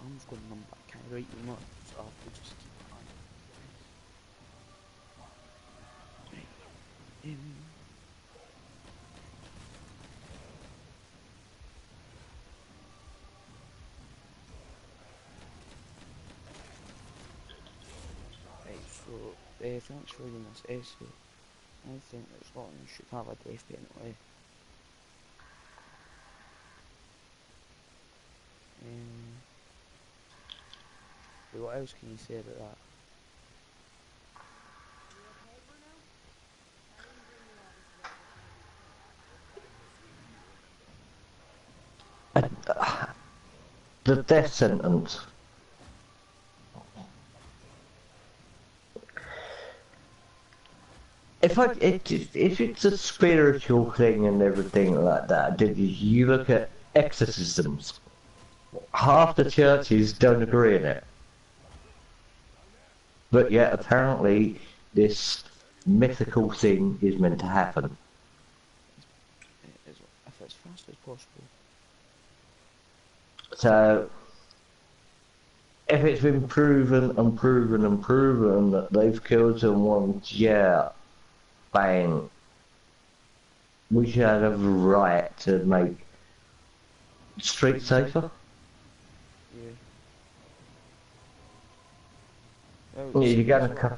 Arm's going numb, but I can't write you much, so I have to just keep on. Right. Right, so thanks for reading this essay. I think that Scotland should have a death penalty. What else can you say about that? The death sentence. If it's a spiritual thing and everything like that, did you look at exorcisms? Half the churches don't agree in it. But yet apparently this mythical thing is meant to happen. If it's fast as possible. So, if it's been proven and proven and proven that they've killed someone, yeah, bang. We should have a right to make streets safer. Yeah. Yeah, you're gonna cut.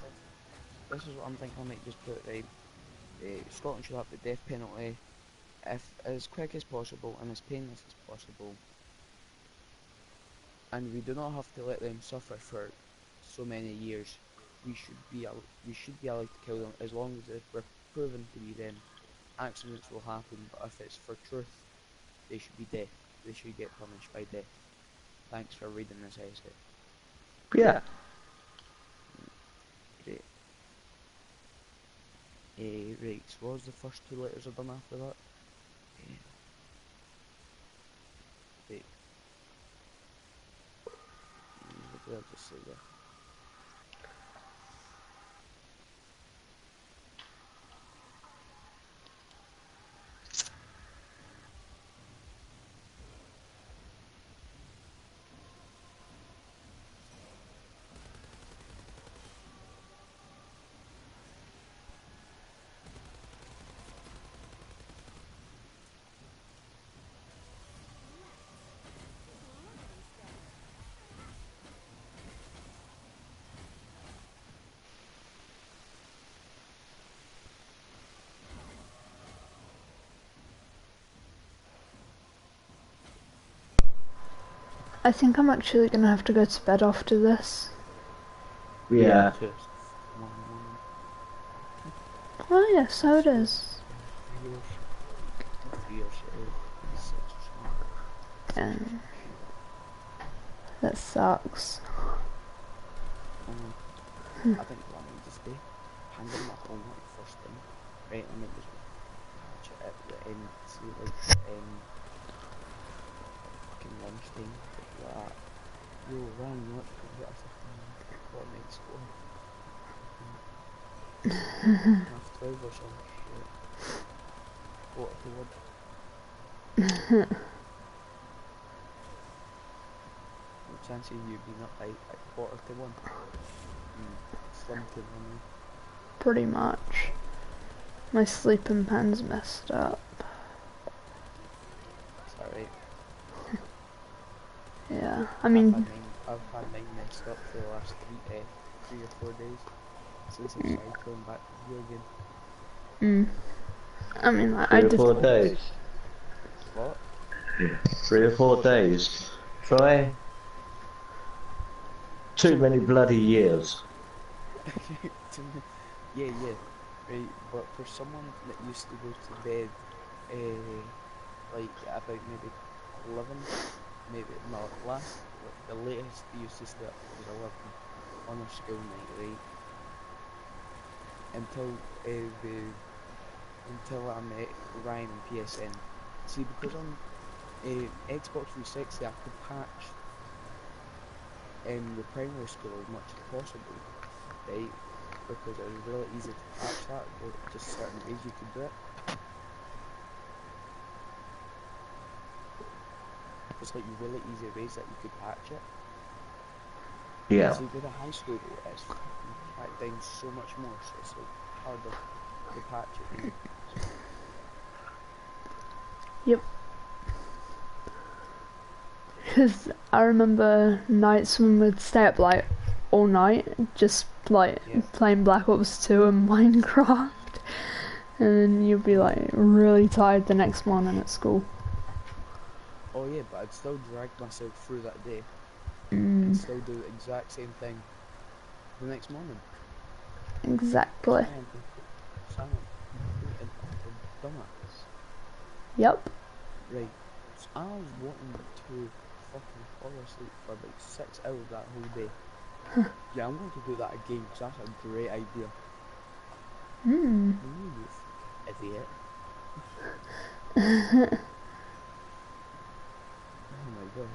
This is what I'm thinking. I might just put right. Scotland should have the death penalty, if as quick as possible and as painless as possible. And we do not have to let them suffer for so many years. We should be allowed to kill them as long as we're proven to be them. Accidents will happen, but if it's for truth, they should be death. They should get punished by death. Thanks for reading this essay. Yeah. Great. Right, so what was the first two letters I've done after that? Right. What did I just say there? I think I'm actually gonna have to go to bed after this. Yeah. Just one moment. Oh yeah, so it is. 3 or 6 or something. Um, that sucks. I think what I need to stay. Hand in my homework first thing. Right, and then just watch it at the end. See like fucking lunchtime. Like that. Yo, Ryan, you want to go get a fucking Fortnite score? Half 12 or some shit. Quarter to 1. What chance of you being up at quarter to 1? Slim to 1. Pretty much. My sleeping pan's messed up. Is that right? Yeah, I mean, I've had mine messed up for the last 3 or 4 days since I started going back to video again. I mean, I 3 or did. 4 days. What? 3 or 4 days. Try. Too many bloody years. Yeah, right. But for someone that used to go to bed, like about maybe 11, maybe no, last the latest they used to stay up was 11 on a school night, right? Until I met Ryan and PSN. See, because on Xbox 360 I could patch the primary school as much as possible, right? Because it was really easy to patch that, with just certain ways you could do it. It's like really easy ways that you could patch it. Yeah. See, with a high school, it's packed down so much more, so it's like harder to patch it. Yep. Because I remember nights when we'd stay up like all night, just like playing Black Ops 2 and Minecraft, and then you'd be like really tired the next morning at school. Oh yeah, but I'd still drag myself through that day and still do the exact same thing the next morning. Exactly. Simon, complete and utter dumbass. Yep. Right, so I was wanting to fucking fall asleep for like 6 hours that whole day. Yeah, I'm going to do that again because that's a great idea. You idiot. Oh my god.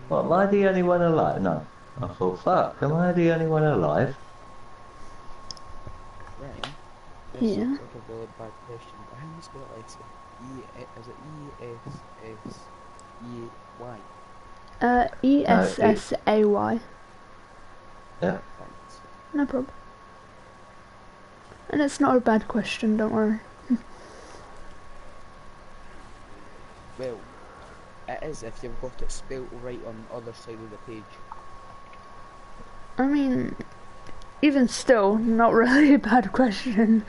What, am I the only one alive? No. I thought, fuck, am I the only one alive? Right. This Yeah. looks like a really bad question, but how do you spell Alexa? Is it E-S-S-E-Y? ESSAY. Yeah. Thanks. No problem. And it's not a bad question, don't worry. Well, it is if you've got it spelt right on the other side of the page. I mean, even still, not really a bad question.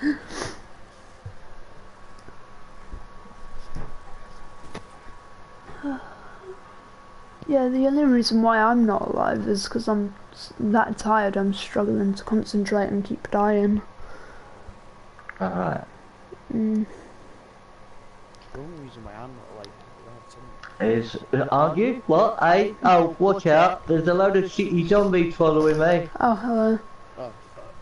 Yeah, the only reason why I'm not alive is because I'm that tired I'm struggling to concentrate and keep dying. Alright. Mm. The only reason why I'm not alive is because I have something. Aren't you? What? Hey? Oh, watch out. There's a load of shitty zombies following me. Oh, hello. Oh, fuck.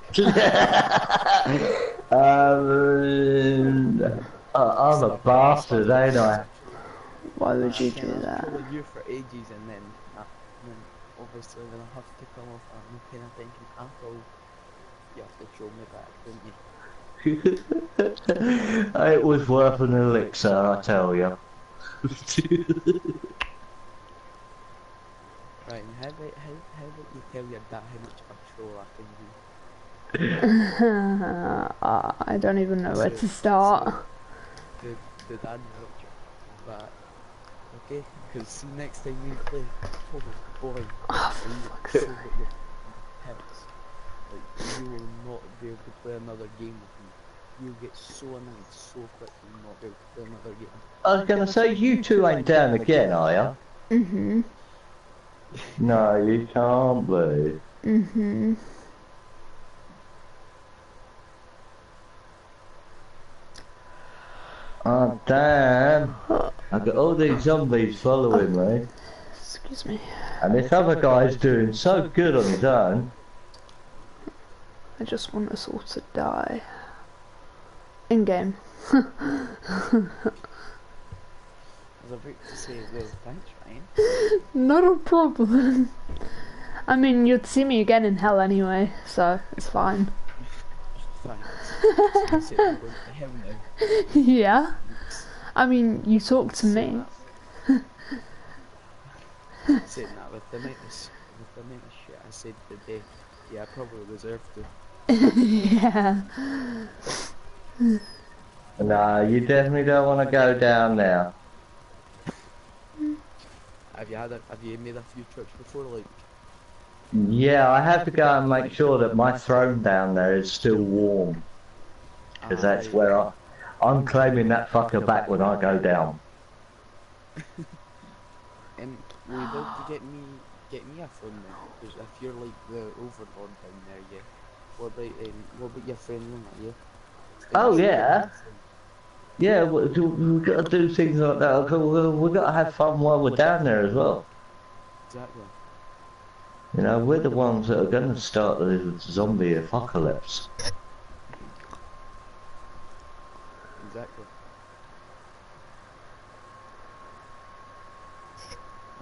I'm a bastard, ain't I? Why would you do I was that? pulling you for ages and then obviously when I have to come off I'm not paying attention at all. You have to show me back, don't you? It was worth an elixir, I tell you. Right, and how about you tell your dad how much of a troll I can be? I don't even know where to start. The dad watch that. Okay? Because see next time we play, oh boy, Oh, and you fuck's so sake. got your pets. Like, you will not be able to play another game with me. You'll get so annoyed so quick and not be able to play another game. I was gonna say, you two ain't down again, are ya? Mhm. No, you can't be. Mhm. Oh, damn. I've got all these zombies following me. Excuse me. And this other guy's doing so good on his own. I just want us all to die. In game. I was about to say, well, thanks, Ryan. Not a problem. I mean, you'd see me again in hell anyway, so it's fine. Thanks. I said I'm going to hell now. Yeah. I mean, you talk to me. Saying that with the amount of shit I said today, yeah, I probably deserve to. Yeah. No, you definitely don't want to go down now. Have you made a few trips before, like? Yeah, I have to go and make sure that my throne down there is still warm. because that's where I'm claiming that fucker back when I go down. Will you be able to get me a phone then? Because if you're like the overlord down there, yeah. What about your friend Luna, yeah? Oh yeah, yeah. We've got to do things like that. We've got to have fun while we're down there as well. Exactly. You know, we're the ones that are going to start the zombie apocalypse. Exactly.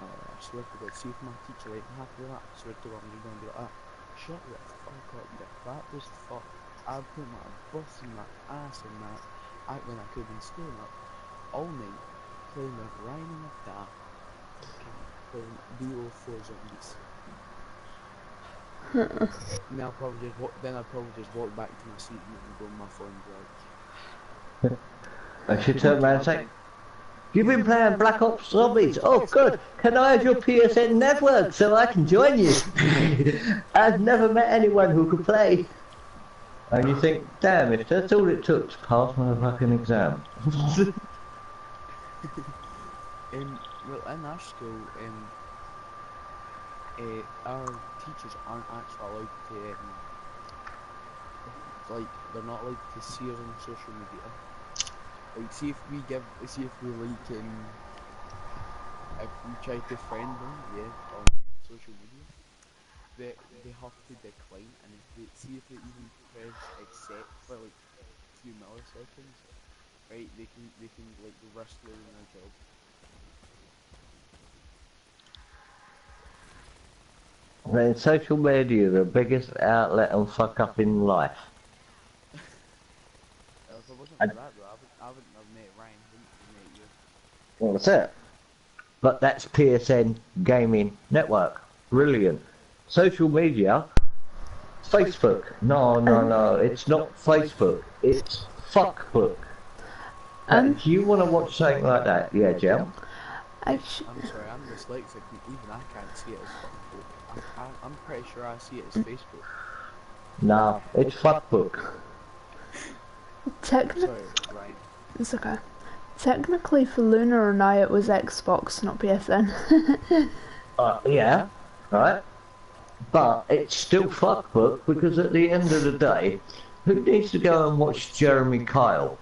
I swear to God, see if my teacher ain't happy with that, I swear to God, I'm going to be like, shut the fuck up, that was fuck. I put my bus in my ass and that, when I could have been staying up all night, playing with Ryan and my dad, playing BO4 Zombies. Then I'll probably just walk back to my seat and go on my phone like. I should turn around and say, "You've been playing Black Ops Zombies. Oh, good. Can I have your PSN network so I can join you?" I've never met anyone who could play. And you think, damn, if that's all it took to pass my fucking exam. Well, in our school, our teachers aren't actually allowed to, like, they're not allowed to see us on social media. Like, see if we try to friend them, yeah, on social media, they have to decline, and if they even press accept for like a few milliseconds, right, they can like risk losing their job. Then social media, the biggest outlet and fuck up in life. If it wasn't for that though, I wouldn't have met Ryan, wouldn't have met you. Well, that's it. But that's PSN Gaming Network. Brilliant. Social media, Facebook. No, it's not Facebook. It's fuckbook. Do you want to watch something like that? Yeah, Jam? I'm sorry, I'm dyslexic, and even I can't see it as fuckbook. I'm pretty sure I see it as Facebook. No, it's fuckbook. Sorry, right. It's okay. Technically, for Luna and I, it was Xbox, not PSN. Yeah, right. But it's still fuckbook because at the end of the day, who needs to go and watch Jeremy Kyle?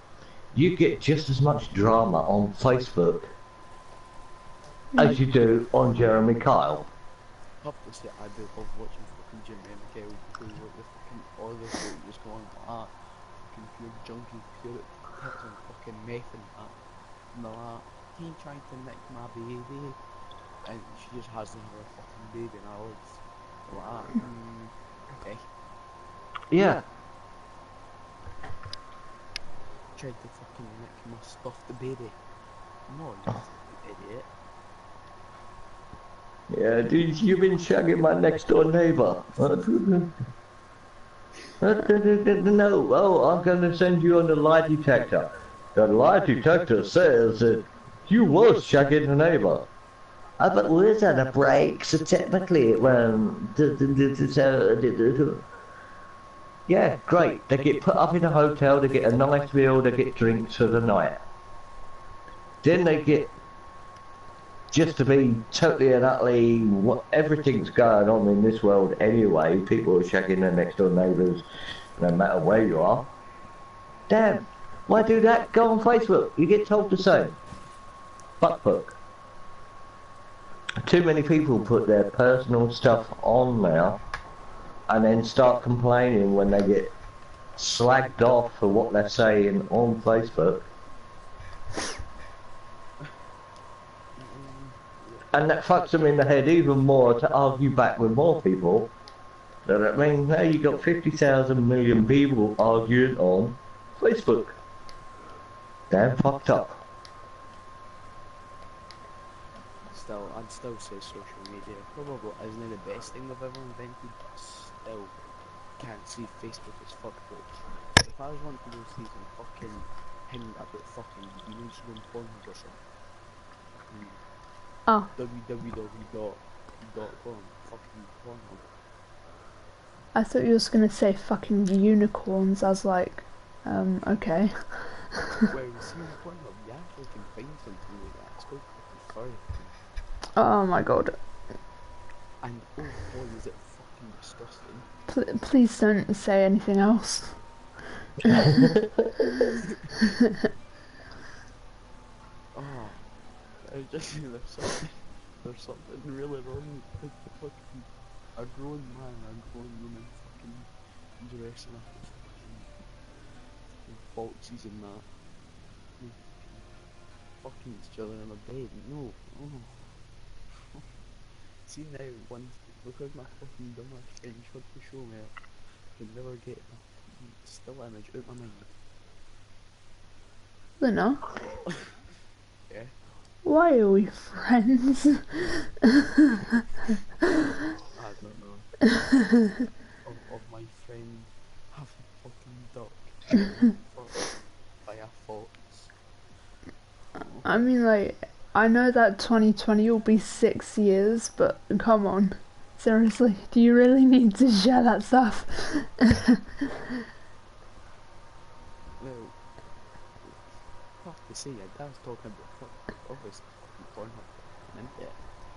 You get just as much drama on Facebook as you do on Jeremy Kyle. Obviously, I do love watching fucking Jeremy Kyle because like the fucking all the shit was going on, fucking pure junkie, pure pets on fucking meth and that. And they're like, "He trying to nick my baby," and she just hasn't had a fucking baby, and I was like, okay. Yeah. Tried to fucking nick my stuffed baby. No, you fucking idiot. Yeah, dude, you've been shagging my next door neighbour. No, I'm going to send you on the lie detector. The lie detector says that you was shagging the neighbour. But we're on a break, so technically it won't. Yeah, great. They get put up in a hotel, they get a nice meal, they get drinks for the night. Then they get, just to be totally and utterly, everything's going on in this world anyway. People are shagging their next door neighbours, no matter where you are. Damn, why do that? Go on Facebook, you get told the same. Fuckbook. Too many people put their personal stuff on now and then start complaining when they get slagged off for what they're saying on Facebook. And that fucks them in the head even more to argue back with more people. So that means now you've got 50,000 million people arguing on Facebook. Damn fucked up. I'd still say social media probably isn't the best thing they've ever invented, but still can't see Facebook as fuckbook. If I was wanting to go see some fucking hint about fucking Instagram porn or something, www.com fucking porn. I thought you was gonna say fucking unicorns as like Okay. Well, you see, in Pornhub, you actually can find something like that. It's called fucking furry. Oh my god. And oh boy, is it fucking disgusting. Please don't say anything else. Oh, I just there's something really wrong with the fucking a grown man and a grown woman fucking dressing up as fucking foxes and that. And fucking each other in a bed. No. Oh. See now, once because my fucking dumbass friend tried to show me it, I can never get a fucking still image out my mind. Luna, Yeah. why are we friends? I don't know. Of my friend having a fucking duck getting fucked by a fox. I mean, like, I know that 2020 will be 6 years, but come on. Seriously, do you really need to share that stuff? Well, tough to say, I was talking about fucking obviously fucking Pornhub and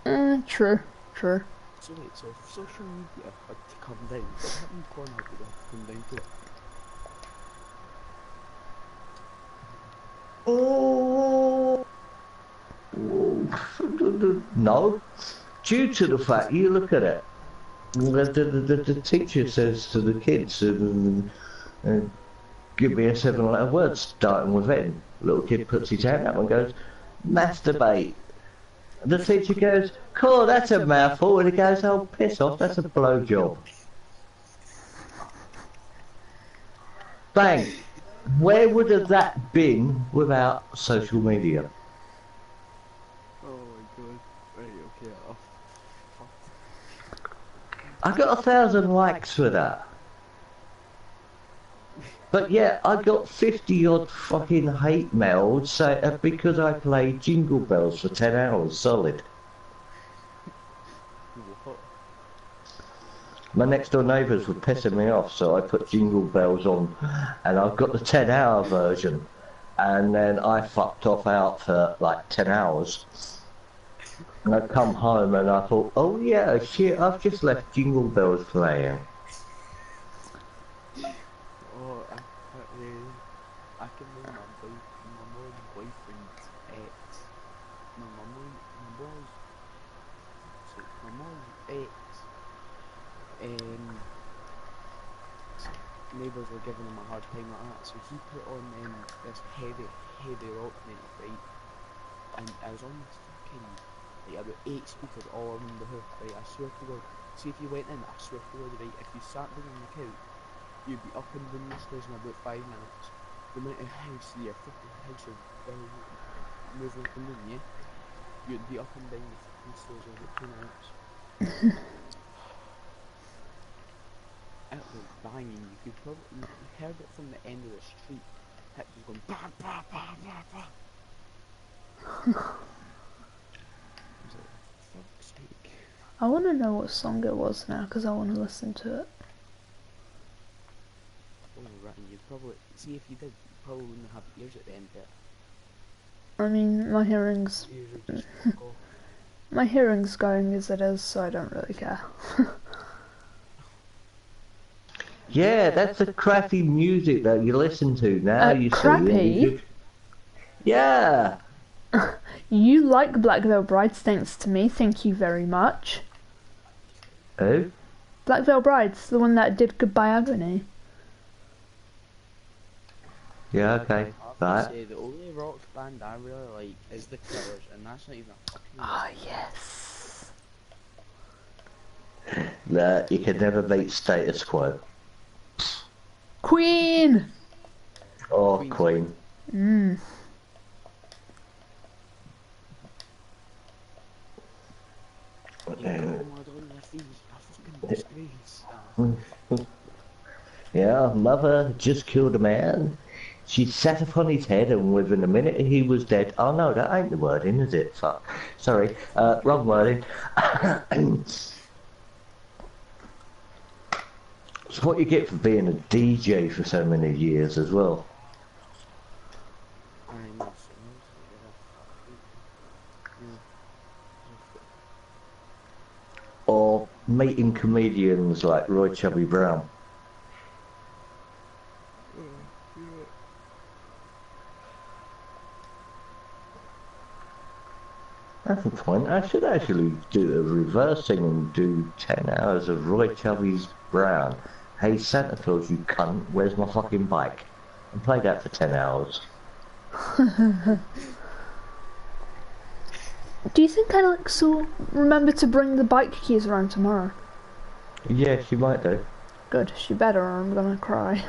Internet. True, true. So wait, so if social media had to come down, what happened to Pornhub would have to come down to? Oh, no. Due to the fact, you look at it, the teacher says to the kids, give me a 7-letter word starting with N. Little kid puts his hand up and goes, masturbate. The teacher goes, cool, that's a mouthful. And he goes, oh, piss off, that's a blowjob. Bang. Where would have that been without social media? Oh my god. Right, okay, off. I got 1,000 likes for that. But yeah, I got 50 odd fucking hate mails because I played Jingle Bells for 10 hours solid. What? My next door neighbours were pissing me off, so I put Jingle Bells on, and I've got the 10-hour version. And then I fucked off out for like 10 hours. And I come home and I thought, oh yeah, shit, I've just left Jingle Bells playing. Oh, I can remember my mom's boyfriend's ex. No, my mom's ex. Neighbours were giving him a hard time like that, so he put on this heavy rock night, right? And I was on this fucking, like about 8 speakers all around the house, right? I swear to God, see if you went in, I swear to God, right, if you sat down on the couch, you'd be up and down the stairs in about 5 minutes. The amount of house, your fucking house is moving up and down, yeah? You'd be up and down the fucking stairs in about 2 minutes. It was banging, you heard it from the end of the street. It was going bah bah bah bah bah. I was like, for fuck's sake. I want to know what song it was now, because I want to listen to it. Oh right, you'd probably, see if you did, you probably wouldn't have ears at the end of it. I mean, my hearing's... Ears would just fuck off. My hearing's going as it is, so I don't really care. Yeah, that's the crappy music that you listen to now. You crappy? See. Yeah. You like Black Veil Brides, thanks to me. Thank you very much. Who? Black Veil Brides, the one that did Goodbye Agony. Yeah, okay. I have Right. to say, the only rock band I really like is the Killers, and that's not even a fucking... Ah, yes. No, you can never beat status quo. Queen! Oh, Queen. Mm. Yeah, mother just killed a man. She sat upon his head, and within a minute he was dead. Oh no, that ain't the wording, is it? Fuck. Sorry, wrong wording. It's what you get for being a DJ for so many years as well. I know, seriously, yeah. Or meeting comedians like Roy Chubby Brown. That's the point. I should actually do a reverse thing and do 10 hours of Roy Chubby's Brown. Hey Santa Claus, you cunt, where's my fucking bike? And play that for 10 hours. Do you think Alex will remember to bring the bike keys around tomorrow? Yeah, she might do. Good, she better or I'm gonna cry.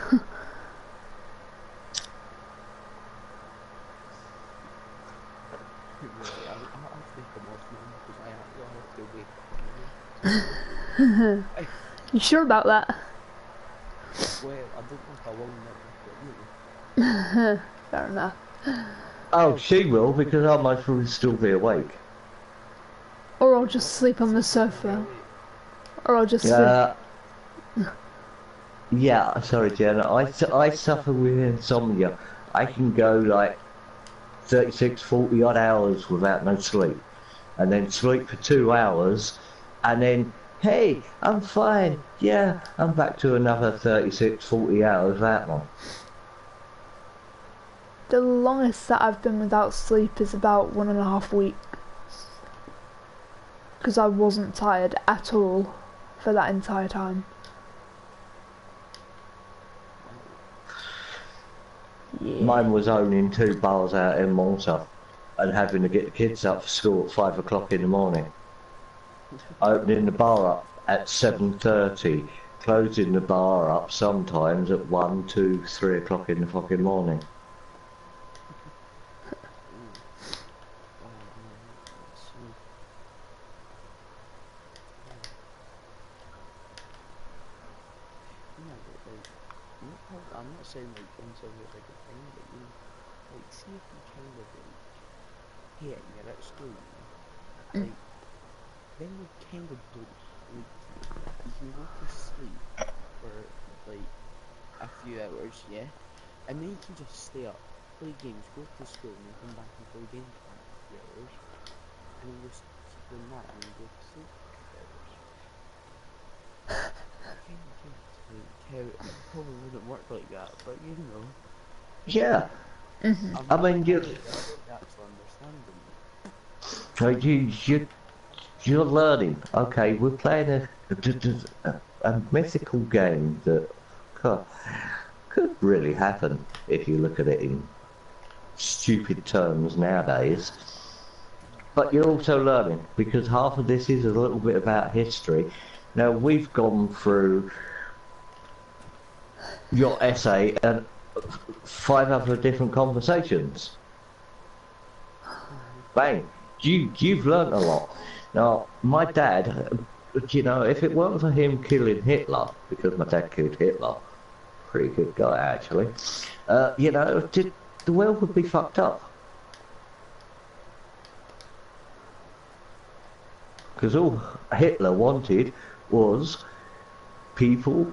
You sure about that? Well, I don't know how long that will. Fair enough. Oh, she will, because I might probably still be awake. Or I'll just sleep on the sofa. Or I'll just sleep. Yeah, sorry Jen, I suffer with insomnia. I can go like 36, 40 odd hours without no sleep. And then sleep for 2 hours, and then, hey, I'm fine, yeah, I'm back to another 36, 40 hours that one. The longest that I've been without sleep is about 1.5 weeks. Because I wasn't tired at all for that entire time. Yeah. Mine was owning 2 bars out in Malta and having to get the kids up for school at 5 o'clock in the morning. Opening the bar up at 7:30, closing the bar up sometimes at 1, 2, 3 o'clock in the fucking morning. I'm not saying like insomnia is like a thing, but you like see if you kind of like hate and you're at school, like then you kind of don't sleep. You can go to sleep for like a few hours, yeah, and then you can just stay up, play games, go to school, and then come back and play games for a few hours, and then just keep doing that and then go to sleep for a few hours. It probably wouldn't work like that, but you know. Yeah. I mean, you're you're learning. Okay, we're playing a mythical game that could really happen if you look at it in stupid terms nowadays. But you're also learning, because half of this is a little bit about history. Now, we've gone through your essay and 5 other different conversations. Bang! You've learnt a lot. Now, my dad, you know, if it weren't for him killing Hitler, because my dad killed Hitler, pretty good guy actually, you know, the world would be fucked up. Because all Hitler wanted was people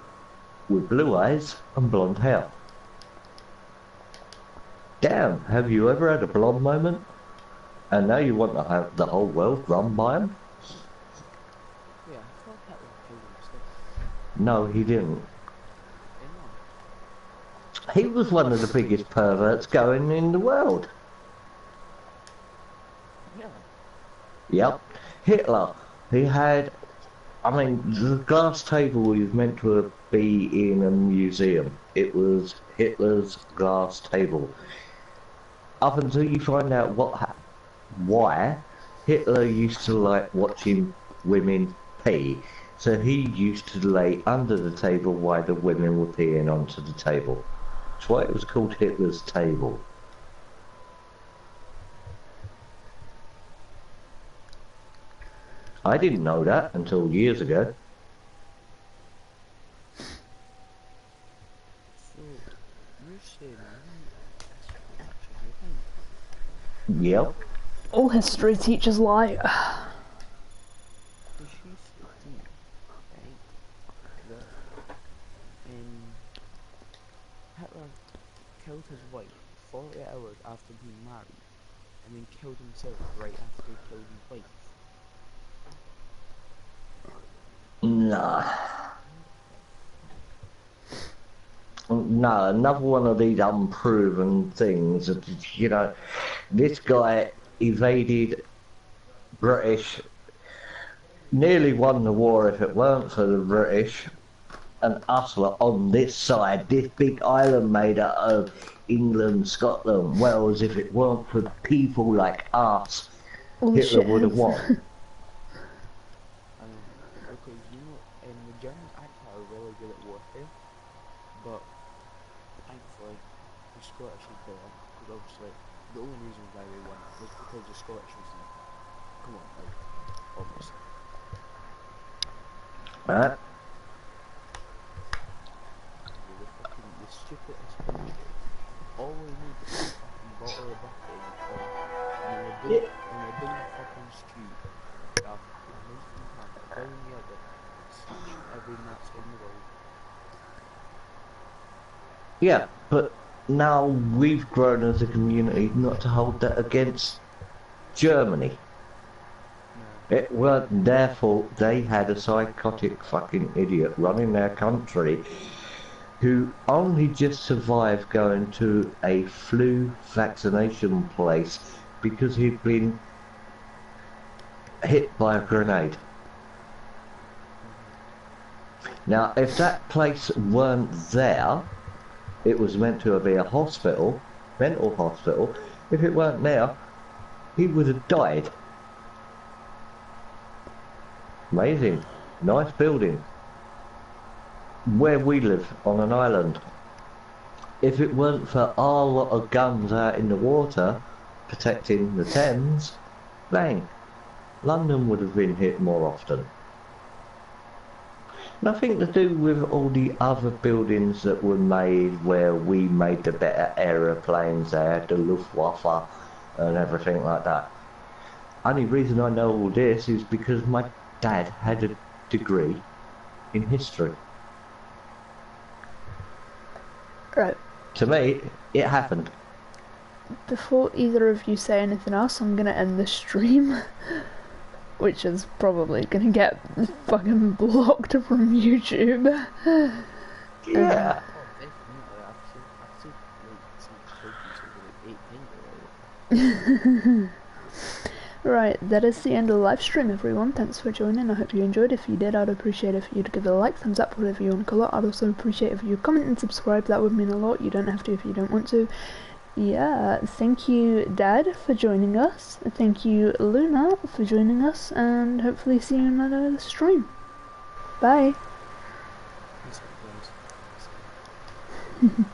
with blue eyes and blonde hair. Damn, have you ever had a blonde moment? And now you want to have the whole world run by him? Yeah, I thought that was killed himself. No, he didn't. Yeah. He was one of the biggest perverts going in the world. Yeah. Yep. Hitler, he had, I mean, the glass table was meant to be in a museum. It was Hitler's glass table. Up until you find out why Hitler used to like watching women pee. So he used to lay under the table while the women were peeing onto the table. That's why it was called Hitler's table. I didn't know that until years ago. So, you're saying that's actually thing? Yep. All history teachers lie. Because she's 15, right? killed his wife 40 hours after being married, and then killed himself right after he killed his wife. Nah. No, another one of these unproven things. You know, this guy evaded British, nearly won the war if it weren't for the British, and us were on this side, this big island made out of England, Scotland, Wales. If it weren't for people like us, All the Hitler would have shitheads. won. I know, because you know, the Germans actually are really good at warfare, but thankfully the Scottish is better, because obviously the only reason why we won was because the Scottish was there. Come on, like, obviously. Right? We're the stupidest country. All we need is a fucking bottle of butter in the corner, and we're doing the fucking street. Our Muslim country down the other, siege every Nazi in the world. Yeah, but now we've grown as a community not to hold that against Germany. No. It weren't their fault. They had a psychotic fucking idiot running their country who only just survived going to a flu vaccination place because he'd been hit by a grenade. Now, if that place weren't there, it was meant to be a hospital, mental hospital. If it weren't there, he would have died. Amazing. Nice building. Where we live, on an island. If it weren't for our lot of guns out in the water, protecting the Thames, bang, London would have been hit more often. Nothing to do with all the other buildings that were made where we made the better aeroplanes there, the Luftwaffe and everything like that. Only reason I know all this is because my dad had a degree in history. Right. To me, it happened. Before either of you say anything else, I'm gonna end the stream. Which is probably gonna get fucking blocked from YouTube. Yeah. Oh, definitely. I've seen like some like 8 times already. Right, that is the end of the live stream, everyone. Thanks for joining. I hope you enjoyed. If you did, I'd appreciate if you'd give it a like, thumbs up, whatever you want to call it. I'd also appreciate if you comment and subscribe. That would mean a lot. You don't have to if you don't want to. Yeah, thank you, Dad, for joining us. Thank you, Luna, for joining us, and hopefully see you in another stream. Bye. Peace out, guys.